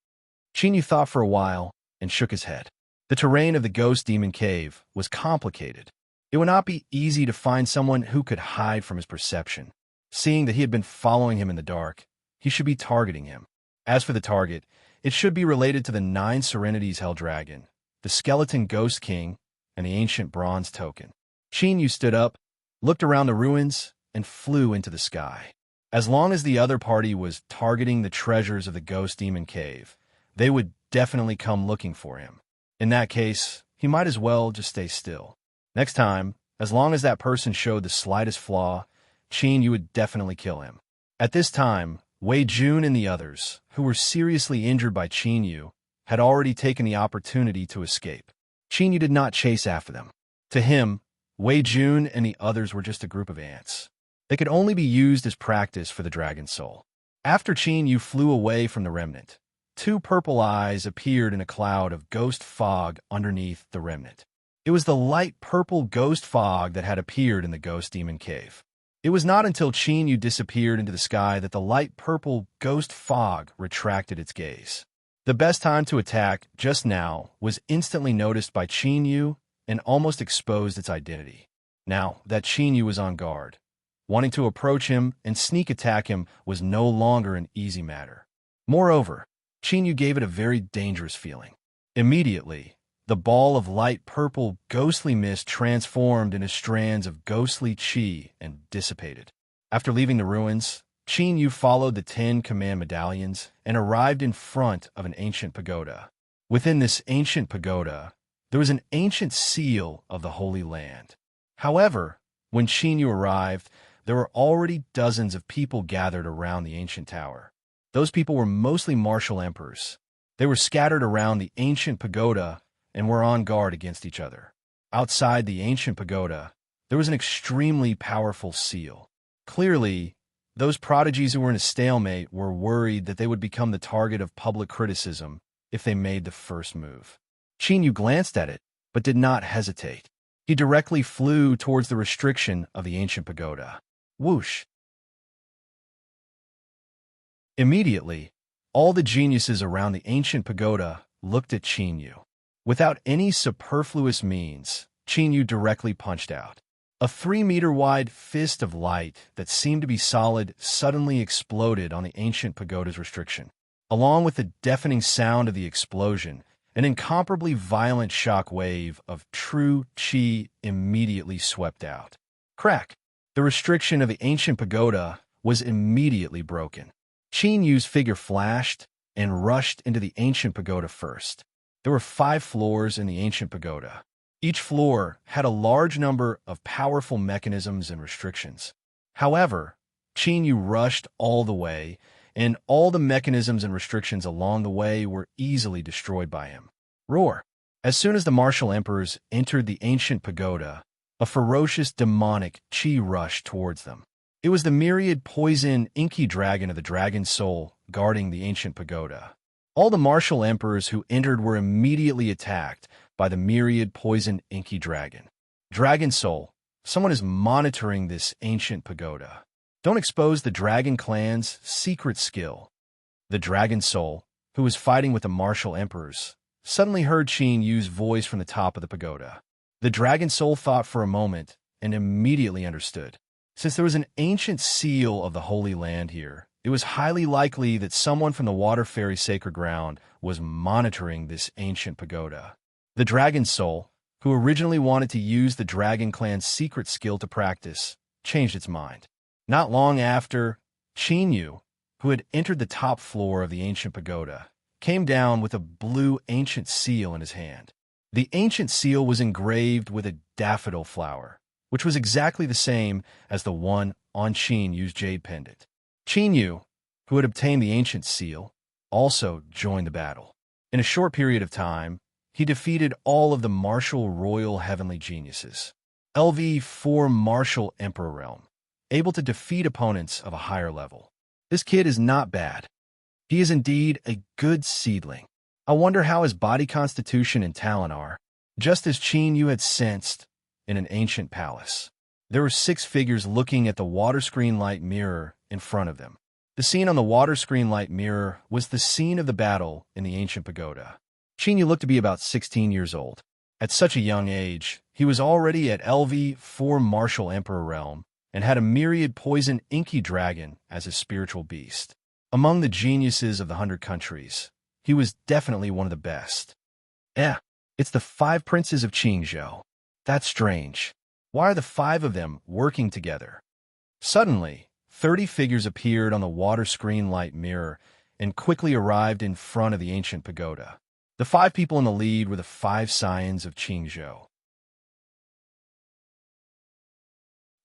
Qin Yu thought for a while and shook his head. The terrain of the ghost demon cave was complicated. It would not be easy to find someone who could hide from his perception. Seeing that he had been following him in the dark, he should be targeting him. As for the target, it should be related to the 9 Serenities Hell Dragon, the skeleton ghost king, and the ancient bronze token. Qin Yu stood up, looked around the ruins, and flew into the sky. As long as the other party was targeting the treasures of the ghost demon cave, they would definitely come looking for him. In that case, he might as well just stay still. Next time, as long as that person showed the slightest flaw, Qin Yu would definitely kill him. At this time, Wei Jun and the others, who were seriously injured by Qin Yu, had already taken the opportunity to escape. Qin Yu did not chase after them. To him, Wei Jun and the others were just a group of ants. They could only be used as practice for the dragon soul. After Qin Yu flew away from the remnant, 2 purple eyes appeared in a cloud of ghost fog underneath the remnant. It was the light purple ghost fog that had appeared in the ghost demon cave. It was not until Qin Yu disappeared into the sky that the light purple ghost fog retracted its gaze. The best time to attack just now was instantly noticed by Qin Yu and almost exposed its identity. Now that Qin Yu was on guard, wanting to approach him and sneak attack him was no longer an easy matter. Moreover, Qin Yu gave it a very dangerous feeling. Immediately, the ball of light purple ghostly mist transformed into strands of ghostly qi and dissipated. After leaving the ruins, Qin Yu followed the 10 command medallions and arrived in front of an ancient pagoda. Within this ancient pagoda, there was an ancient seal of the Holy Land. However, when Qin Yu arrived, there were already dozens of people gathered around the ancient tower. Those people were mostly martial emperors. They were scattered around the ancient pagoda and were on guard against each other. Outside the ancient pagoda, there was an extremely powerful seal. Clearly, those prodigies who were in a stalemate were worried that they would become the target of public criticism if they made the first move. Qin Yu glanced at it, but did not hesitate. He directly flew towards the restriction of the ancient pagoda. Whoosh! Immediately, all the geniuses around the ancient pagoda looked at Qin Yu. Without any superfluous means, Qin Yu directly punched out. A 3-meter-wide fist of light that seemed to be solid suddenly exploded on the ancient pagoda's restriction. Along with the deafening sound of the explosion, an incomparably violent shock wave of true qi immediately swept out. Crack! The restriction of the ancient pagoda was immediately broken. Qin Yu's figure flashed and rushed into the ancient pagoda first. There were 5 floors in the ancient pagoda. Each floor had a large number of powerful mechanisms and restrictions. However, Qin Yu rushed all the way, and all the mechanisms and restrictions along the way were easily destroyed by him. Roar! As soon as the martial emperors entered the ancient pagoda, a ferocious demonic qi rushed towards them. It was the myriad poison inky dragon of the dragon soul guarding the ancient pagoda. All the martial emperors who entered were immediately attacked by the myriad poison inky dragon. Dragon soul, someone is monitoring this ancient pagoda. Don't expose the dragon clan's secret skill. The dragon soul, who was fighting with the martial emperors, suddenly heard Qin Yu's voice from the top of the pagoda. The dragon soul thought for a moment and immediately understood. Since there was an ancient seal of the Holy Land here, it was highly likely that someone from the Water Fairy Sacred Ground was monitoring this ancient pagoda. The dragon soul, who originally wanted to use the dragon clan's secret skill to practice, changed its mind. Not long after, Qin Yu, who had entered the top floor of the ancient pagoda, came down with a blue ancient seal in his hand. The ancient seal was engraved with a daffodil flower, which was exactly the same as the one on Qin Yu's jade pendant. Qin Yu, who had obtained the ancient seal, also joined the battle. In a short period of time, he defeated all of the martial royal heavenly geniuses. LV4 martial emperor realm, able to defeat opponents of a higher level. This kid is not bad. He is indeed a good seedling. I wonder how his body constitution and talent are. Just as Qin Yu had sensed in an ancient palace, there were 6 figures looking at the water screen light mirror in front of them. The scene on the water screen light mirror was the scene of the battle in the ancient pagoda. Qin Yu looked to be about 16 years old. At such a young age, he was already at LV4 martial emperor realm and had a myriad poison inky dragon as his spiritual beast. Among the geniuses of the 100 countries, he was definitely one of the best. It's the 5 princes of Qingzhou. That's strange. Why are the 5 of them working together? Suddenly, 30 figures appeared on the water screen light mirror and quickly arrived in front of the ancient pagoda. The 5 people in the lead were the 5 scions of Qingzhou.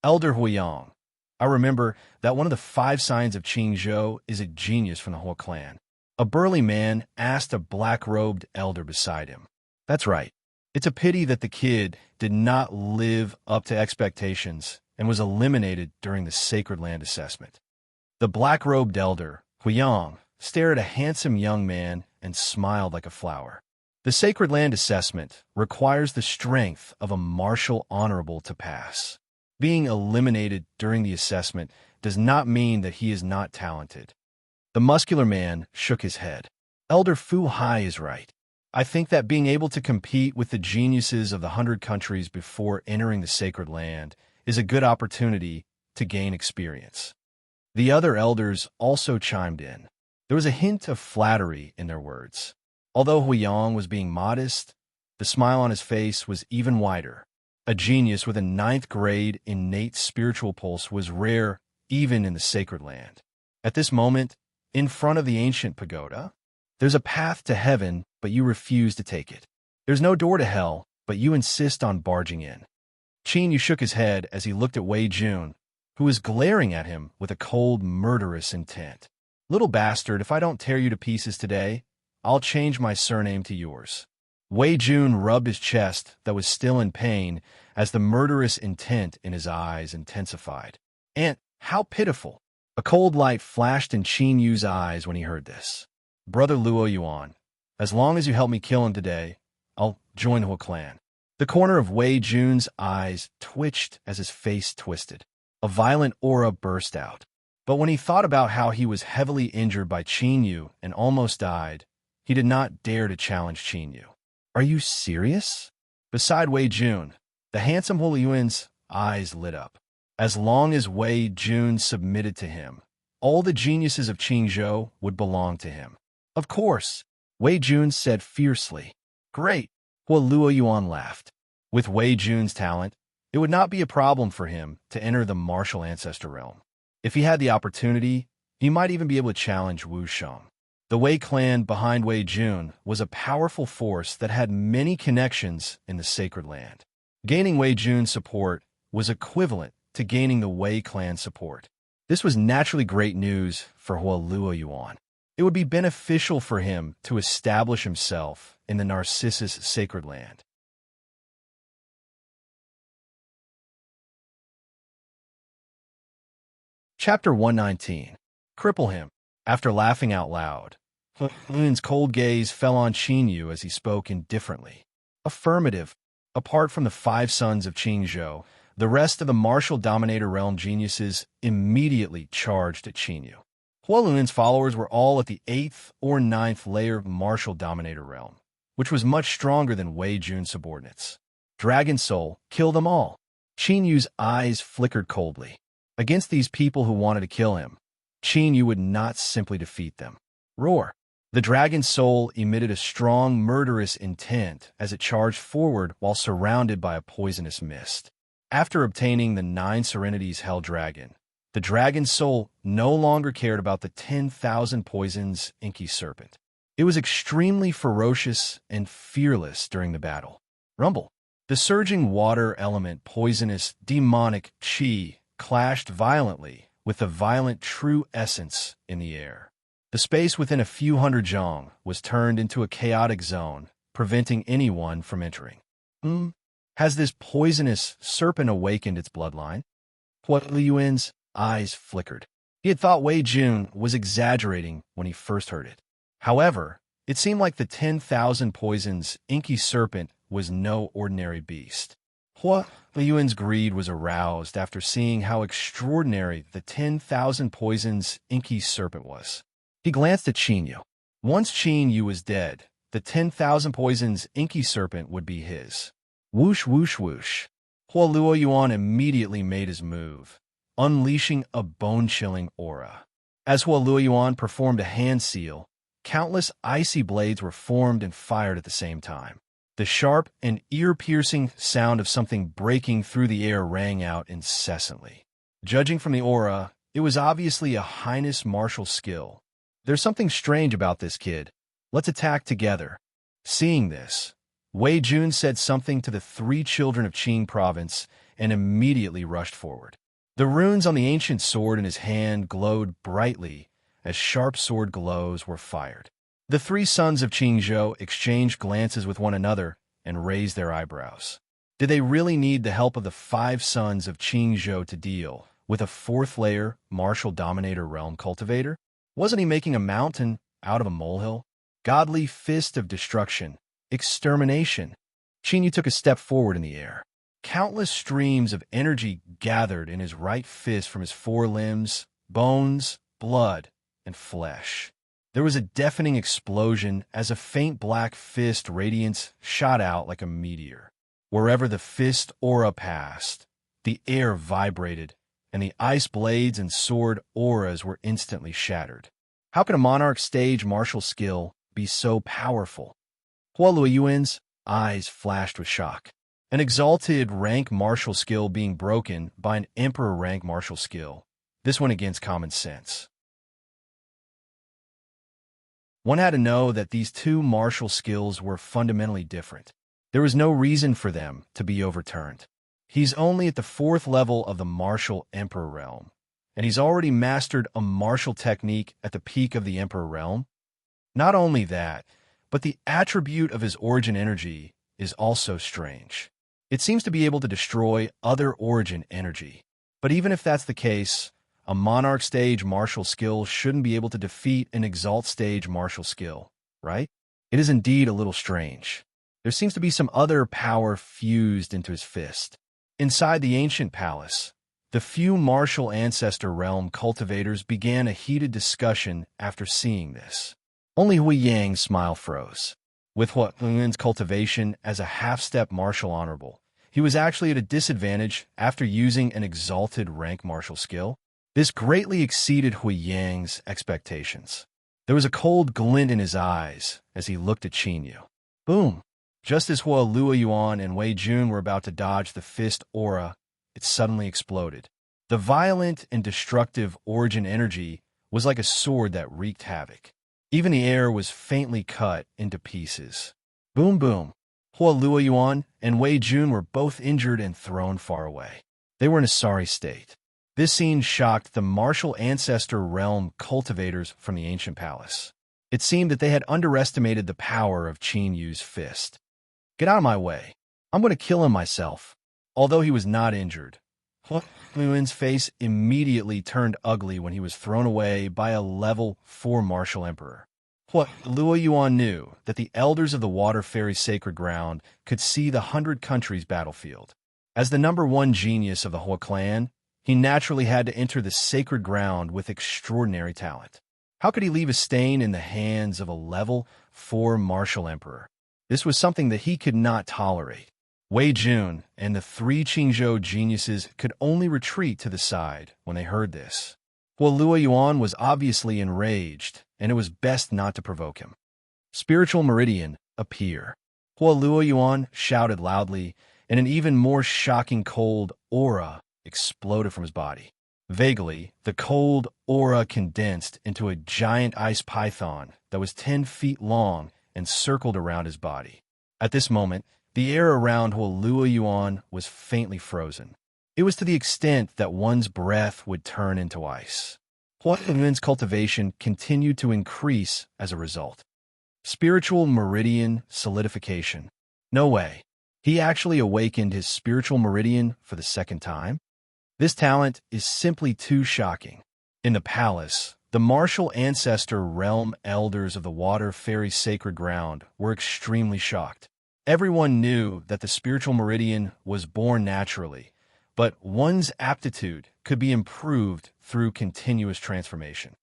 Elder Huiyang. I remember that one of the 5 scions of Qingzhou is a genius from the whole clan. A burly man asked a black-robed elder beside him. That's right. It's a pity that the kid did not live up to expectations and was eliminated during the Sacred Land assessment. The black-robed elder, Huiyang, stared at a handsome young man and smiled like a flower. The Sacred Land assessment requires the strength of a martial honorable to pass. Being eliminated during the assessment does not mean that he is not talented. The muscular man shook his head. Elder Fu Hai is right. I think that being able to compete with the geniuses of the 100 countries before entering the Sacred Land is a good opportunity to gain experience. The other elders also chimed in. There was a hint of flattery in their words. Although Huiyang was being modest, the smile on his face was even wider. A genius with a 9th grade innate spiritual pulse was rare even in the Sacred Land. At this moment, in front of the ancient pagoda, there's a path to heaven, but you refuse to take it. There's no door to hell, but you insist on barging in. Qin Yu shook his head as he looked at Wei Jun, who was glaring at him with a cold, murderous intent. Little bastard, if I don't tear you to pieces today, I'll change my surname to yours. Wei Jun rubbed his chest that was still in pain as the murderous intent in his eyes intensified. And how pitiful! A cold light flashed in Qin Yu's eyes when he heard this. Brother Luo Yuan, as long as you help me kill him today, I'll join the whole clan. The corner of Wei Jun's eyes twitched as his face twisted. A violent aura burst out. But when he thought about how he was heavily injured by Qin Yu and almost died, he did not dare to challenge Qin Yu. Are you serious? Beside Wei Jun, the handsome Huo Yuan's eyes lit up. As long as Wei Jun submitted to him, all the geniuses of Qingzhou would belong to him. Of course, Wei Jun said fiercely. Great, Huo Luo Yuan laughed. With Wei Jun's talent, it would not be a problem for him to enter the martial ancestor realm. If he had the opportunity, he might even be able to challenge Wu Sheng. The Wei clan behind Wei Jun was a powerful force that had many connections in the sacred land. Gaining Wei Jun's support was equivalent to gaining the Wei clan support. This was naturally great news for Huo Luo Yuan. It would be beneficial for him to establish himself in the Narcissus sacred land. Chapter 119. Cripple him. After laughing out loud, Huin's cold gaze fell on Qin Yu as he spoke indifferently. Affirmative. Apart from the 5 sons of Qingzhou, the rest of the martial dominator realm geniuses immediately charged at Qin Yu. Huo Luoyuan's followers were all at the 8th or 9th layer of martial dominator realm, which was much stronger than Wei Jun's subordinates. Dragon Soul, kill them all. Qin Yu's eyes flickered coldly. Against these people who wanted to kill him, Qin Yu would not simply defeat them. Roar. The dragon soul emitted a strong, murderous intent as it charged forward while surrounded by a poisonous mist. After obtaining the 9 Serenities Hell Dragon, the dragon soul no longer cared about the 10,000 poisons Inky Serpent. It was extremely ferocious and fearless during the battle. Rumble. The surging water element poisonous demonic qi clashed violently with the violent true essence in the air. The space within a few hundred zhong was turned into a chaotic zone, preventing anyone from entering. Has this poisonous serpent awakened its bloodline? Huo Luoyuan's eyes flickered. He had thought Wei Jun was exaggerating when he first heard it. However, it seemed like the 10,000 poisons Inky Serpent was no ordinary beast. Huo Luoyuan's greed was aroused after seeing how extraordinary the 10,000 poisons Inky Serpent was. He glanced at Qin Yu. Once Qin Yu was dead, the 10,000 poisons Inky Serpent would be his. Whoosh, whoosh, whoosh. Huo Luo Yuan immediately made his move, unleashing a bone-chilling aura. As Huo Luo Yuan performed a hand seal, countless icy blades were formed and fired at the same time. The sharp and ear-piercing sound of something breaking through the air rang out incessantly. Judging from the aura, it was obviously a heinous martial skill. There's something strange about this kid. Let's attack together. Seeing this, Wei Jun said something to the 3 children of Qing province and immediately rushed forward. The runes on the ancient sword in his hand glowed brightly as sharp sword glows were fired. The 3 sons of Qingzhou exchanged glances with one another and raised their eyebrows. Did they really need the help of the 5 sons of Qingzhou to deal with a 4th layer martial dominator realm cultivator? Wasn't he making a mountain out of a molehill? Godly fist of destruction, extermination. Qin Yu took a step forward in the air. Countless streams of energy gathered in his right fist from his 4 limbs, bones, blood, and flesh. There was a deafening explosion as a faint black fist radiance shot out like a meteor. Wherever the fist aura passed, the air vibrated, and the ice blades and sword auras were instantly shattered. How could a monarch stage martial skill be so powerful? Huo Luoyuan's eyes flashed with shock. An exalted rank martial skill being broken by an emperor rank martial skill. This went against common sense. One had to know that these 2 martial skills were fundamentally different. There was no reason for them to be overturned. He's only at the 4th level of the martial emperor realm, and he's already mastered a martial technique at the peak of the emperor realm. Not only that, but the attribute of his origin energy is also strange. It seems to be able to destroy other origin energy. But even if that's the case, a monarch stage martial skill shouldn't be able to defeat an exalt stage martial skill, right? It is indeed a little strange. There seems to be some other power fused into his fist. Inside the ancient palace, The few martial ancestor realm cultivators began a heated discussion after seeing this. Only Hui Yang's smile froze. With Hua Yun's cultivation as a half-step martial honorable, he was actually at a disadvantage after using an exalted rank martial skill. This greatly exceeded Hui Yang's expectations. There was a cold glint in his eyes as he looked at Qin Yu. Boom! Just as Hua Luoyuan and Wei Jun were about to dodge the fist aura, it suddenly exploded. The violent and destructive origin energy was like a sword that wreaked havoc. Even the air was faintly cut into pieces. Boom boom! Hua Luoyuan and Wei Jun were both injured and thrown far away. They were in a sorry state. This scene shocked the martial ancestor realm cultivators from the ancient palace. It seemed that they had underestimated the power of Qin Yu's fist. Get out of my way. I'm going to kill him myself. Although he was not injured, Hua Yuan's face immediately turned ugly when he was thrown away by a level 4 martial emperor. Hua Luoyuan knew that the elders of the Water Fairy Sacred Ground could see the 100 countries battlefield. As the #1 genius of the Hua clan, he naturally had to enter the sacred ground with extraordinary talent. How could he leave a stain in the hands of a level 4 martial emperor? This was something that he could not tolerate. Wei Jun and the 3 Qingzhou geniuses could only retreat to the side when they heard this. Hua Luoyuan was obviously enraged, and it was best not to provoke him. Spiritual Meridian, appear. Hua Luoyuan shouted loudly, and an even more shocking cold aura exploded from his body. Vaguely, the cold aura condensed into a giant ice python that was 10 feet long and circled around his body. At this moment, the air around Hua Luoyuan was faintly frozen. It was to the extent that one's breath would turn into ice. Hua Yuan's cultivation continued to increase as a result. Spiritual Meridian solidification. No way. He actually awakened his spiritual meridian for the second time? This talent is simply too shocking. In the palace, the martial ancestor realm elders of the Water Fairy Sacred Ground were extremely shocked. Everyone knew that the spiritual meridian was born naturally, but one's aptitude could be improved through continuous transformation.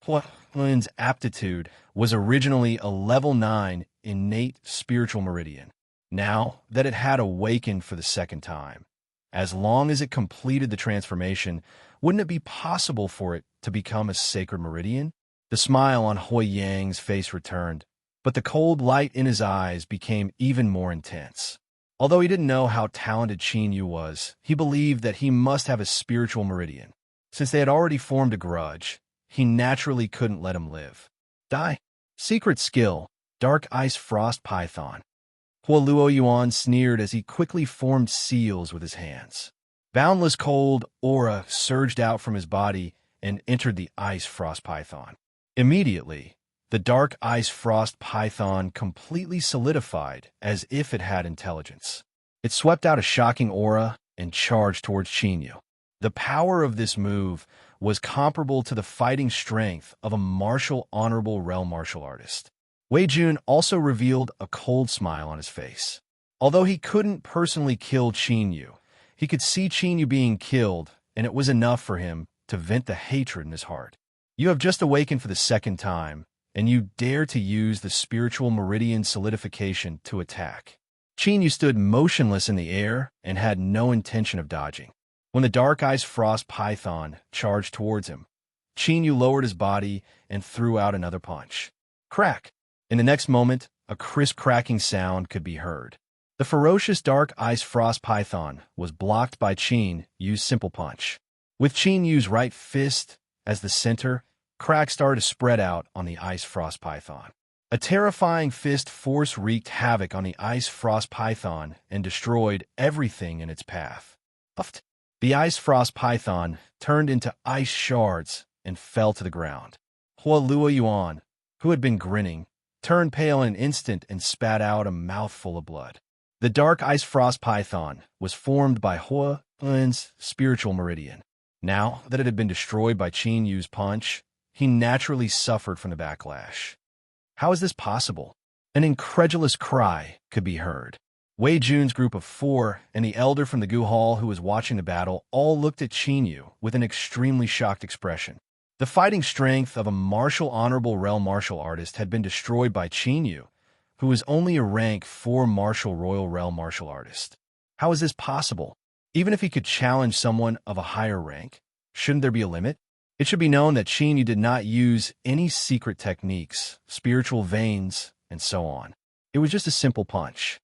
Hua Yuan's aptitude was originally a level 9 innate spiritual meridian. Now that it had awakened for the second time, as long as it completed the transformation, wouldn't it be possible for it to become a sacred meridian? The smile on Hui Yang's face returned, but the cold light in his eyes became even more intense. Although he didn't know how talented Qin Yu was, he believed that he must have a spiritual meridian. Since they had already formed a grudge, he naturally couldn't let him live. Die. Secret skill, Dark Ice Frost Python. Hua Luoyuan sneered as he quickly formed seals with his hands. Boundless cold aura surged out from his body and entered the Ice Frost Python. Immediately, the Dark Ice Frost Python completely solidified as if it had intelligence. It swept out a shocking aura and charged towards Qin Yu. The power of this move was comparable to the fighting strength of a martial honorable realm martial artist. Wei Jun also revealed a cold smile on his face. Although he couldn't personally kill Qin Yu, he could see Qin Yu being killed, and it was enough for him to vent the hatred in his heart. You have just awakened for the second time, and you dare to use the spiritual meridian solidification to attack. Qin Yu stood motionless in the air and had no intention of dodging. When the Dark Ice Frost Python charged towards him, Qin Yu lowered his body and threw out another punch. Crack! In the next moment, a crisp cracking sound could be heard. The ferocious Dark Ice Frost Python was blocked by Qin Yu's simple punch. With Qin Yu's right fist as the center, cracks started to spread out on the Ice Frost Python. A terrifying fist force wreaked havoc on the Ice Frost Python and destroyed everything in its path. Puffed. The Ice Frost Python turned into ice shards and fell to the ground. Hua Luoyuan, who had been grinning, turned pale in an instant and spat out a mouthful of blood. The Dark Ice Frost Python was formed by Hua Yuan's spiritual meridian. Now that it had been destroyed by Qin Yu's punch, he naturally suffered from the backlash. How is this possible? An incredulous cry could be heard. Wei Jun's group of 4 and the elder from the Gu Hall who was watching the battle all looked at Qin Yu with an extremely shocked expression. The fighting strength of a martial honorable realm martial artist had been destroyed by Qin Yu, who was only a rank 4 martial royal realm martial artist. How is this possible? Even if he could challenge someone of a higher rank, shouldn't there be a limit? It should be known that Qin Yu did not use any secret techniques, spiritual veins, and so on. It was just a simple punch.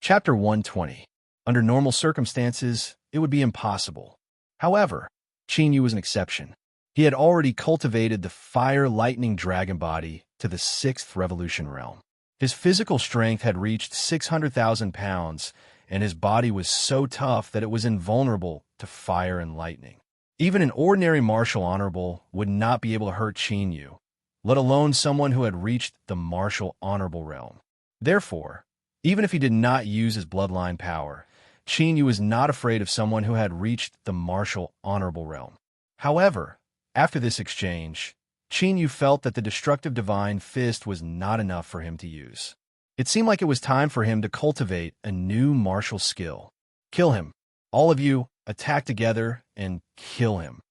Chapter 120. Under normal circumstances, it would be impossible. However, Qin Yu was an exception. He had already cultivated the fire-lightning dragon body to the 6th revolution realm. His physical strength had reached 600,000 pounds, and his body was so tough that it was invulnerable to fire and lightning. Even an ordinary martial honorable would not be able to hurt Qin Yu, let alone someone who had reached the martial honorable realm. Therefore, even if he did not use his bloodline power, Qin Yu was not afraid of someone who had reached the martial honorable realm. However, after this exchange, Qin Yu felt that the destructive divine fist was not enough for him to use. It seemed like it was time for him to cultivate a new martial skill. Kill him. All of you, attack together and kill him.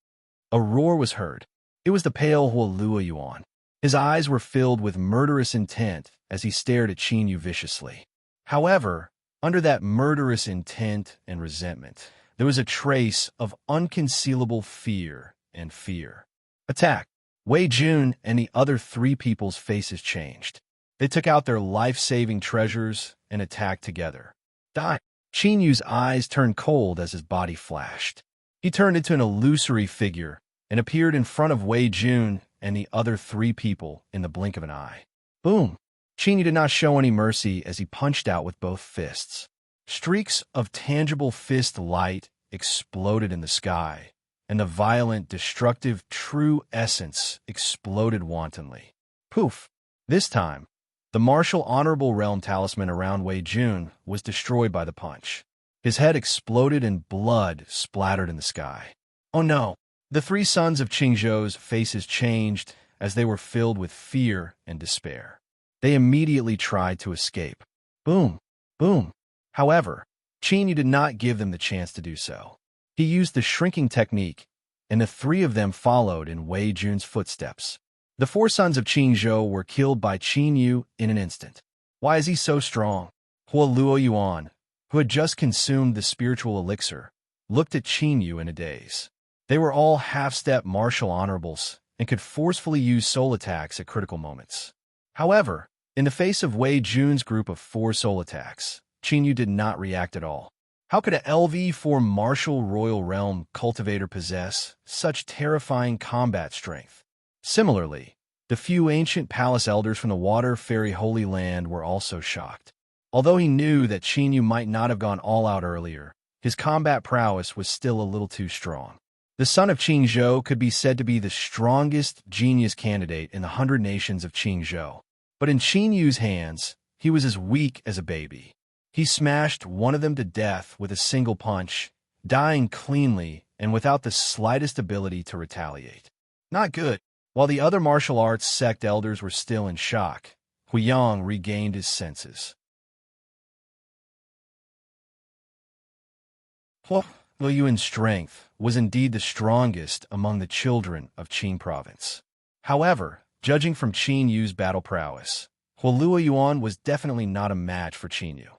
A roar was heard. It was the pale Huolua Yuan. His eyes were filled with murderous intent as he stared at Qin Yu viciously. However, under that murderous intent and resentment, there was a trace of unconcealable fear and fear. Attack! Wei Jun and the other 3 people's faces changed. They took out their life-saving treasures and attacked together. Die! Qin Yu's eyes turned cold as his body flashed. He turned into an illusory figure and appeared in front of Wei Jun and the other 3 people in the blink of an eye. Boom! Qin Yu did not show any mercy as he punched out with both fists. Streaks of tangible fist light exploded in the sky, and the violent, destructive, true essence exploded wantonly. Poof! This time, the martial honorable realm talisman around Wei Jun was destroyed by the punch. His head exploded and blood splattered in the sky. Oh no! The 3 sons of Qingzhou's faces changed as they were filled with fear and despair. They immediately tried to escape. Boom! Boom! However, Qin Yu did not give them the chance to do so. He used the shrinking technique, and the 3 of them followed in Wei Jun's footsteps. The 4 sons of Qingzhou were killed by Qin Yu in an instant. Why is he so strong? Huolua Yuan, who had just consumed the spiritual elixir, looked at Qin Yu in a daze. They were all half-step martial honorables and could forcefully use soul attacks at critical moments. However, in the face of Wei Jun's group of 4 soul attacks, Qin Yu did not react at all. How could a LV4 martial royal realm cultivator possess such terrifying combat strength? Similarly, the few ancient palace elders from the Water Fairy Holy Land were also shocked. Although he knew that Qin Yu might not have gone all out earlier, his combat prowess was still a little too strong. The son of Qingzhou could be said to be the strongest genius candidate in the 100 nations of Qingzhou. But in Qin Yu's hands, he was as weak as a baby. He smashed one of them to death with a single punch, dying cleanly and without the slightest ability to retaliate. Not good. While the other martial arts sect elders were still in shock, Huiyang regained his senses. Huolua Yuan's strength was indeed the strongest among the children of Qin province. However, judging from Qin Yu's battle prowess, Huolua Yuan was definitely not a match for Qin Yu.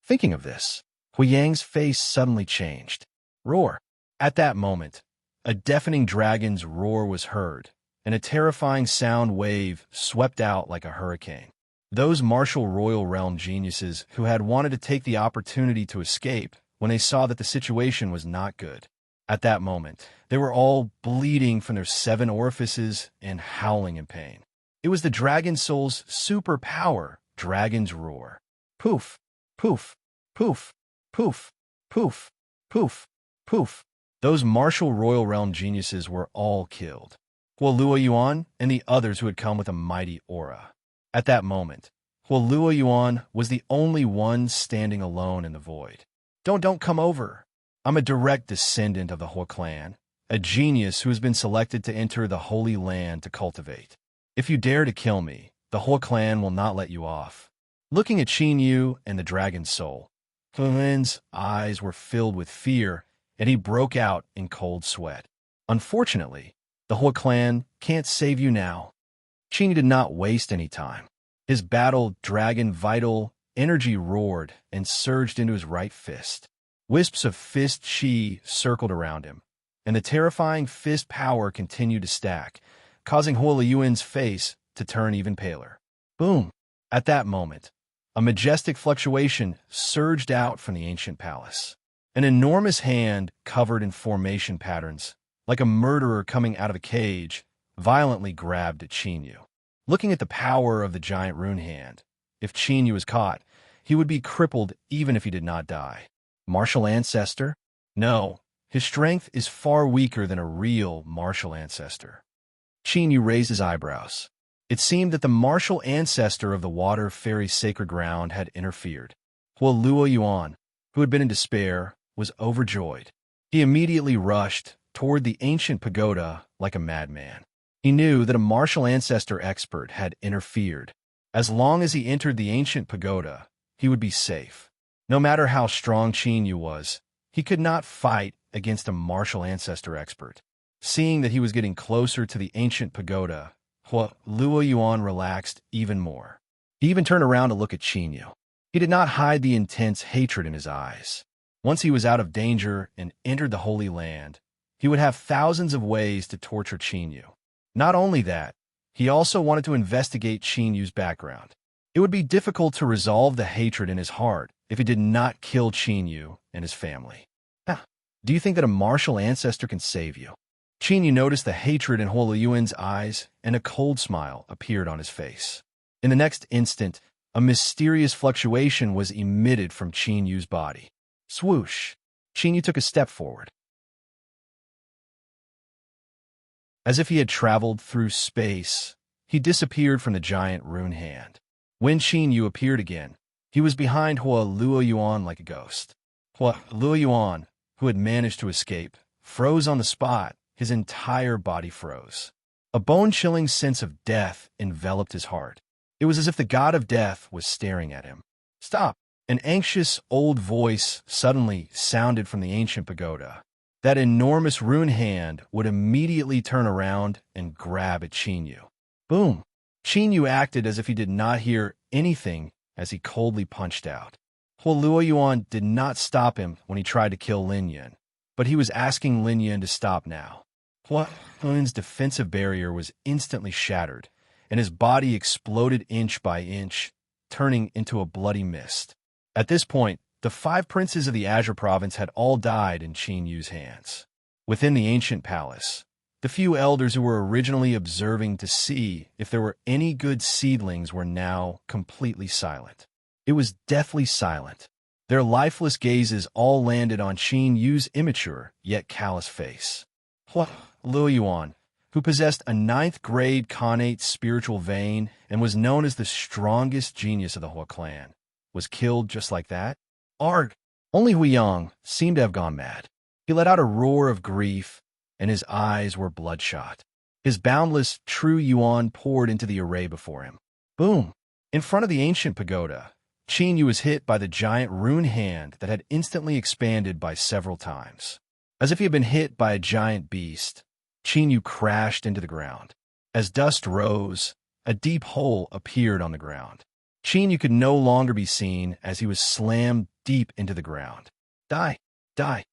Thinking of this, Huiyang's face suddenly changed. Roar! At that moment, a deafening dragon's roar was heard, and a terrifying sound wave swept out like a hurricane. Those martial royal realm geniuses who had wanted to take the opportunity to escape when they saw that the situation was not good. At that moment, they were all bleeding from their 7 orifices and howling in pain. It was the Dragon Soul's superpower, Dragon's Roar. Poof! Poof! Poof! Poof! Poof! Poof! Poof! Those martial royal realm geniuses were all killed. Huolua Yuan and the others who had come with a mighty aura. At that moment, Huolua Yuan was the only one standing alone in the void. Don't come over. I'm a direct descendant of the Hua clan, a genius who has been selected to enter the Holy Land to cultivate. If you dare to kill me, the whole clan will not let you off. Looking at Qin Yu and the dragon's soul, Huin's eyes were filled with fear, and he broke out in cold sweat. Unfortunately, the whole clan can't save you now. Qin did not waste any time. His battle dragon vital energy roared and surged into his right fist. Wisps of fist chi circled around him, and the terrifying fist power continued to stack, causing Huo Yuan's face to turn even paler. Boom! At that moment, a majestic fluctuation surged out from the ancient palace. An enormous hand, covered in formation patterns, like a murderer coming out of a cage, violently grabbed at Qin Yu. Looking at the power of the giant rune hand, if Qin Yu was caught, he would be crippled even if he did not die. Martial ancestor? No, his strength is far weaker than a real martial ancestor. Qin Yu raised his eyebrows. It seemed that the martial ancestor of the water fairy's sacred ground had interfered. Huo Yuan, who had been in despair, was overjoyed. He immediately rushed toward the ancient pagoda like a madman. He knew that a martial ancestor expert had interfered. As long as he entered the ancient pagoda, he would be safe. No matter how strong Qin Yu was, he could not fight against a martial ancestor expert. Seeing that he was getting closer to the ancient pagoda, Luo Yuan relaxed even more. He even turned around to look at Qin Yu. He did not hide the intense hatred in his eyes. Once he was out of danger and entered the Holy Land, he would have thousands of ways to torture Qin Yu. Not only that, he also wanted to investigate Qin Yu's background. It would be difficult to resolve the hatred in his heart if he did not kill Qin Yu and his family. Do you think that a martial ancestor can save you? Qin Yu noticed the hatred in Huo Yuan's eyes, and a cold smile appeared on his face. In the next instant, a mysterious fluctuation was emitted from Qin Yu's body. Swoosh! Qin Yu took a step forward. As if he had traveled through space, he disappeared from the giant rune hand. When Qin Yu appeared again, he was behind Luo Yuan like a ghost. Luo Yuan, who had managed to escape, froze on the spot. His entire body froze. A bone-chilling sense of death enveloped his heart. It was as if the god of death was staring at him. Stop! An anxious old voice suddenly sounded from the ancient pagoda. That enormous rune hand would immediately turn around and grab at Qin Yu. Boom! Qin Yu acted as if he did not hear anything as he coldly punched out. Luo Yuan did not stop him when he tried to kill Lin Yan, but he was asking Lin Yan to stop now. Huin's defensive barrier was instantly shattered, and his body exploded inch by inch, turning into a bloody mist. At this point, the 5 princes of the Azure province had all died in Qin Yu's hands. Within the ancient palace, the few elders who were originally observing to see if there were any good seedlings were now completely silent. It was deathly silent. Their lifeless gazes all landed on Qin Yu's immature yet callous face. Luo Yuan, who possessed a 9th-grade connate spiritual vein and was known as the strongest genius of the whole clan, was killed just like that? Arg! Only Huiyang seemed to have gone mad. He let out a roar of grief, and his eyes were bloodshot. His boundless true yuan poured into the array before him. Boom! In front of the ancient pagoda, Qin Yu was hit by the giant rune hand that had instantly expanded by several times. As if he had been hit by a giant beast, Qin Yu crashed into the ground. As dust rose, a deep hole appeared on the ground. Qin Yu could no longer be seen as he was slammed deep into the ground. Die! Die!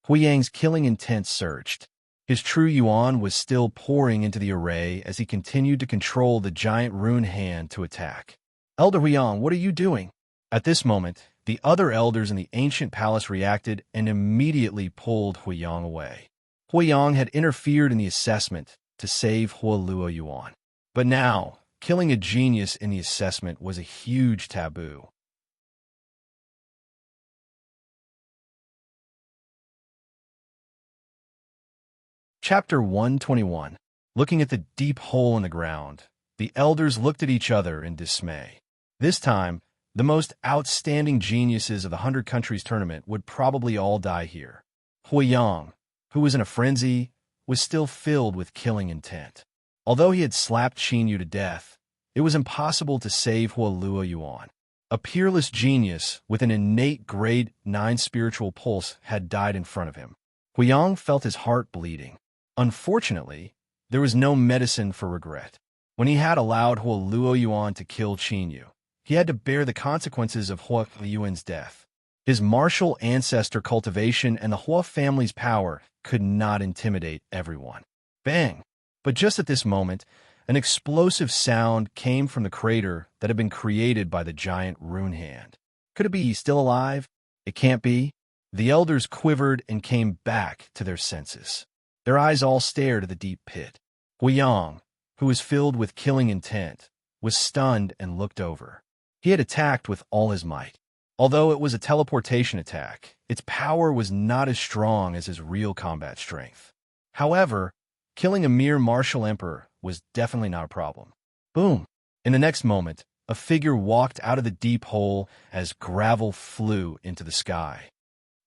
Huiyang's killing intent surged. His true yuan was still pouring into the array as he continued to control the giant rune hand to attack. Elder Huiyang, what are you doing? At this moment, the other elders in the ancient palace reacted and immediately pulled Huiyang away. Huiyang had interfered in the assessment to save Luo Yuan. But now, killing a genius in the assessment was a huge taboo. Chapter 121. Looking at the deep hole in the ground, the elders looked at each other in dismay. This time, the most outstanding geniuses of the 100 Countries tournament would probably all die here. Huiyang, who was in a frenzy, was still filled with killing intent. Although he had slapped Qin Yu to death, it was impossible to save Huoluo Yuan. A peerless genius with an innate grade 9 spiritual pulse had died in front of him. Huiyang felt his heart bleeding. Unfortunately, there was no medicine for regret. When he had allowed Huoluo Yuan to kill Qin Yu, he had to bear the consequences of Hua Yuan's death. His martial ancestor cultivation and the Hua family's power could not intimidate everyone. Bang! But just at this moment, an explosive sound came from the crater that had been created by the giant rune hand. Could it be still alive? It can't be. The elders quivered and came back to their senses. Their eyes all stared at the deep pit. Huiyang, who was filled with killing intent, was stunned and looked over. He had attacked with all his might. Although it was a teleportation attack, its power was not as strong as his real combat strength. However, killing a mere martial emperor was definitely not a problem. Boom! In the next moment, a figure walked out of the deep hole as gravel flew into the sky.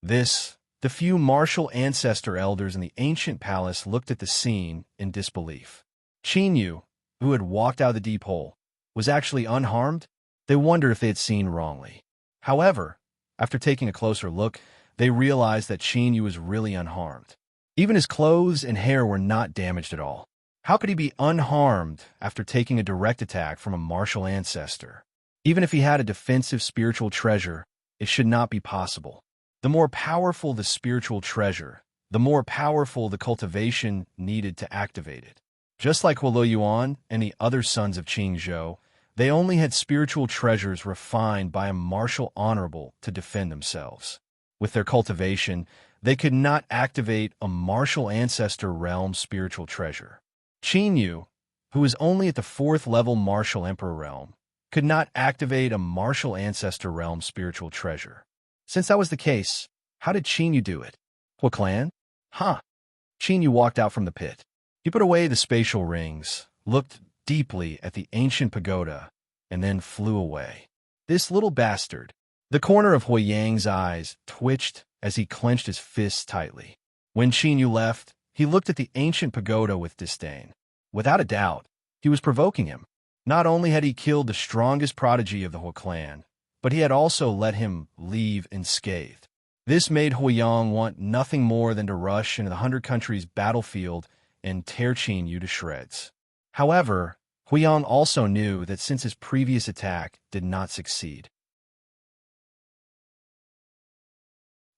The few martial ancestor elders in the ancient palace looked at the scene in disbelief. Qin Yu, who had walked out of the deep hole, was actually unharmed. They wondered if they had seen wrongly. However, after taking a closer look, they realized that Qin Yu was really unharmed. Even his clothes and hair were not damaged at all. How could he be unharmed after taking a direct attack from a martial ancestor? Even if he had a defensive spiritual treasure, it should not be possible. The more powerful the spiritual treasure, the more powerful the cultivation needed to activate it. Just like Huoluo Yuan and the other sons of Qing Zhou, they only had spiritual treasures refined by a martial honorable to defend themselves. With their cultivation, they could not activate a martial ancestor realm spiritual treasure. Qin Yu, who was only at the 4th level martial emperor realm, could not activate a martial ancestor realm spiritual treasure. Since that was the case, how did Qin Yu do it? What clan? Qin Yu walked out from the pit. He put away the spatial rings, looked deeply at the ancient pagoda, and then flew away. This little bastard. The corner of Huiyang's eyes twitched as he clenched his fists tightly. When Qin Yu left, he looked at the ancient pagoda with disdain. Without a doubt, he was provoking him. Not only had he killed the strongest prodigy of the Hua clan, but he had also let him leave unscathed. This made Huiyang want nothing more than to rush into the 100 Countries battlefield and tear Qin Yu to shreds. However, Huiyang also knew that since his previous attack did not succeed,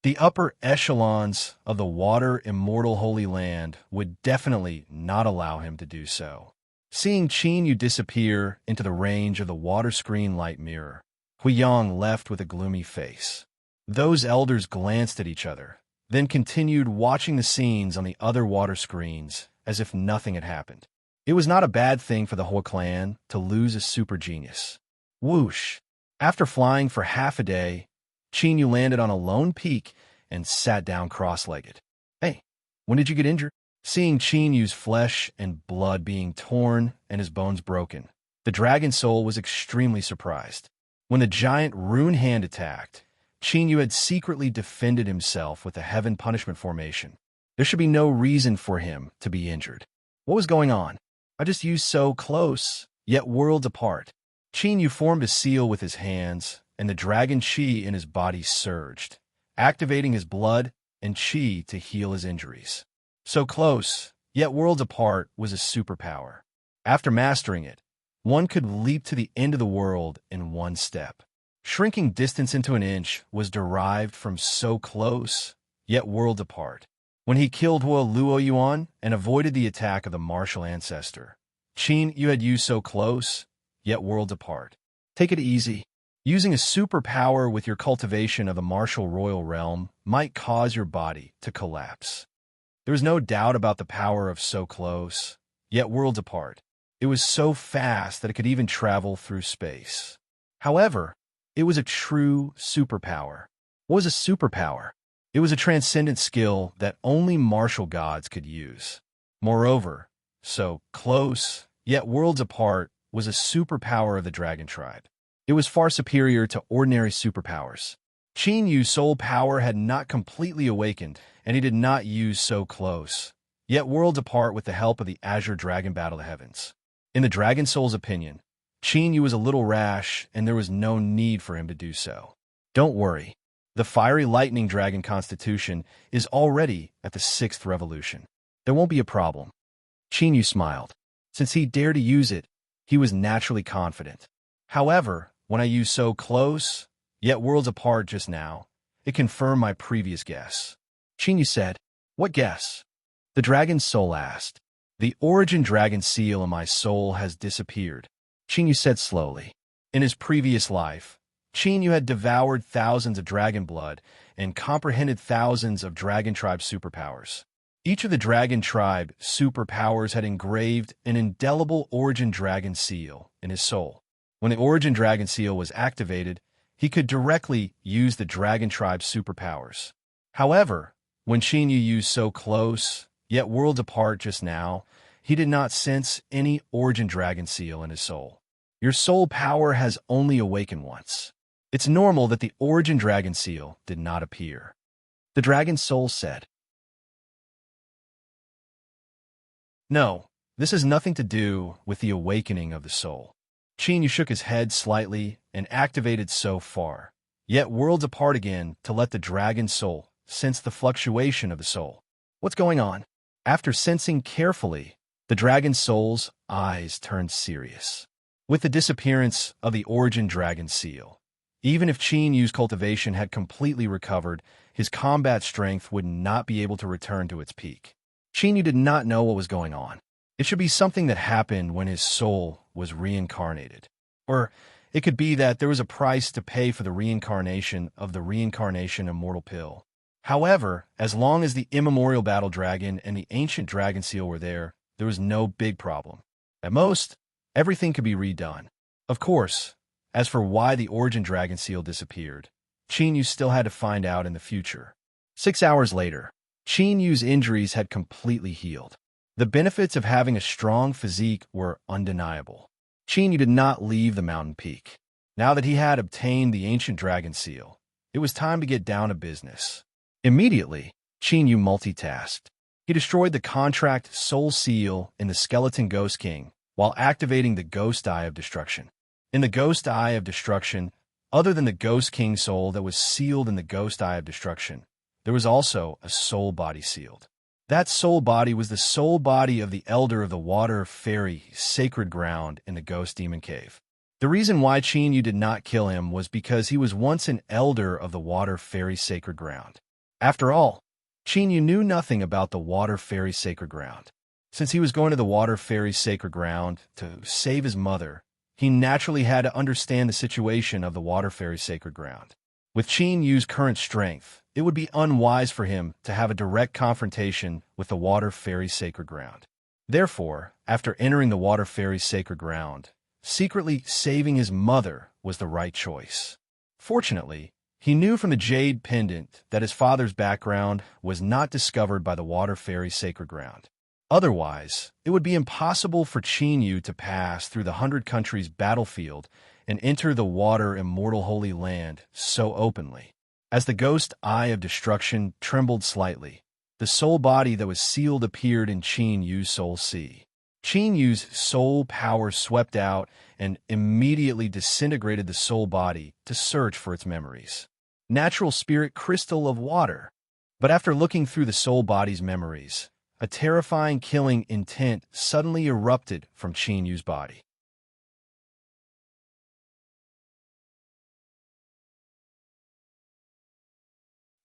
the upper echelons of the Water Immortal Holy Land would definitely not allow him to do so. Seeing Qin Yu disappear into the range of the water screen light mirror, Huiyang left with a gloomy face. Those elders glanced at each other, then continued watching the scenes on the other water screens as if nothing had happened. It was not a bad thing for the Hua clan to lose a super genius. Whoosh! After flying for half a day, Qin Yu landed on a lone peak and sat down cross-legged. Hey, when did you get injured? Seeing Qin Yu's flesh and blood being torn and his bones broken, the dragon soul was extremely surprised. When the giant rune hand attacked, Qin Yu had secretly defended himself with the heaven punishment formation. There should be no reason for him to be injured. What was going on? I just used so close, yet worlds apart. Qin Yu formed a seal with his hands, and the dragon qi in his body surged, activating his blood and qi to heal his injuries. So close, yet worlds apart was a superpower. After mastering it, one could leap to the end of the world in one step. Shrinking distance into an inch was derived from so close, yet worlds apart. When he killed Huoluo Yuan and avoided the attack of the martial ancestor, Qin Yu had used so close, yet worlds apart. Take it easy. Using a superpower with your cultivation of the martial royal realm might cause your body to collapse. There was no doubt about the power of so close, yet worlds apart. It was so fast that it could even travel through space. However, it was a true superpower. What was a superpower? It was a transcendent skill that only martial gods could use. Moreover, so close, yet worlds apart was a superpower of the dragon tribe. It was far superior to ordinary superpowers. Qin Yu's soul power had not completely awakened, and he did not use so close, yet worlds apart with the help of the azure dragon battle the heavens. In the dragon soul's opinion, Qin Yu was a little rash, and there was no need for him to do so. Don't worry. The fiery lightning dragon constitution is already at the 6th revolution. There won't be a problem. Qin Yu smiled. Since he dared to use it, he was naturally confident. However, when I used so close, yet worlds apart just now, it confirmed my previous guess. Qin Yu said, "What guess?" The dragon's soul asked. "The origin dragon seal in my soul has disappeared," Qin Yu said slowly. In his previous life, Qin Yu had devoured thousands of dragon blood and comprehended thousands of dragon tribe superpowers. Each of the dragon tribe superpowers had engraved an indelible origin dragon seal in his soul. When the origin dragon seal was activated, he could directly use the dragon tribe superpowers. However, when Qin Yu used so close, yet worlds apart just now, he did not sense any origin dragon seal in his soul. Your soul power has only awakened once. It's normal that the origin dragon seal did not appear. The dragon's soul said, "No, this has nothing to do with the awakening of the soul." Qin Yu shook his head slightly and activated so far, yet worlds apart again to let the dragon soul sense the fluctuation of the soul. What's going on? After sensing carefully, the dragon soul's eyes turned serious. With the disappearance of the origin dragon seal, even if Qin Yu's cultivation had completely recovered, his combat strength would not be able to return to its peak. Qin Yu did not know what was going on. It should be something that happened when his soul was reincarnated. Or it could be that there was a price to pay for the reincarnation of the reincarnation immortal pill. However, as long as the immemorial battle dragon and the ancient dragon seal were there was no big problem. At most, everything could be redone. Of course, as for why the origin dragon seal disappeared, Qin Yu still had to find out in the future. 6 hours later, Qin Yu's injuries had completely healed. The benefits of having a strong physique were undeniable. Qin Yu did not leave the mountain peak. Now that he had obtained the ancient dragon seal, it was time to get down to business. Immediately, Qin Yu multitasked. He destroyed the contract soul seal in the skeleton ghost king while activating the ghost eye of destruction. In the ghost eye of destruction, other than the ghost king soul that was sealed in the ghost eye of destruction, there was also a soul body sealed. That soul body was the soul body of the elder of the water fairy sacred ground in the ghost demon cave. The reason why Qin Yu did not kill him was because he was once an elder of the water fairy sacred ground. After all, Qin Yu knew nothing about the water fairy sacred ground. Since he was going to the water fairy sacred ground to save his mother, he naturally had to understand the situation of the water fairy sacred ground. With Qin Yu's current strength, it would be unwise for him to have a direct confrontation with the water fairy sacred ground. Therefore, after entering the water fairy sacred ground, secretly saving his mother was the right choice. Fortunately, he knew from the jade pendant that his father's background was not discovered by the water fairy sacred ground. Otherwise, it would be impossible for Qin Yu to pass through the 100 countries battlefield and enter the water immortal holy land so openly. As the ghost eye of destruction trembled slightly, the soul body that was sealed appeared in Qin Yu's soul sea. Qin Yu's soul power swept out and immediately disintegrated the soul body to search for its memories. Natural spirit crystal of water. But after looking through the soul body's memories, a terrifying killing intent suddenly erupted from Qin Yu's body.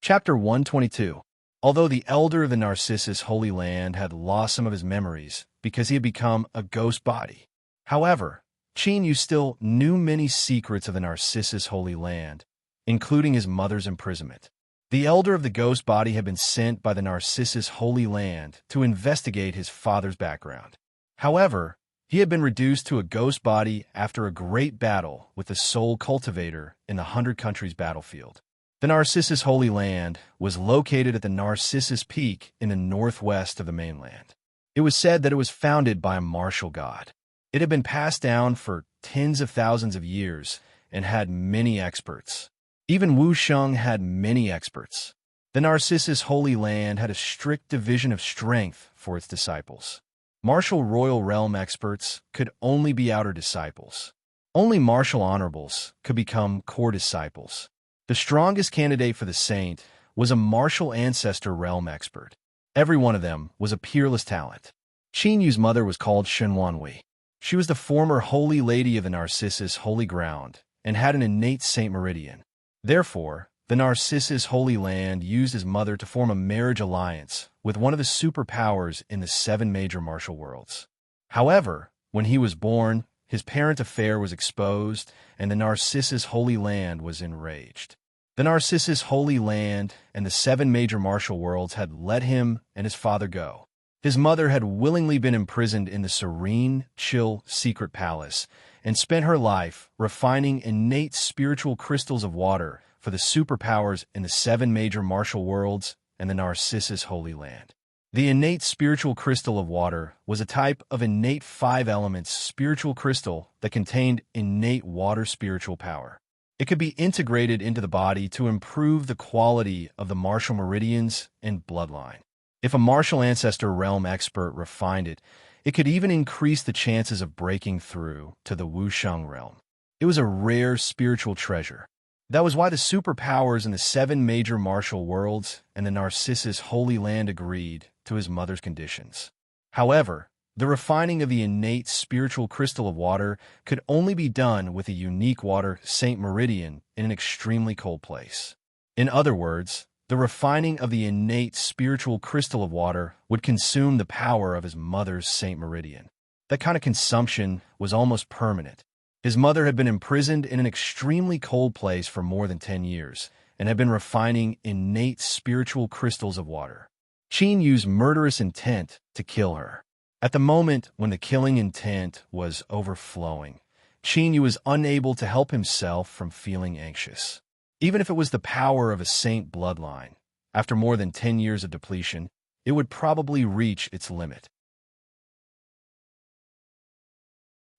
Chapter 122. Although the elder of the Narcissus Holy Land had lost some of his memories because he had become a ghost body, however, Qin Yu still knew many secrets of the Narcissus Holy Land, including his mother's imprisonment. The elder of the ghost body had been sent by the Narcissus Holy Land to investigate his father's background. However, he had been reduced to a ghost body after a great battle with the soul cultivator in the 100 countries battlefield. The Narcissus Holy Land was located at the Narcissus Peak in the northwest of the mainland. It was said that it was founded by a martial god. It had been passed down for tens of thousands of years and had many experts. Even Wu Sheng had many experts. The Narcissus Holy Land had a strict division of strength for its disciples. Martial Royal Realm experts could only be outer disciples. Only martial honorables could become core disciples. The strongest candidate for the saint was a martial ancestor realm expert. Every one of them was a peerless talent. Qin Yu's mother was called Shenwanhui. She was the former Holy Lady of the Narcissus Holy Ground and had an innate saint meridian. Therefore, the Narcissus Holy Land used his mother to form a marriage alliance with one of the superpowers in the 7 major martial worlds. However, when he was born, his parent affair was exposed, and the Narcissus Holy Land was enraged. The Narcissus Holy Land and the 7 major martial worlds had let him and his father go. His mother had willingly been imprisoned in the serene, chill, secret palace and spent her life refining innate spiritual crystals of water for the superpowers in the 7 major martial worlds and the Narcissus Holy Land. The innate spiritual crystal of water was a type of innate 5 elements spiritual crystal that contained innate water spiritual power. It could be integrated into the body to improve the quality of the martial meridians and bloodline. If a martial ancestor realm expert refined it, it could even increase the chances of breaking through to the Wusheng realm. It was a rare spiritual treasure. That was why the superpowers in the 7 major martial worlds and the Narcissus Holy Land agreed to his mother's conditions. However, the refining of the innate spiritual crystal of water could only be done with a unique water Saint Meridian in an extremely cold place. In other words, the refining of the innate spiritual crystal of water would consume the power of his mother's Saint Meridian. That kind of consumption was almost permanent. His mother had been imprisoned in an extremely cold place for more than 10 years and had been refining innate spiritual crystals of water. Qin used murderous intent to kill her. At the moment when the killing intent was overflowing, Qin Yu was unable to help himself from feeling anxious. Even if it was the power of a saint bloodline, after more than 10 years of depletion, it would probably reach its limit.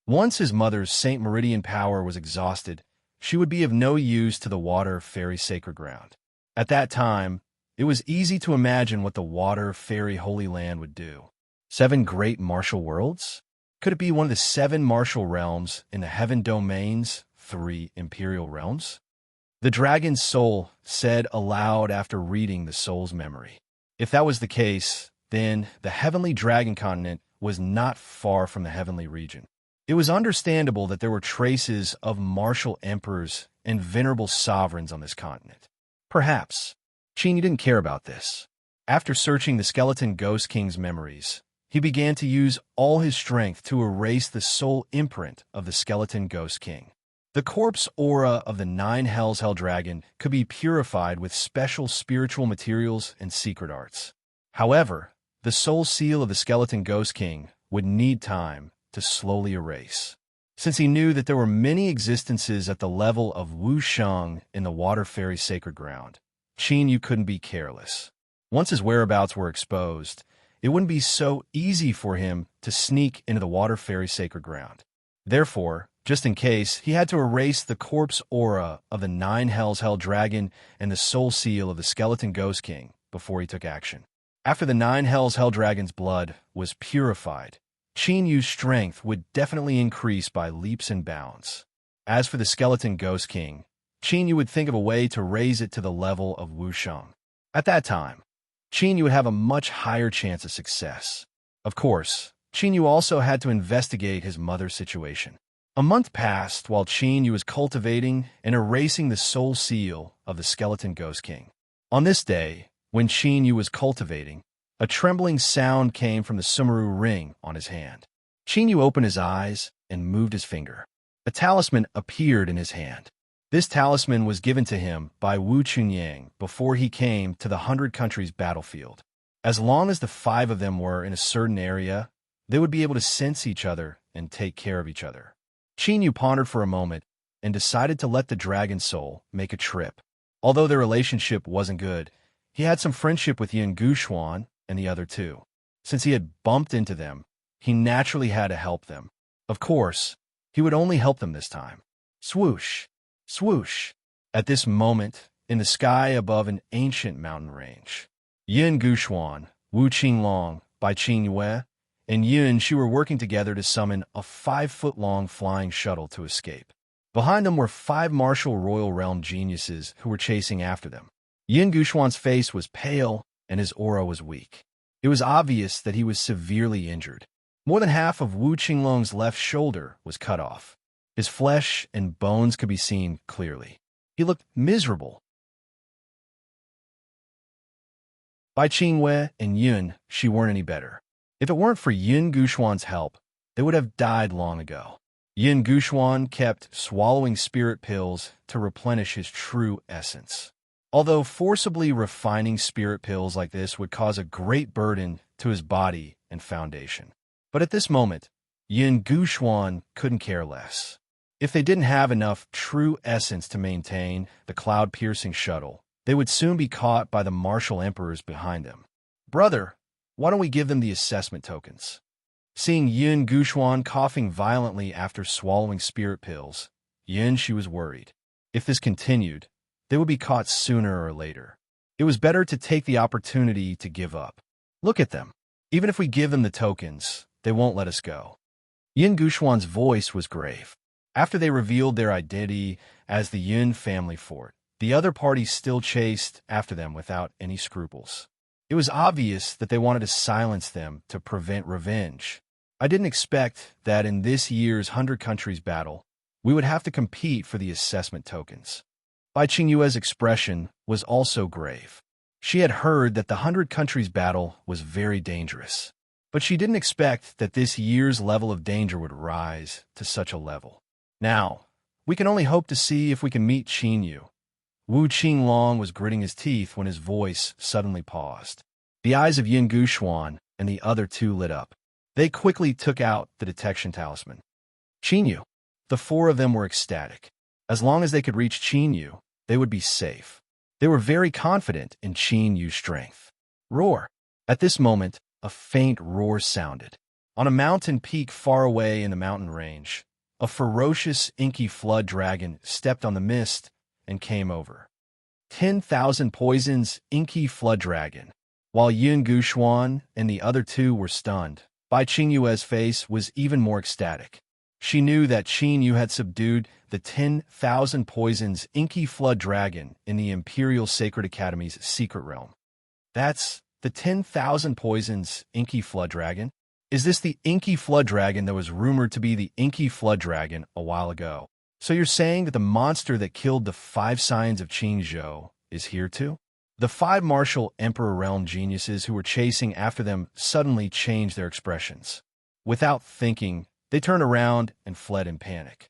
Once his mother's Saint Meridian power was exhausted, she would be of no use to the water fairy sacred ground. At that time, it was easy to imagine what the water fairy holy land would do. 7 great martial worlds? Could it be one of the 7 martial realms in the heaven domains, 3 imperial realms? The dragon's soul said aloud after reading the soul's memory. If that was the case, then the heavenly dragon continent was not far from the heavenly region. It was understandable that there were traces of martial emperors and venerable sovereigns on this continent. Perhaps. Qin Yu didn't care about this. After searching the skeleton ghost king's memories, he began to use all his strength to erase the soul imprint of the skeleton ghost king. The corpse aura of the 9 Hells Hell Dragon could be purified with special spiritual materials and secret arts. However, the soul seal of the skeleton ghost king would need time to slowly erase. Since he knew that there were many existences at the level of Wusheng in the water fairy sacred ground, Qin Yu couldn't be careless. Once his whereabouts were exposed, it wouldn't be so easy for him to sneak into the water fairy sacred ground. Therefore, just in case, he had to erase the corpse aura of the 9 Hells Hell Dragon and the soul seal of the skeleton ghost king before he took action. After the 9 Hells Hell Dragon's blood was purified, Qin Yu's strength would definitely increase by leaps and bounds. As for the skeleton ghost king, Qin Yu would think of a way to raise it to the level of Wusheng. At that time, Qin Yu would have a much higher chance of success. Of course, Qin Yu also had to investigate his mother's situation. A month passed while Qin Yu was cultivating and erasing the soul seal of the skeleton ghost king. On this day, when Qin Yu was cultivating, a trembling sound came from the Sumeru ring on his hand. Qin Yu opened his eyes and moved his finger. A talisman appeared in his hand. This talisman was given to him by Wu Chunyang before he came to the 100 Countries battlefield. As long as the 5 of them were in a certain area, they would be able to sense each other and take care of each other. Qin Yu pondered for a moment and decided to let the dragon soul make a trip. Although their relationship wasn't good, he had some friendship with Yin Guxuan and the other 2. Since he had bumped into them, he naturally had to help them. Of course, he would only help them this time. Swoosh! Swoosh! At this moment, in the sky above an ancient mountain range. Yin Guxuan, Wu Qinglong, Bai Qingyue, and Yun Shi were working together to summon a 5-foot-long flying shuttle to escape. Behind them were 5 martial royal realm geniuses who were chasing after them. Yin Guxuan's face was pale and his aura was weak. It was obvious that he was severely injured. More than half of Wu Qinglong's left shoulder was cut off. His flesh and bones could be seen clearly. He looked miserable. Bai Qingyue and Yun Shi weren't any better. If it weren't for Yin Guxuan's help, they would have died long ago. Yin Guxuan kept swallowing spirit pills to replenish his true essence. Although forcibly refining spirit pills like this would cause a great burden to his body and foundation. But at this moment, Yin Guxuan couldn't care less. If they didn't have enough true essence to maintain the cloud-piercing shuttle, they would soon be caught by the martial emperors behind them. Brother, why don't we give them the assessment tokens? Seeing Yin Guxuan coughing violently after swallowing spirit pills, Yin Shi was worried. If this continued, they would be caught sooner or later. It was better to take the opportunity to give up. Look at them. Even if we give them the tokens, they won't let us go. Yin Guxuan's voice was grave. After they revealed their identity as the Yin family fort, the other parties still chased after them without any scruples. It was obvious that they wanted to silence them to prevent revenge. I didn't expect that in this year's 100 Countries battle, we would have to compete for the assessment tokens. Bai Qingyue's expression was also grave. She had heard that the 100 Countries battle was very dangerous, but she didn't expect that this year's level of danger would rise to such a level. Now, we can only hope to see if we can meet Qinyu. Wu Qinglong was gritting his teeth when his voice suddenly paused. The eyes of Yin Guxuan and the other two lit up. They quickly took out the detection talisman. Qinyu. The 4 of them were ecstatic. As long as they could reach Qinyu, they would be safe. They were very confident in Qinyu's strength. Roar. At this moment, a faint roar sounded. On a mountain peak far away in the mountain range, a ferocious inky flood dragon stepped on the mist and came over. 10,000 poisons, inky flood dragon. While Yin Guxuan and the other 2 were stunned, Bai Qingyue's face was even more ecstatic. She knew that Qinyu had subdued the 10,000 poisons inky flood dragon in the Imperial Sacred Academy's secret realm. That's the 10,000 poisons inky flood dragon? Is this the inky flood dragon that was rumored to be the inky flood dragon a while ago? So you're saying that the monster that killed the 5 signs of Qinzhou is here too? The 5 martial Emperor Realm geniuses who were chasing after them suddenly changed their expressions. Without thinking, they turned around and fled in panic.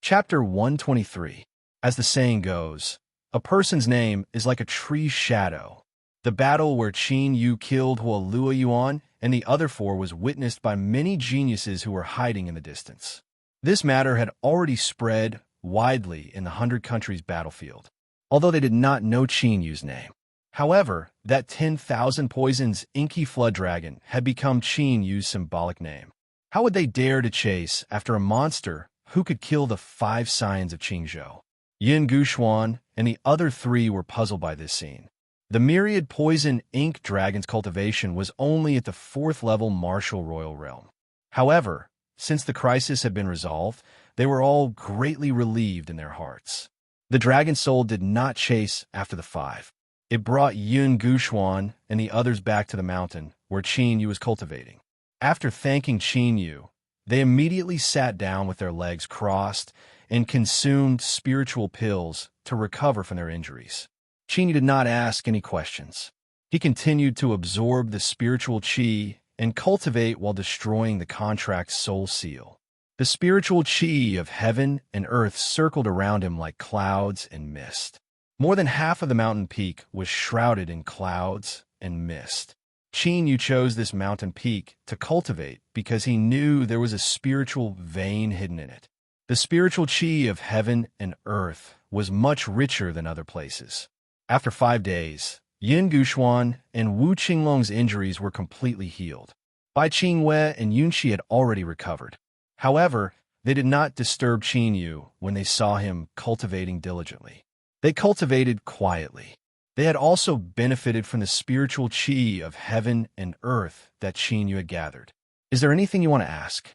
Chapter 123. As the saying goes, a person's name is like a tree's shadow. The battle where Qinyu killed Huolua Yuan and the other 4 was witnessed by many geniuses who were hiding in the distance. This matter had already spread widely in the 100 Countries battlefield, although they did not know Qinyu's name. However, that 10,000 poisons inky flood dragon had become Qinyu's symbolic name. How would they dare to chase after a monster who could kill the 5 signs of Qinzhou? Yin Guxuan and the other 3 were puzzled by this scene. The myriad poison ink dragon's cultivation was only at the 4th level martial royal realm. However, since the crisis had been resolved, they were all greatly relieved in their hearts. The dragon soul did not chase after the 5. It brought Yin Guxuan and the others back to the mountain where Qinyu was cultivating. After thanking Qinyu, they immediately sat down with their legs crossed and consumed spiritual pills to recover from their injuries. Qinyu did not ask any questions. He continued to absorb the spiritual qi and cultivate while destroying the contract's soul seal. The spiritual qi of heaven and earth circled around him like clouds and mist. More than half of the mountain peak was shrouded in clouds and mist. Qinyu chose this mountain peak to cultivate because he knew there was a spiritual vein hidden in it. The spiritual qi of heaven and earth was much richer than other places. After 5 days, Yin Guxuan and Wu Qinglong's injuries were completely healed. Bai Qingwei and Yunxi had already recovered. However, they did not disturb Qin Yu when they saw him cultivating diligently. They cultivated quietly. They had also benefited from the spiritual qi of heaven and earth that Qin Yu had gathered. Is there anything you want to ask?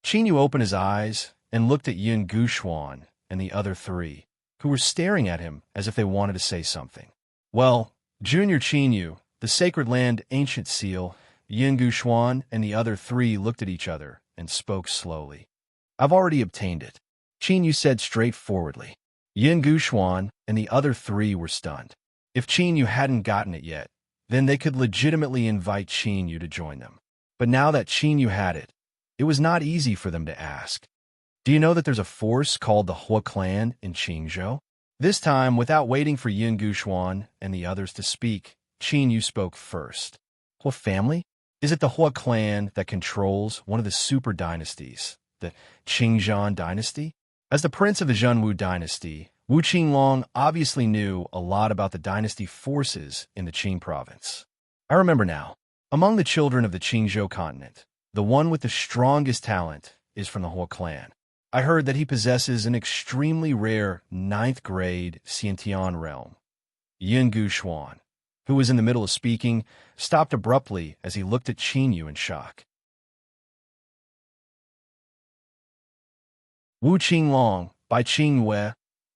Qin Yu opened his eyes and looked at Yin Guxuan and the other three, who were staring at him as if they wanted to say something. Well, Junior Qin Yu, the Sacred Land Ancient Seal, Yin Guxuan, and the other three looked at each other and spoke slowly. I've already obtained it, Qin Yu said straightforwardly. Yin Guxuan and the other three were stunned. If Qin Yu hadn't gotten it yet, then they could legitimately invite Qin Yu to join them. But now that Qin Yu had it, it was not easy for them to ask. Do you know that there's a force called the Hua clan in Qingzhou? This time, without waiting for Yin Guxuan and the others to speak, Qin Yu spoke first. Hua family? Is it the Hua clan that controls one of the super dynasties, the Qingzhan dynasty? As the prince of the Zhenwu dynasty, Wu Qinglong obviously knew a lot about the dynasty forces in the Qing province. I remember now. Among the children of the Qingzhou continent, the one with the strongest talent is from the Hua clan. I heard that he possesses an extremely rare 9th grade Xiantian realm. Yin Guxuan, who was in the middle of speaking, stopped abruptly as he looked at Qin Yu in shock. Wu Qinglong, Bai Qingwei,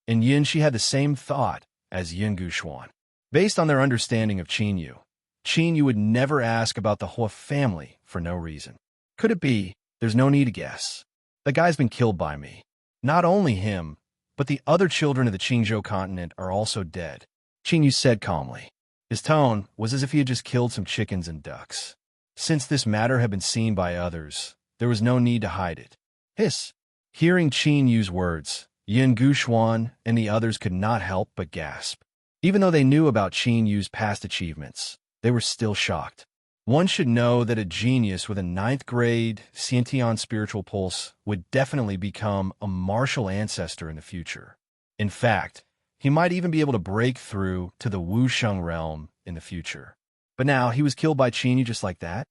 and Yunxi had the same thought as Yin Guxuan. Based on their understanding of Qin Yu would never ask about the Hua family for no reason. Could it be? There's no need to guess. The guy's been killed by me. Not only him, but the other children of the Qingzhou continent are also dead, Qin Yu said calmly. His tone was as if he had just killed some chickens and ducks. Since this matter had been seen by others, there was no need to hide it. Hiss! Hearing Qin Yu's words, Yin Guxuan and the others could not help but gasp. Even though they knew about Qin Yu's past achievements, they were still shocked. One should know that a genius with a 9th grade Xiantian spiritual pulse would definitely become a martial ancestor in the future. In fact, he might even be able to break through to the Wusheng realm in the future. But now he was killed by Qin Yu just like that?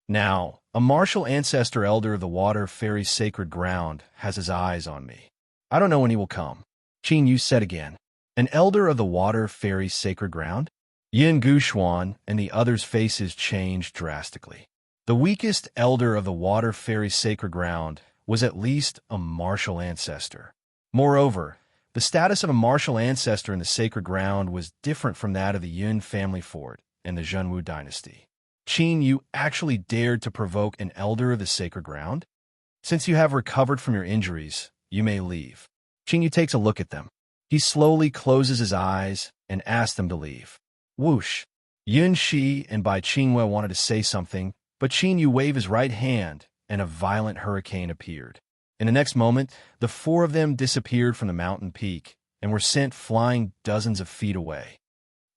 Now, a martial ancestor elder of the water fairy's sacred ground has his eyes on me. I don't know when he will come, Qin Yu said again. An elder of the water fairy's sacred ground? Yin Guxuan and the others' faces changed drastically. The weakest elder of the water fairy's sacred ground was at least a martial ancestor. Moreover, the status of a martial ancestor in the sacred ground was different from that of the Yun family fort in the Zhenwu dynasty. Qin Yu actually dared to provoke an elder of the sacred ground? Since you have recovered from your injuries, you may leave. Qin Yu takes a look at them. He slowly closes his eyes and asks them to leave. Whoosh! Yun Shi and Bai Qingwei wanted to say something, but Qin Yu waved his right hand and a violent hurricane appeared. In the next moment, the four of them disappeared from the mountain peak and were sent flying dozens of feet away.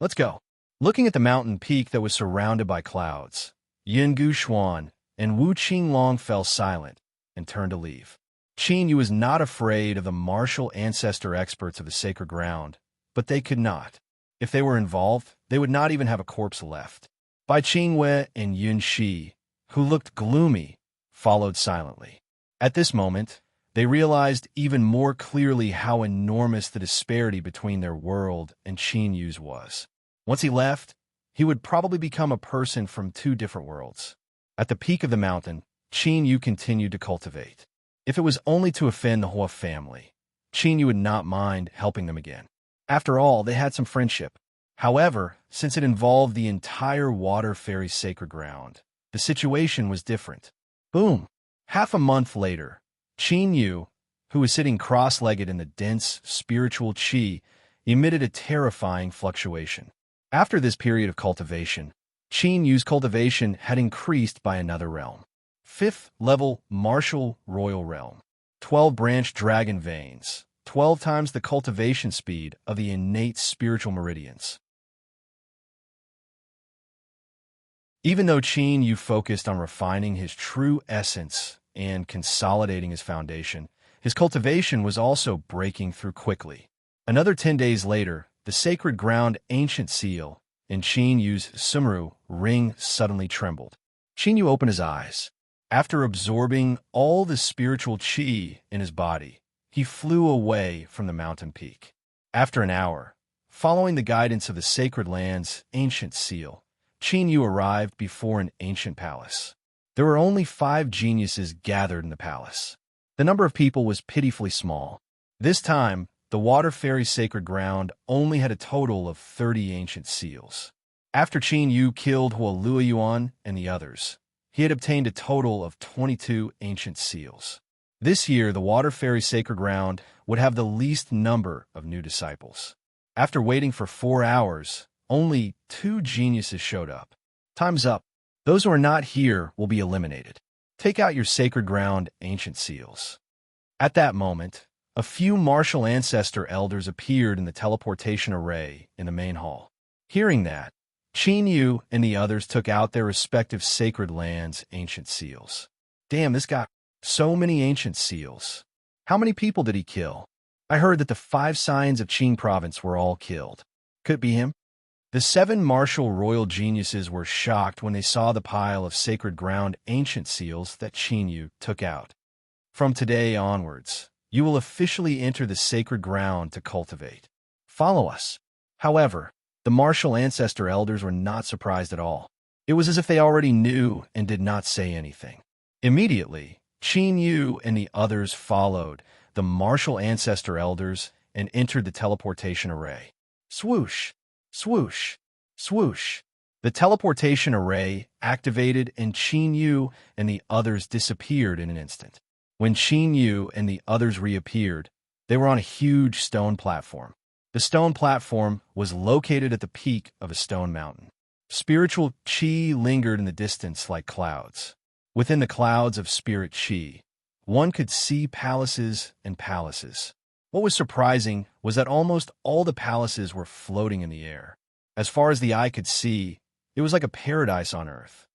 Let's go. Looking at the mountain peak that was surrounded by clouds, Yin Guxuan and Wu Qinglong fell silent and turned to leave. Qin Yu was not afraid of the martial ancestor experts of the sacred ground, but they could not. If they were involved, they would not even have a corpse left. Bai Qingwei and Yun Shi, who looked gloomy, followed silently. At this moment, they realized even more clearly how enormous the disparity between their world and Qin Yu's was. Once he left, he would probably become a person from two different worlds. At the peak of the mountain, Qin Yu continued to cultivate. If it was only to offend the Hua family, Qin Yu would not mind helping them again. After all, they had some friendship. However, since it involved the entire water fairy's sacred ground, the situation was different. Boom! Half a month later, Qin Yu, who was sitting cross-legged in the dense spiritual qi, emitted a terrifying fluctuation. After this period of cultivation, Qin Yu's cultivation had increased by another realm. 5th level martial royal realm. 12 branch dragon veins. 12 times the cultivation speed of the innate spiritual meridians. Even though Qin Yu focused on refining his true essence and consolidating his foundation, his cultivation was also breaking through quickly. Another 10 days later, the sacred ground ancient seal in Qin Yu's Sumru ring suddenly trembled. Qinyu opened his eyes. After absorbing all the spiritual qi in his body, he flew away from the mountain peak. After an hour, following the guidance of the sacred land's ancient seal, Qinyu arrived before an ancient palace. There were only 5 geniuses gathered in the palace. The number of people was pitifully small. This time, the water fairy sacred ground only had a total of 30 ancient seals. After Qinyu killed Huoluiyuan and the others, he had obtained a total of 22 ancient seals. This year, the water fairy sacred ground would have the least number of new disciples. After waiting for 4 hours, only 2 geniuses showed up. Time's up. Those who are not here will be eliminated. Take out your sacred ground ancient seals. At that moment, a few martial ancestor elders appeared in the teleportation array in the main hall. Hearing that, Qinyu and the others took out their respective sacred lands' ancient seals. Damn, this got so many ancient seals. How many people did he kill? I heard that the 5 scions of Qing province were all killed. Could it be him? The 7 martial royal geniuses were shocked when they saw the pile of sacred ground ancient seals that Qinyu took out. From today onwards, you will officially enter the sacred ground to cultivate. Follow us. However, the martial ancestor elders were not surprised at all. It was as if they already knew and did not say anything. Immediately, Qinyu and the others followed the martial ancestor elders and entered the teleportation array. Swoosh, swoosh, swoosh. The teleportation array activated and Qinyu and the others disappeared in an instant. When Qinyu and the others reappeared, they were on a huge stone platform. The stone platform was located at the peak of a stone mountain. Spiritual qi lingered in the distance like clouds. Within the clouds of spirit qi, one could see palaces and palaces. What was surprising was that almost all the palaces were floating in the air. As far as the eye could see, it was like a paradise on earth.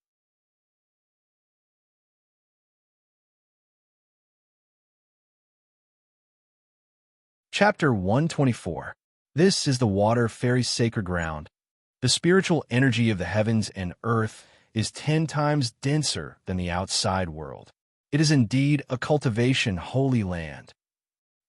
Chapter 124. This is the water fairy sacred ground. The spiritual energy of the heavens and earth is 10 times denser than the outside world. It is indeed a cultivation holy land.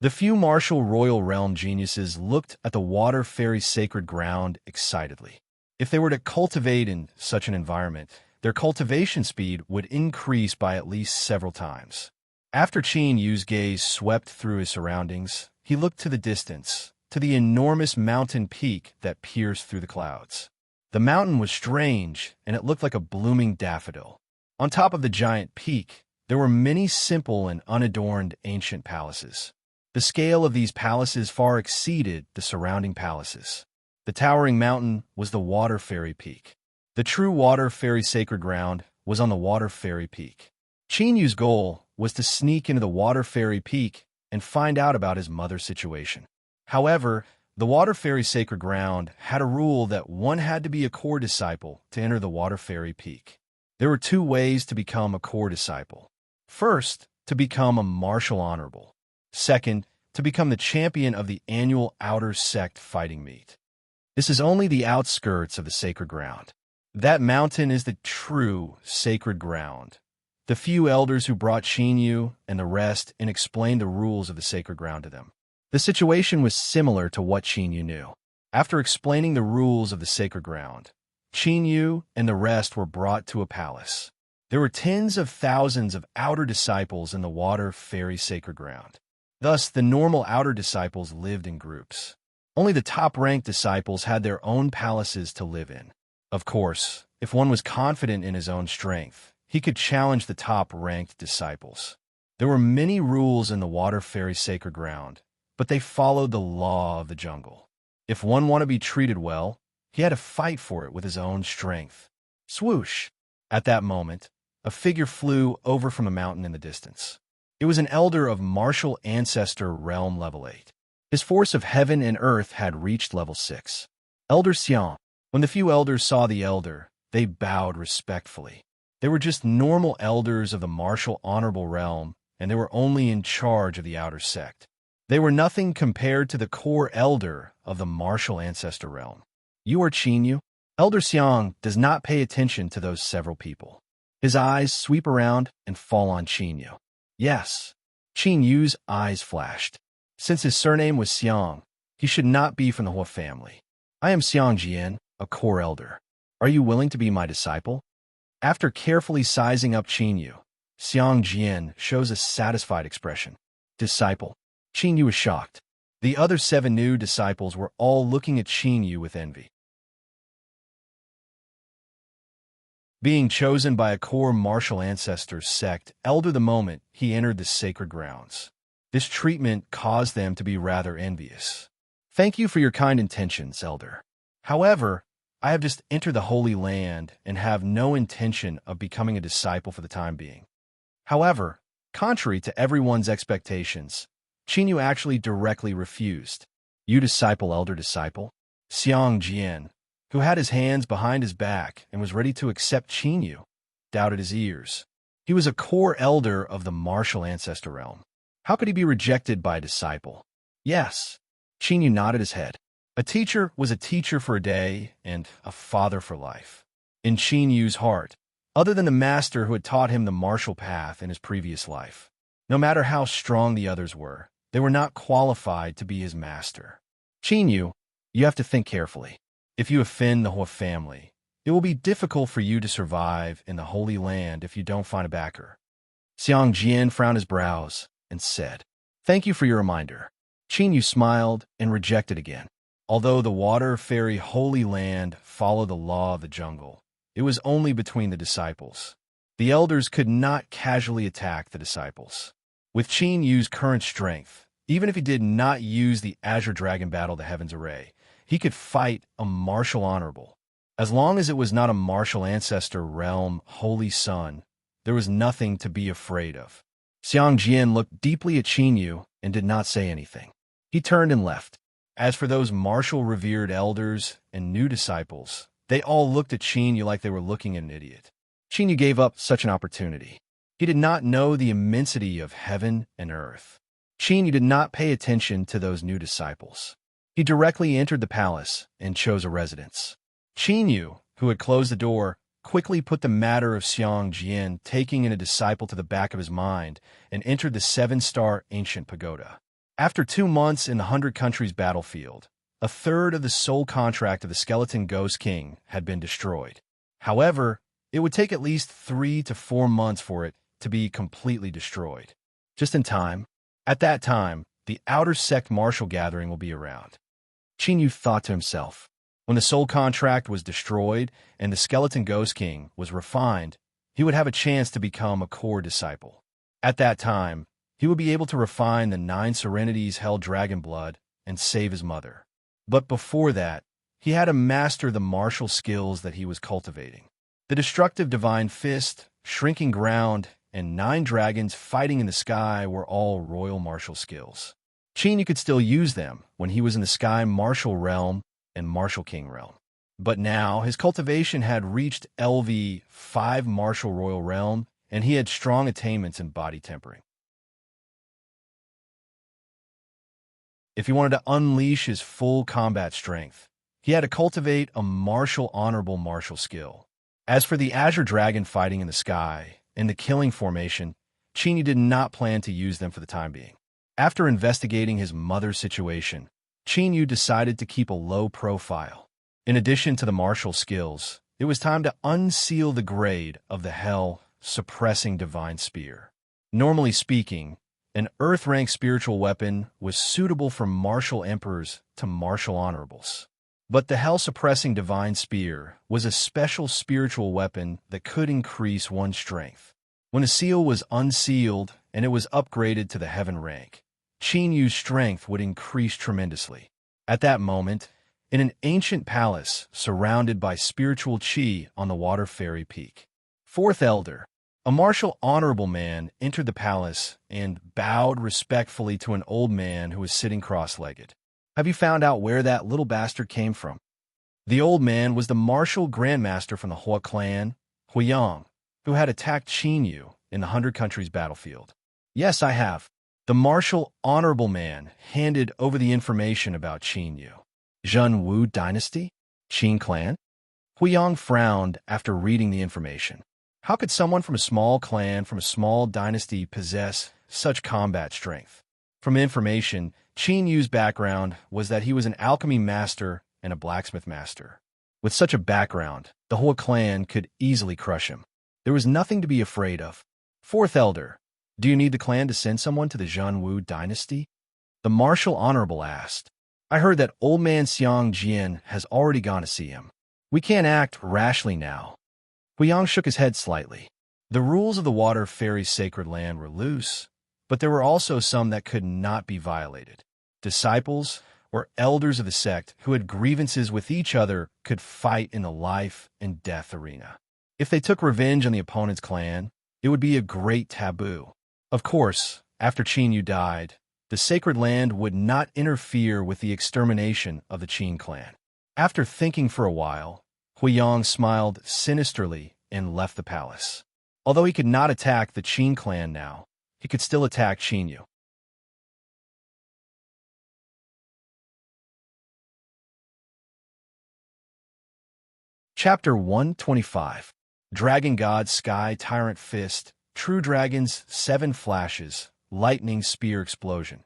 The few martial royal realm geniuses looked at the water fairy sacred ground excitedly. If they were to cultivate in such an environment, their cultivation speed would increase by at least several times. After Qinyu's gaze swept through his surroundings, he looked to the distance, to the enormous mountain peak that pierced through the clouds. The mountain was strange, and it looked like a blooming daffodil. On top of the giant peak, there were many simple and unadorned ancient palaces. The scale of these palaces far exceeded the surrounding palaces. The towering mountain was the Water Fairy Peak. The true Water Fairy sacred ground was on the Water Fairy Peak. Qinyu's goal was to sneak into the Water Fairy Peak and find out about his mother's situation. However, the Water Fairy sacred ground had a rule that one had to be a core disciple to enter the Water Fairy Peak. There were 2 ways to become a core disciple. First, to become a martial honorable. Second, to become the champion of the annual Outer Sect fighting meet. This is only the outskirts of the sacred ground. That mountain is the true sacred ground. The few elders who brought Qinyu and the rest and explained the rules of the sacred ground to them. The situation was similar to what Qinyu knew. After explaining the rules of the sacred ground, Qinyu and the rest were brought to a palace. There were tens of thousands of outer disciples in the Water Fairy sacred ground. Thus, the normal outer disciples lived in groups. Only the top-ranked disciples had their own palaces to live in. Of course, if one was confident in his own strength, he could challenge the top-ranked disciples. There were many rules in the Water Fairy sacred ground, but they followed the law of the jungle. If one wanted to be treated well, he had to fight for it with his own strength. Swoosh! At that moment, a figure flew over from a mountain in the distance. It was an elder of martial ancestor realm level 8. His force of heaven and earth had reached level 6. Elder Xiang. When the few elders saw the elder, they bowed respectfully. They were just normal elders of the martial honorable realm, and they were only in charge of the outer sect. They were nothing compared to the core elder of the martial ancestor realm. You are Qinyu? Elder Xiang does not pay attention to those several people. His eyes sweep around and fall on Qin Yu. Yes. Qin Yu's eyes flashed. Since his surname was Xiang, he should not be from the Hua family. I am Xiang Jian, a core elder. Are you willing to be my disciple? After carefully sizing up Qin Yu, Xiang Jian shows a satisfied expression. Disciple. Qin Yu was shocked. The other 7 new disciples were all looking at Qin Yu with envy. Being chosen by a core martial ancestors sect elder the moment he entered the sacred grounds. This treatment caused them to be rather envious. Thank you for your kind intentions, elder. However, I have just entered the Holy Land and have no intention of becoming a disciple for the time being. However, contrary to everyone's expectations, Qin Yu actually directly refused. You disciple, elder disciple? Xiang Jian, who had his hands behind his back and was ready to accept Qin Yu, doubted his ears. He was a core elder of the martial ancestor realm. How could he be rejected by a disciple? Yes. Qin Yu nodded his head. A teacher was a teacher for a day and a father for life. In Qin Yu's heart, other than the master who had taught him the martial path in his previous life, no matter how strong the others were, they were not qualified to be his master. Qin Yu, you have to think carefully. If you offend the Hua family, it will be difficult for you to survive in the Holy Land if you don't find a backer. Xiang Jian frowned his brows and said, Thank you for your reminder. Qin Yu smiled and rejected again. Although the water fairy Holy Land followed the law of the jungle, it was only between the disciples. The elders could not casually attack the disciples. With Qin Yu's current strength, even if he did not use the Azure Dragon Battle the Heavens Array, he could fight a martial honorable. As long as it was not a martial ancestor realm holy sun, there was nothing to be afraid of. Xiang Jian looked deeply at Qin Yu and did not say anything. He turned and left. As for those martial revered elders and new disciples, they all looked at Qin Yu like they were looking at an idiot. Qin Yu gave up such an opportunity. He did not know the immensity of heaven and earth. Qin Yu did not pay attention to those new disciples. He directly entered the palace and chose a residence. Qin Yu, who had closed the door, quickly put the matter of Xiang Jian taking in a disciple to the back of his mind and entered the 7-star ancient pagoda. After 2 months in the 100 Countries battlefield, a third of the soul contract of the Skeleton Ghost King had been destroyed. However, it would take at least 3 to 4 months for it to be completely destroyed. Just in time. At that time, the outer sect martial gathering will be around. Qin Yu thought to himself. When the soul contract was destroyed and the Skeleton Ghost King was refined, he would have a chance to become a core disciple. At that time, he would be able to refine the 9 serenities held dragon blood and save his mother. But before that, he had to master the martial skills that he was cultivating. The destructive divine fist, shrinking ground, and 9 dragons fighting in the sky were all royal martial skills. Qin Yu could still use them when he was in the sky martial realm and martial king realm. But now his cultivation had reached LV 5 martial royal realm, and he had strong attainments in body tempering. If he wanted to unleash his full combat strength, he had to cultivate a martial honorable martial skill. As for the Azure Dragon fighting in the sky and the killing formation, Qin Yu did not plan to use them for the time being. After investigating his mother's situation, Qin Yu decided to keep a low profile. In addition to the martial skills, it was time to unseal the grade of the hell-suppressing divine spear. Normally speaking, an earth-rank spiritual weapon was suitable for martial emperors to martial honorables. But the hell-suppressing divine spear was a special spiritual weapon that could increase one's strength. When the seal was unsealed and it was upgraded to the heaven rank, Qin Yu's strength would increase tremendously. At that moment, in an ancient palace surrounded by spiritual qi on the water fairy peak, 4th Elder, a martial honorable man, entered the palace and bowed respectfully to an old man who was sitting cross-legged. Have you found out where that little bastard came from? The old man was the martial grandmaster from the Hua clan, Huiyang, who had attacked Qin Yu in the 100 Countries battlefield. Yes, I have. The martial honorable man handed over the information about Qin Yu. Zhen Wu dynasty? Qin clan? Huiyang frowned after reading the information. How could someone from a small clan, from a small dynasty, possess such combat strength? From information, Qin Yu's background was that he was an alchemy master and a blacksmith master. With such a background, the whole clan could easily crush him. There was nothing to be afraid of. Fourth Elder, do you need the clan to send someone to the Zhanwu dynasty? The Martial Honorable asked. I heard that old man Xiang Jian has already gone to see him. We can't act rashly now. Huiyang shook his head slightly. The rules of the Water Fairy's sacred land were loose, but there were also some that could not be violated. Disciples or elders of the sect who had grievances with each other could fight in the life and death arena. If they took revenge on the opponent's clan, it would be a great taboo. Of course, after Qin Yu died, the sacred land would not interfere with the extermination of the Qin clan. After thinking for a while, Huiyang smiled sinisterly and left the palace. Although he could not attack the Qin clan now, he could still attack Qin Yu. Chapter 125. Dragon God Sky Tyrant Fist, True Dragons, 7 Flashes, Lightning Spear Explosion.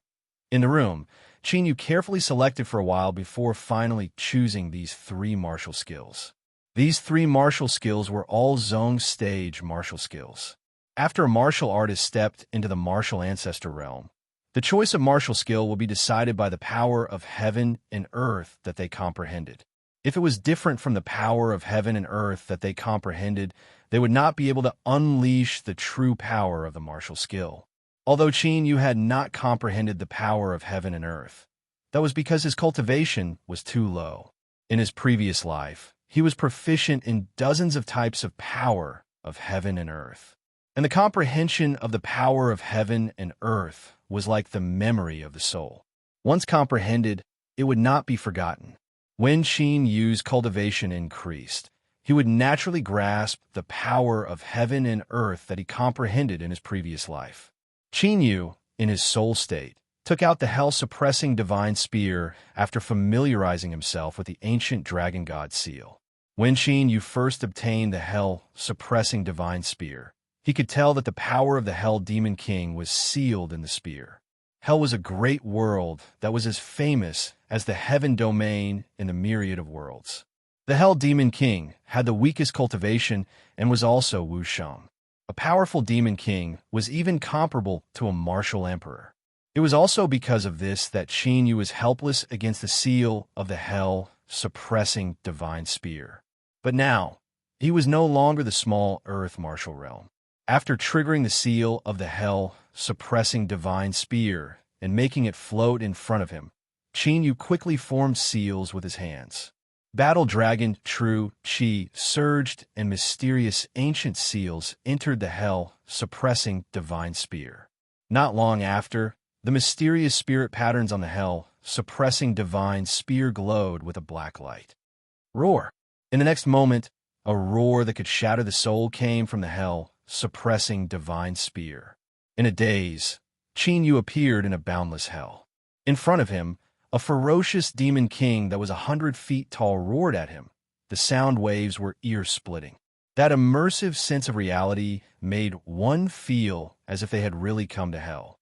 In the room, Qin Yu carefully selected for a while before finally choosing these 3 martial skills. These 3 martial skills were all Zhong stage martial skills. After a martial artist stepped into the martial ancestor realm, the choice of martial skill will be decided by the power of heaven and earth that they comprehended. If it was different from the power of heaven and earth that they comprehended, they would not be able to unleash the true power of the martial skill. Although Qin Yu had not comprehended the power of heaven and earth, that was because his cultivation was too low. In his previous life, he was proficient in dozens of types of power of heaven and earth. And the comprehension of the power of heaven and earth was like the memory of the soul. Once comprehended, it would not be forgotten. When Qin Yu's cultivation increased, he would naturally grasp the power of heaven and earth that he comprehended in his previous life. Qin Yu, in his soul state, took out the hell-suppressing divine spear after familiarizing himself with the ancient dragon god seal. When Qin Yu first obtained the hell-suppressing divine spear, he could tell that the power of the Hell Demon King was sealed in the spear. Hell was a great world that was as famous as the heaven domain in the myriad of worlds. The Hell Demon King had the weakest cultivation and was also Wushang. A powerful demon king was even comparable to a martial emperor. It was also because of this that Qin Yu was helpless against the seal of the hell-suppressing divine spear. But now, he was no longer the small earth martial realm. After triggering the seal of the hell-suppressing divine spear and making it float in front of him, Qin Yu quickly formed seals with his hands. Battle Dragon, True, Qi surged, and mysterious ancient seals entered the hell-suppressing divine spear. Not long after, the mysterious spirit patterns on the hell-suppressing divine spear glowed with a black light. Roar! In the next moment, a roar that could shatter the soul came from the hell-suppressing divine spear. In a daze, Qin Yu appeared in a boundless hell. In front of him, a ferocious demon king that was 100 feet tall roared at him. The sound waves were ear-splitting. That immersive sense of reality made one feel as if they had really come to hell.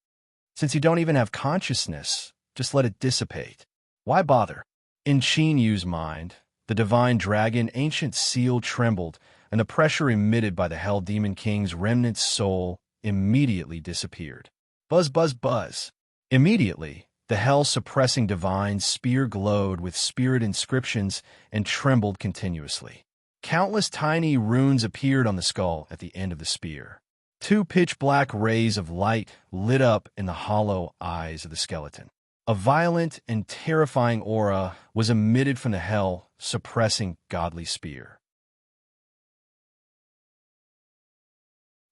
Since you don't even have consciousness, just let it dissipate. Why bother? In Qin Yu's mind, the divine dragon ancient seal trembled, and the pressure emitted by the Hell Demon King's remnant soul immediately disappeared. Buzz, buzz, buzz. Immediately, the hell-suppressing divine spear glowed with spirit inscriptions and trembled continuously. Countless tiny runes appeared on the skull at the end of the spear. 2 pitch-black rays of light lit up in the hollow eyes of the skeleton. A violent and terrifying aura was emitted from the hell-suppressing godly spear.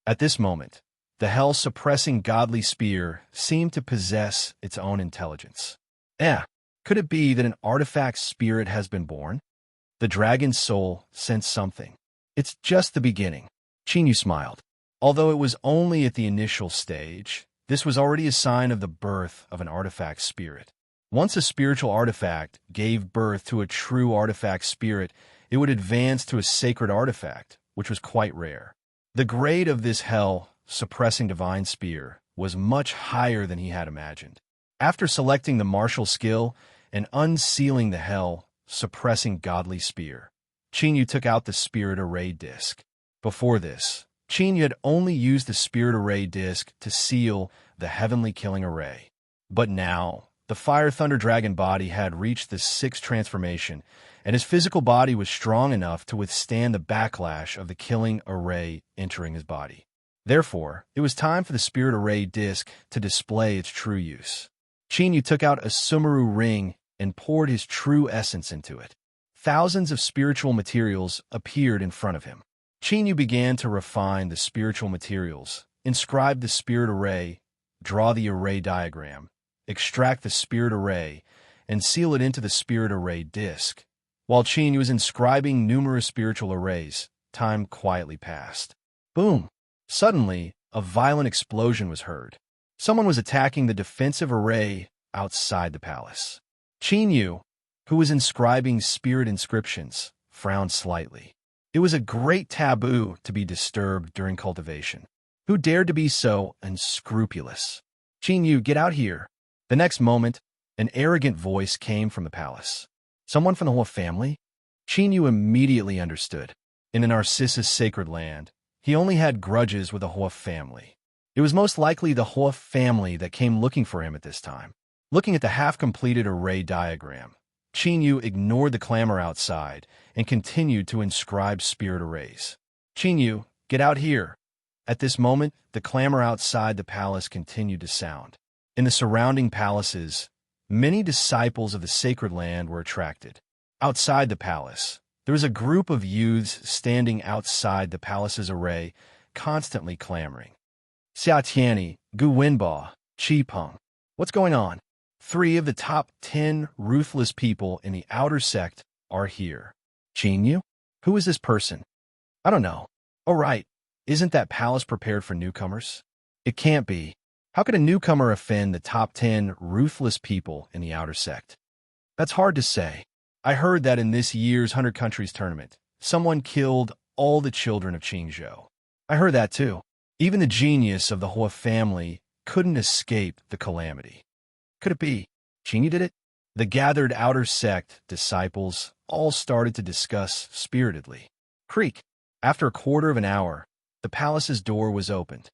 At this moment, the hell-suppressing godly spear seemed to possess its own intelligence. Could it be that an artifact spirit has been born? The dragon's soul sensed something. It's just the beginning. Qin Yu smiled. Although it was only at the initial stage, this was already a sign of the birth of an artifact spirit. Once a spiritual artifact gave birth to a true artifact spirit, it would advance to a sacred artifact, which was quite rare. The grade of this hell-suppressing divine spear was much higher than he had imagined. After selecting the martial skill and unsealing the hell-suppressing godly spear, Qinyu took out the spirit array disc. Before this, Qinyu had only used the spirit array disc to seal the heavenly killing array. But now, the Fire Thunder Dragon body had reached the sixth transformation, and his physical body was strong enough to withstand the backlash of the killing array entering his body. Therefore, it was time for the spirit array disc to display its true use. Qinyu took out a Sumeru ring and poured his true essence into it. Thousands of spiritual materials appeared in front of him. Qinyu began to refine the spiritual materials, inscribe the spirit array, draw the array diagram, extract the spirit array, and seal it into the spirit array disc. While Qinyu was inscribing numerous spiritual arrays, time quietly passed. Boom! Suddenly, a violent explosion was heard. Someone was attacking the defensive array outside the palace. Qinyu, who was inscribing spirit inscriptions, frowned slightly. It was a great taboo to be disturbed during cultivation. Who dared to be so unscrupulous? Qinyu, get out here. The next moment, an arrogant voice came from the palace. Someone from the Hua family? Qinyu immediately understood. In a Narcissus sacred land, he only had grudges with the Hua family. It was most likely the Hua family that came looking for him at this time. Looking at the half-completed array diagram, Qinyu ignored the clamor outside and continued to inscribe spirit arrays. Qinyu, get out here. At this moment, the clamor outside the palace continued to sound. In the surrounding palaces, many disciples of the sacred land were attracted. Outside the palace, there was a group of youths standing outside the palace's array, constantly clamoring. Xia Tianyi, Gu Wenba, Qi Peng. What's going on? 3 of the top 10 ruthless people in the outer sect are here. Qinyu? Who is this person? I don't know. Oh, right. Isn't that palace prepared for newcomers? It can't be. How could a newcomer offend the top 10 ruthless people in the outer sect? That's hard to say. I heard that in this year's 100 Countries tournament, someone killed all the children of Qingzhou. I heard that too. Even the genius of the Hua family couldn't escape the calamity. Could it be Qinyu did it? The gathered outer sect disciples all started to discuss spiritedly. Creak. After a quarter of an hour, the palace's door was opened.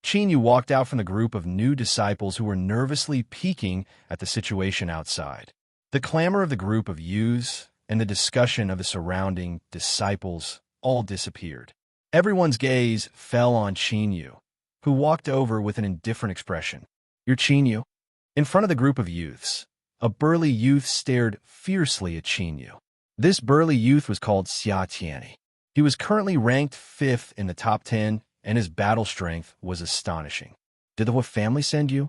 Qinyu walked out from the group of new disciples who were nervously peeking at the situation outside. The clamor of the group of youths and the discussion of the surrounding disciples all disappeared. Everyone's gaze fell on Qinyu, who walked over with an indifferent expression. You're Qinyu? In front of the group of youths, a burly youth stared fiercely at Qinyu. This burly youth was called Xia Tianyi. He was currently ranked 5th in the top 10, and his battle strength was astonishing. Did the Hua family send you?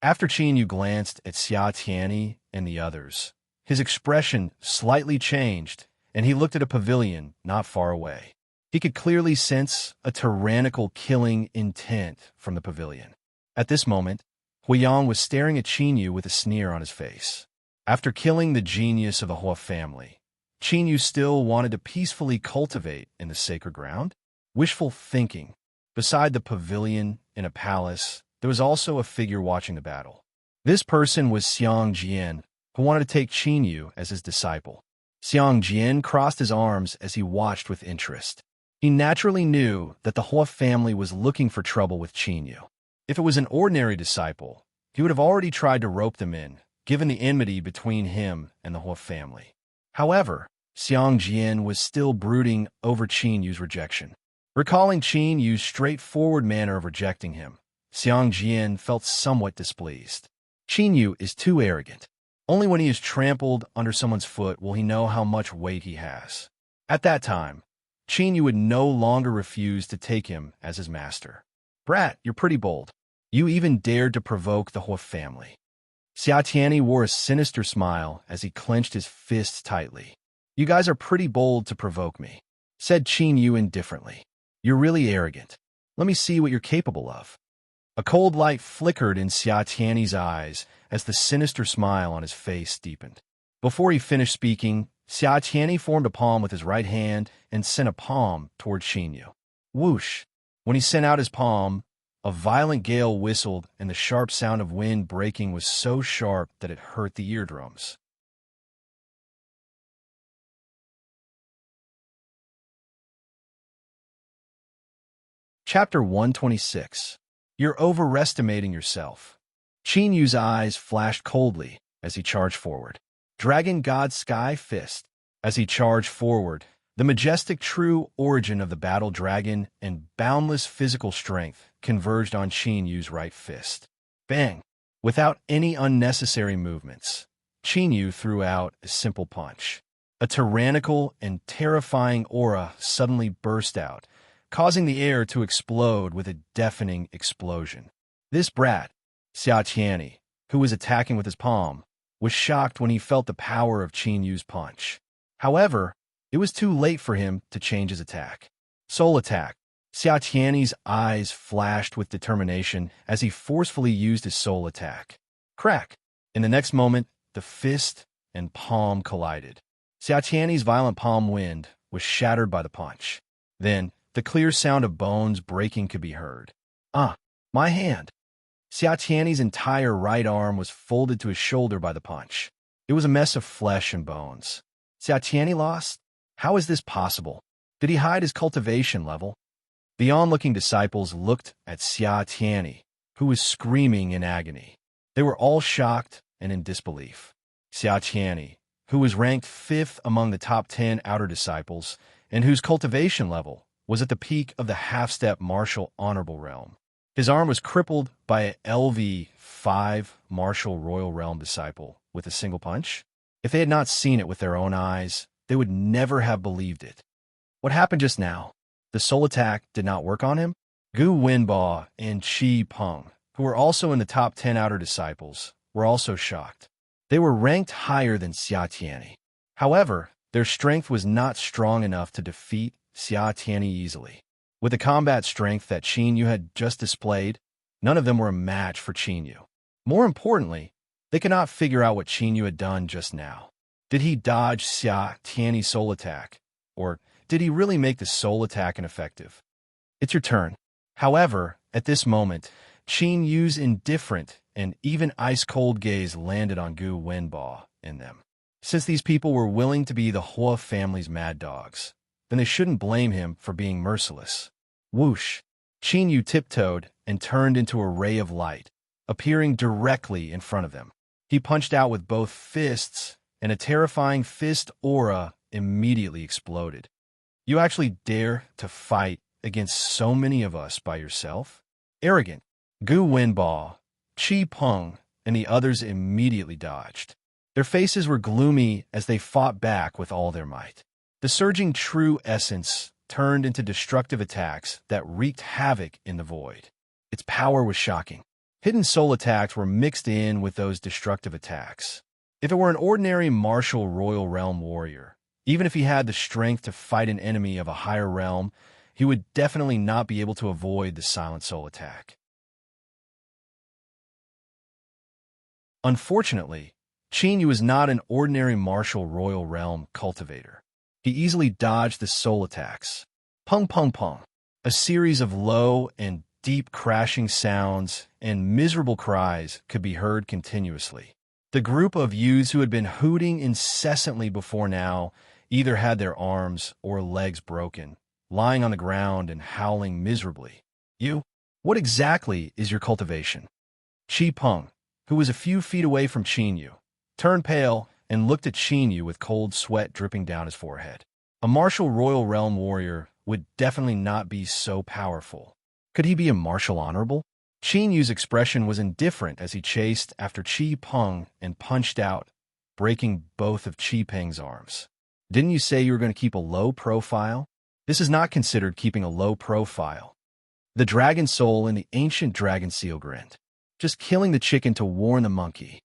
After Qinyu glanced at Xia Tianyi and the others, his expression slightly changed, and he looked at a pavilion not far away. He could clearly sense a tyrannical killing intent from the pavilion. At this moment, Huiyang was staring at Qinyu with a sneer on his face. After killing the genius of the Hua family, Qinyu still wanted to peacefully cultivate in the sacred ground? Wishful thinking. Beside the pavilion in a palace, there was also a figure watching the battle. This person was Xiang Jian, who wanted to take Qinyu as his disciple. Xiang Jian crossed his arms as he watched with interest. He naturally knew that the Hua family was looking for trouble with Qinyu. If it was an ordinary disciple, he would have already tried to rope them in, given the enmity between him and the Hua family. However, Xiang Jian was still brooding over Qinyu's rejection. Recalling Qinyu's straightforward manner of rejecting him, Xiang Jian felt somewhat displeased. Qinyu is too arrogant. Only when he is trampled under someone's foot will he know how much weight he has. At that time, Qinyu would no longer refuse to take him as his master. Brat, you're pretty bold. You even dared to provoke the Hua family. Xia Tianyi wore a sinister smile as he clenched his fists tightly. You guys are pretty bold to provoke me, said Qinyu indifferently. You're really arrogant. Let me see what you're capable of. A cold light flickered in Xia Tianyi's eyes as the sinister smile on his face deepened. Before he finished speaking, Xia Tianyi formed a palm with his right hand and sent a palm toward Qin Yu. Whoosh! When he sent out his palm, a violent gale whistled, and the sharp sound of wind breaking was so sharp that it hurt the eardrums. Chapter 126. You're overestimating yourself. Qin Yu's eyes flashed coldly as he charged forward. Dragon God Sky Fist. As he charged forward, the majestic true origin of the battle dragon and boundless physical strength converged on Qin Yu's right fist. Bang! Without any unnecessary movements, Qin Yu threw out a simple punch. A tyrannical and terrifying aura suddenly burst out, causing the air to explode with a deafening explosion. This brat, Xia Tianyi, who was attacking with his palm, was shocked when he felt the power of Qin Yu's punch. However, it was too late for him to change his attack. Soul attack. Xia Tianyi's eyes flashed with determination as he forcefully used his soul attack. Crack! In the next moment, the fist and palm collided. Xia Tianyi's violent palm wind was shattered by the punch. Then, the clear sound of bones breaking could be heard. Ah, my hand! Xia Tianyi's entire right arm was folded to his shoulder by the punch. It was a mess of flesh and bones. Xia Tianyi lost? How is this possible? Did he hide his cultivation level? The onlooking disciples looked at Xia Tianyi, who was screaming in agony. They were all shocked and in disbelief. Xia Tianyi, who was ranked 5th among the top 10 outer disciples, and whose cultivation level was at the peak of the half-step martial honorable realm. His arm was crippled by a LV5 martial royal realm disciple with a single punch. If they had not seen it with their own eyes, they would never have believed it. What happened just now? The soul attack did not work on him? Gu Wenbo and Qi Peng, who were also in the top 10 outer disciples, were also shocked. They were ranked higher than Xia Tianyi. However, their strength was not strong enough to defeat Xia Tianyi easily. With the combat strength that Qin Yu had just displayed, none of them were a match for Qin Yu. More importantly, they could not figure out what Qin Yu had done just now. Did he dodge Xia Tianyi's soul attack? Or did he really make the soul attack ineffective? It's your turn. However, at this moment, Qin Yu's indifferent and even ice-cold gaze landed on Gu Wenbo and them. Since these people were willing to be the Hua family's mad dogs, then they shouldn't blame him for being merciless. Whoosh! Qin Yu tiptoed and turned into a ray of light, appearing directly in front of them. He punched out with both fists, and a terrifying fist aura immediately exploded. You actually dare to fight against so many of us by yourself? Arrogant. Gu Wenbo, Qi Peng, and the others immediately dodged. Their faces were gloomy as they fought back with all their might. The surging true essence turned into destructive attacks that wreaked havoc in the void. Its power was shocking. Hidden soul attacks were mixed in with those destructive attacks. If it were an ordinary martial royal realm warrior, even if he had the strength to fight an enemy of a higher realm, he would definitely not be able to avoid the silent soul attack. Unfortunately, Qin Yu was not an ordinary martial royal realm cultivator. He easily dodged the soul attacks. Pung pung pung. A series of low and deep crashing sounds and miserable cries could be heard continuously. The group of youths who had been hooting incessantly before now either had their arms or legs broken, lying on the ground and howling miserably. You? What exactly is your cultivation? Qi Peng, who was a few feet away from Qin Yu, turned pale and looked at Qin Yu with cold sweat dripping down his forehead. A martial royal realm warrior would definitely not be so powerful. Could he be a martial honorable? Qin Yu's expression was indifferent as he chased after Qi Peng and punched out, breaking both of Qi Peng's arms. Didn't you say you were going to keep a low profile? This is not considered keeping a low profile. The dragon soul and the ancient dragon seal grinned. Just killing the chicken to warn the monkey.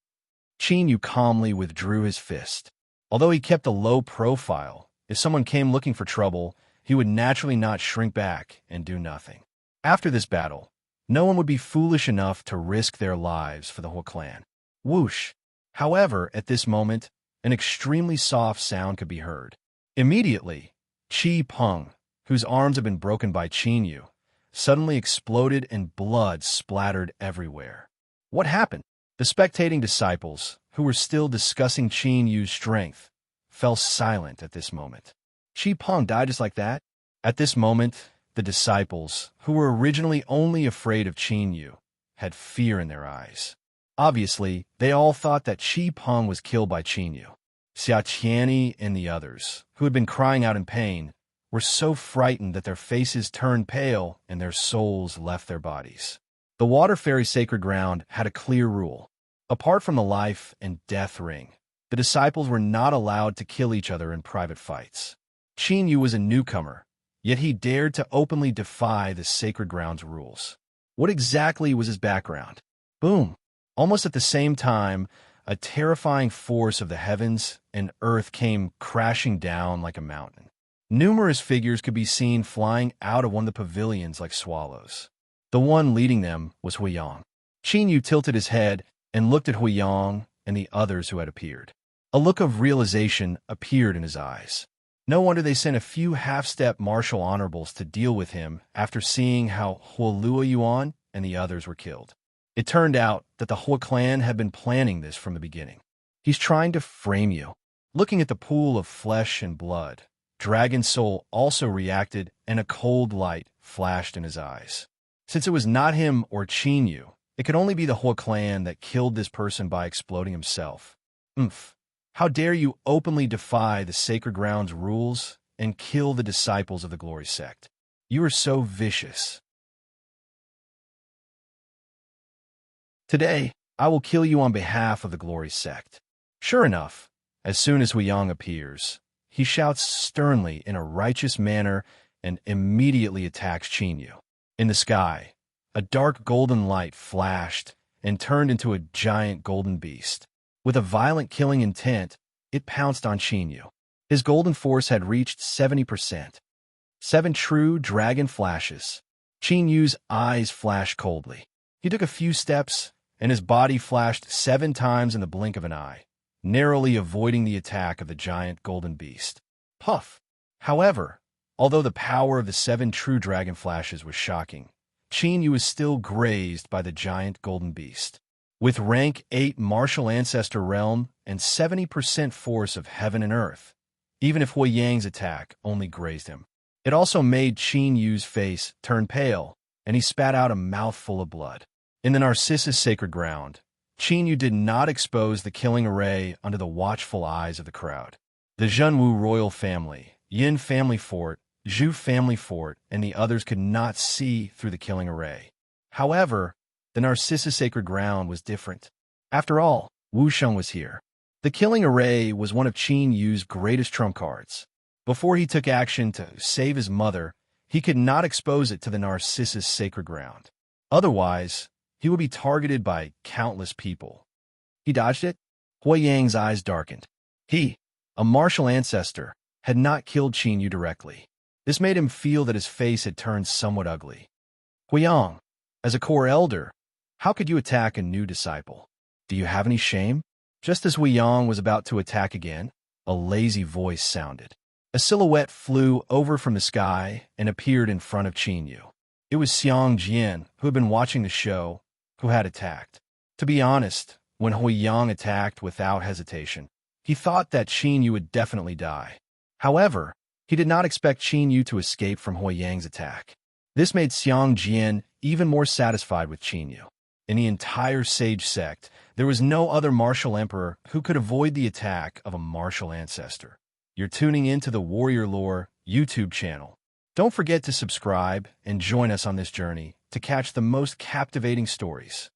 Qin Yu calmly withdrew his fist. Although he kept a low profile, if someone came looking for trouble, he would naturally not shrink back and do nothing. After this battle, no one would be foolish enough to risk their lives for the whole clan. Whoosh! However, at this moment, an extremely soft sound could be heard. Immediately, Qi Peng, whose arms had been broken by Qin Yu, suddenly exploded and blood splattered everywhere. What happened? The spectating disciples, who were still discussing Qin Yu's strength, fell silent at this moment. Qi Peng died just like that? At this moment, the disciples, who were originally only afraid of Qin Yu, had fear in their eyes. Obviously, they all thought that Qi Peng was killed by Qin Yu. Xia Qianni and the others, who had been crying out in pain, were so frightened that their faces turned pale and their souls left their bodies. The Water Fairy Sacred Ground had a clear rule. Apart from the life and death ring, the disciples were not allowed to kill each other in private fights. Qin Yu was a newcomer, yet he dared to openly defy the Sacred Ground's rules. What exactly was his background? Boom! Almost at the same time, a terrifying force of the heavens and earth came crashing down like a mountain. Numerous figures could be seen flying out of one of the pavilions like swallows. The one leading them was Huiyang. Qin Yu tilted his head and looked at Huiyang and the others who had appeared. A look of realization appeared in his eyes. No wonder they sent a few half-step martial honorables to deal with him after seeing how Huolua Yuan and the others were killed. It turned out that the Hua clan had been planning this from the beginning. He's trying to frame you. Looking at the pool of flesh and blood, Dragon Soul also reacted and a cold light flashed in his eyes. Since it was not him or Qin Yu, it could only be the Hua clan that killed this person by exploding himself. How dare you openly defy the Sacred Ground's rules and kill the disciples of the Glory Sect? You are so vicious. Today, I will kill you on behalf of the Glory Sect. Sure enough, as soon as Huiyang appears, he shouts sternly in a righteous manner and immediately attacks Qin Yu. In the sky, a dark golden light flashed and turned into a giant golden beast. With a violent killing intent, it pounced on Qin Yu. His golden force had reached 70%. 7 true dragon flashes. Qin Yu's eyes flashed coldly. He took a few steps, and his body flashed 7 times in the blink of an eye, narrowly avoiding the attack of the giant golden beast. Puff! However, although the power of the 7 true dragon flashes was shocking, Qin Yu was still grazed by the giant golden beast. With rank 8 martial ancestor realm and 70% force of heaven and earth, even if Huiyang's attack only grazed him. It also made Qin Yu's face turn pale, and he spat out a mouthful of blood. In the Narcissus Sacred Ground, Qin Yu did not expose the killing array under the watchful eyes of the crowd. The Zhenwu royal family, Yin family fort, Zhu family fort, and the others could not see through the killing array. However, the Narcissus Sacred Ground was different. After all, Wu Sheng was here. The killing array was one of Qin Yu's greatest trump cards. Before he took action to save his mother, he could not expose it to the Narcissus Sacred Ground. Otherwise, he would be targeted by countless people. He dodged it. Huiyang's eyes darkened. He, a martial ancestor, had not killed Qin Yu directly. This made him feel that his face had turned somewhat ugly. Huiyang, as a core elder, how could you attack a new disciple? Do you have any shame? Just as Huiyang was about to attack again, a lazy voice sounded. A silhouette flew over from the sky and appeared in front of Qin Yu. It was Xiang Jian, who had been watching the show, who had attacked. To be honest, when Huiyang attacked without hesitation, he thought that Qin Yu would definitely die. However, he did not expect Qin Yu to escape from Huiyang's attack. This made Xiang Jian even more satisfied with Qin Yu. In the entire Sage sect, there was no other martial emperor who could avoid the attack of a martial ancestor. You're tuning into the Warrior Lore YouTube channel. Don't forget to subscribe and join us on this journey to catch the most captivating stories.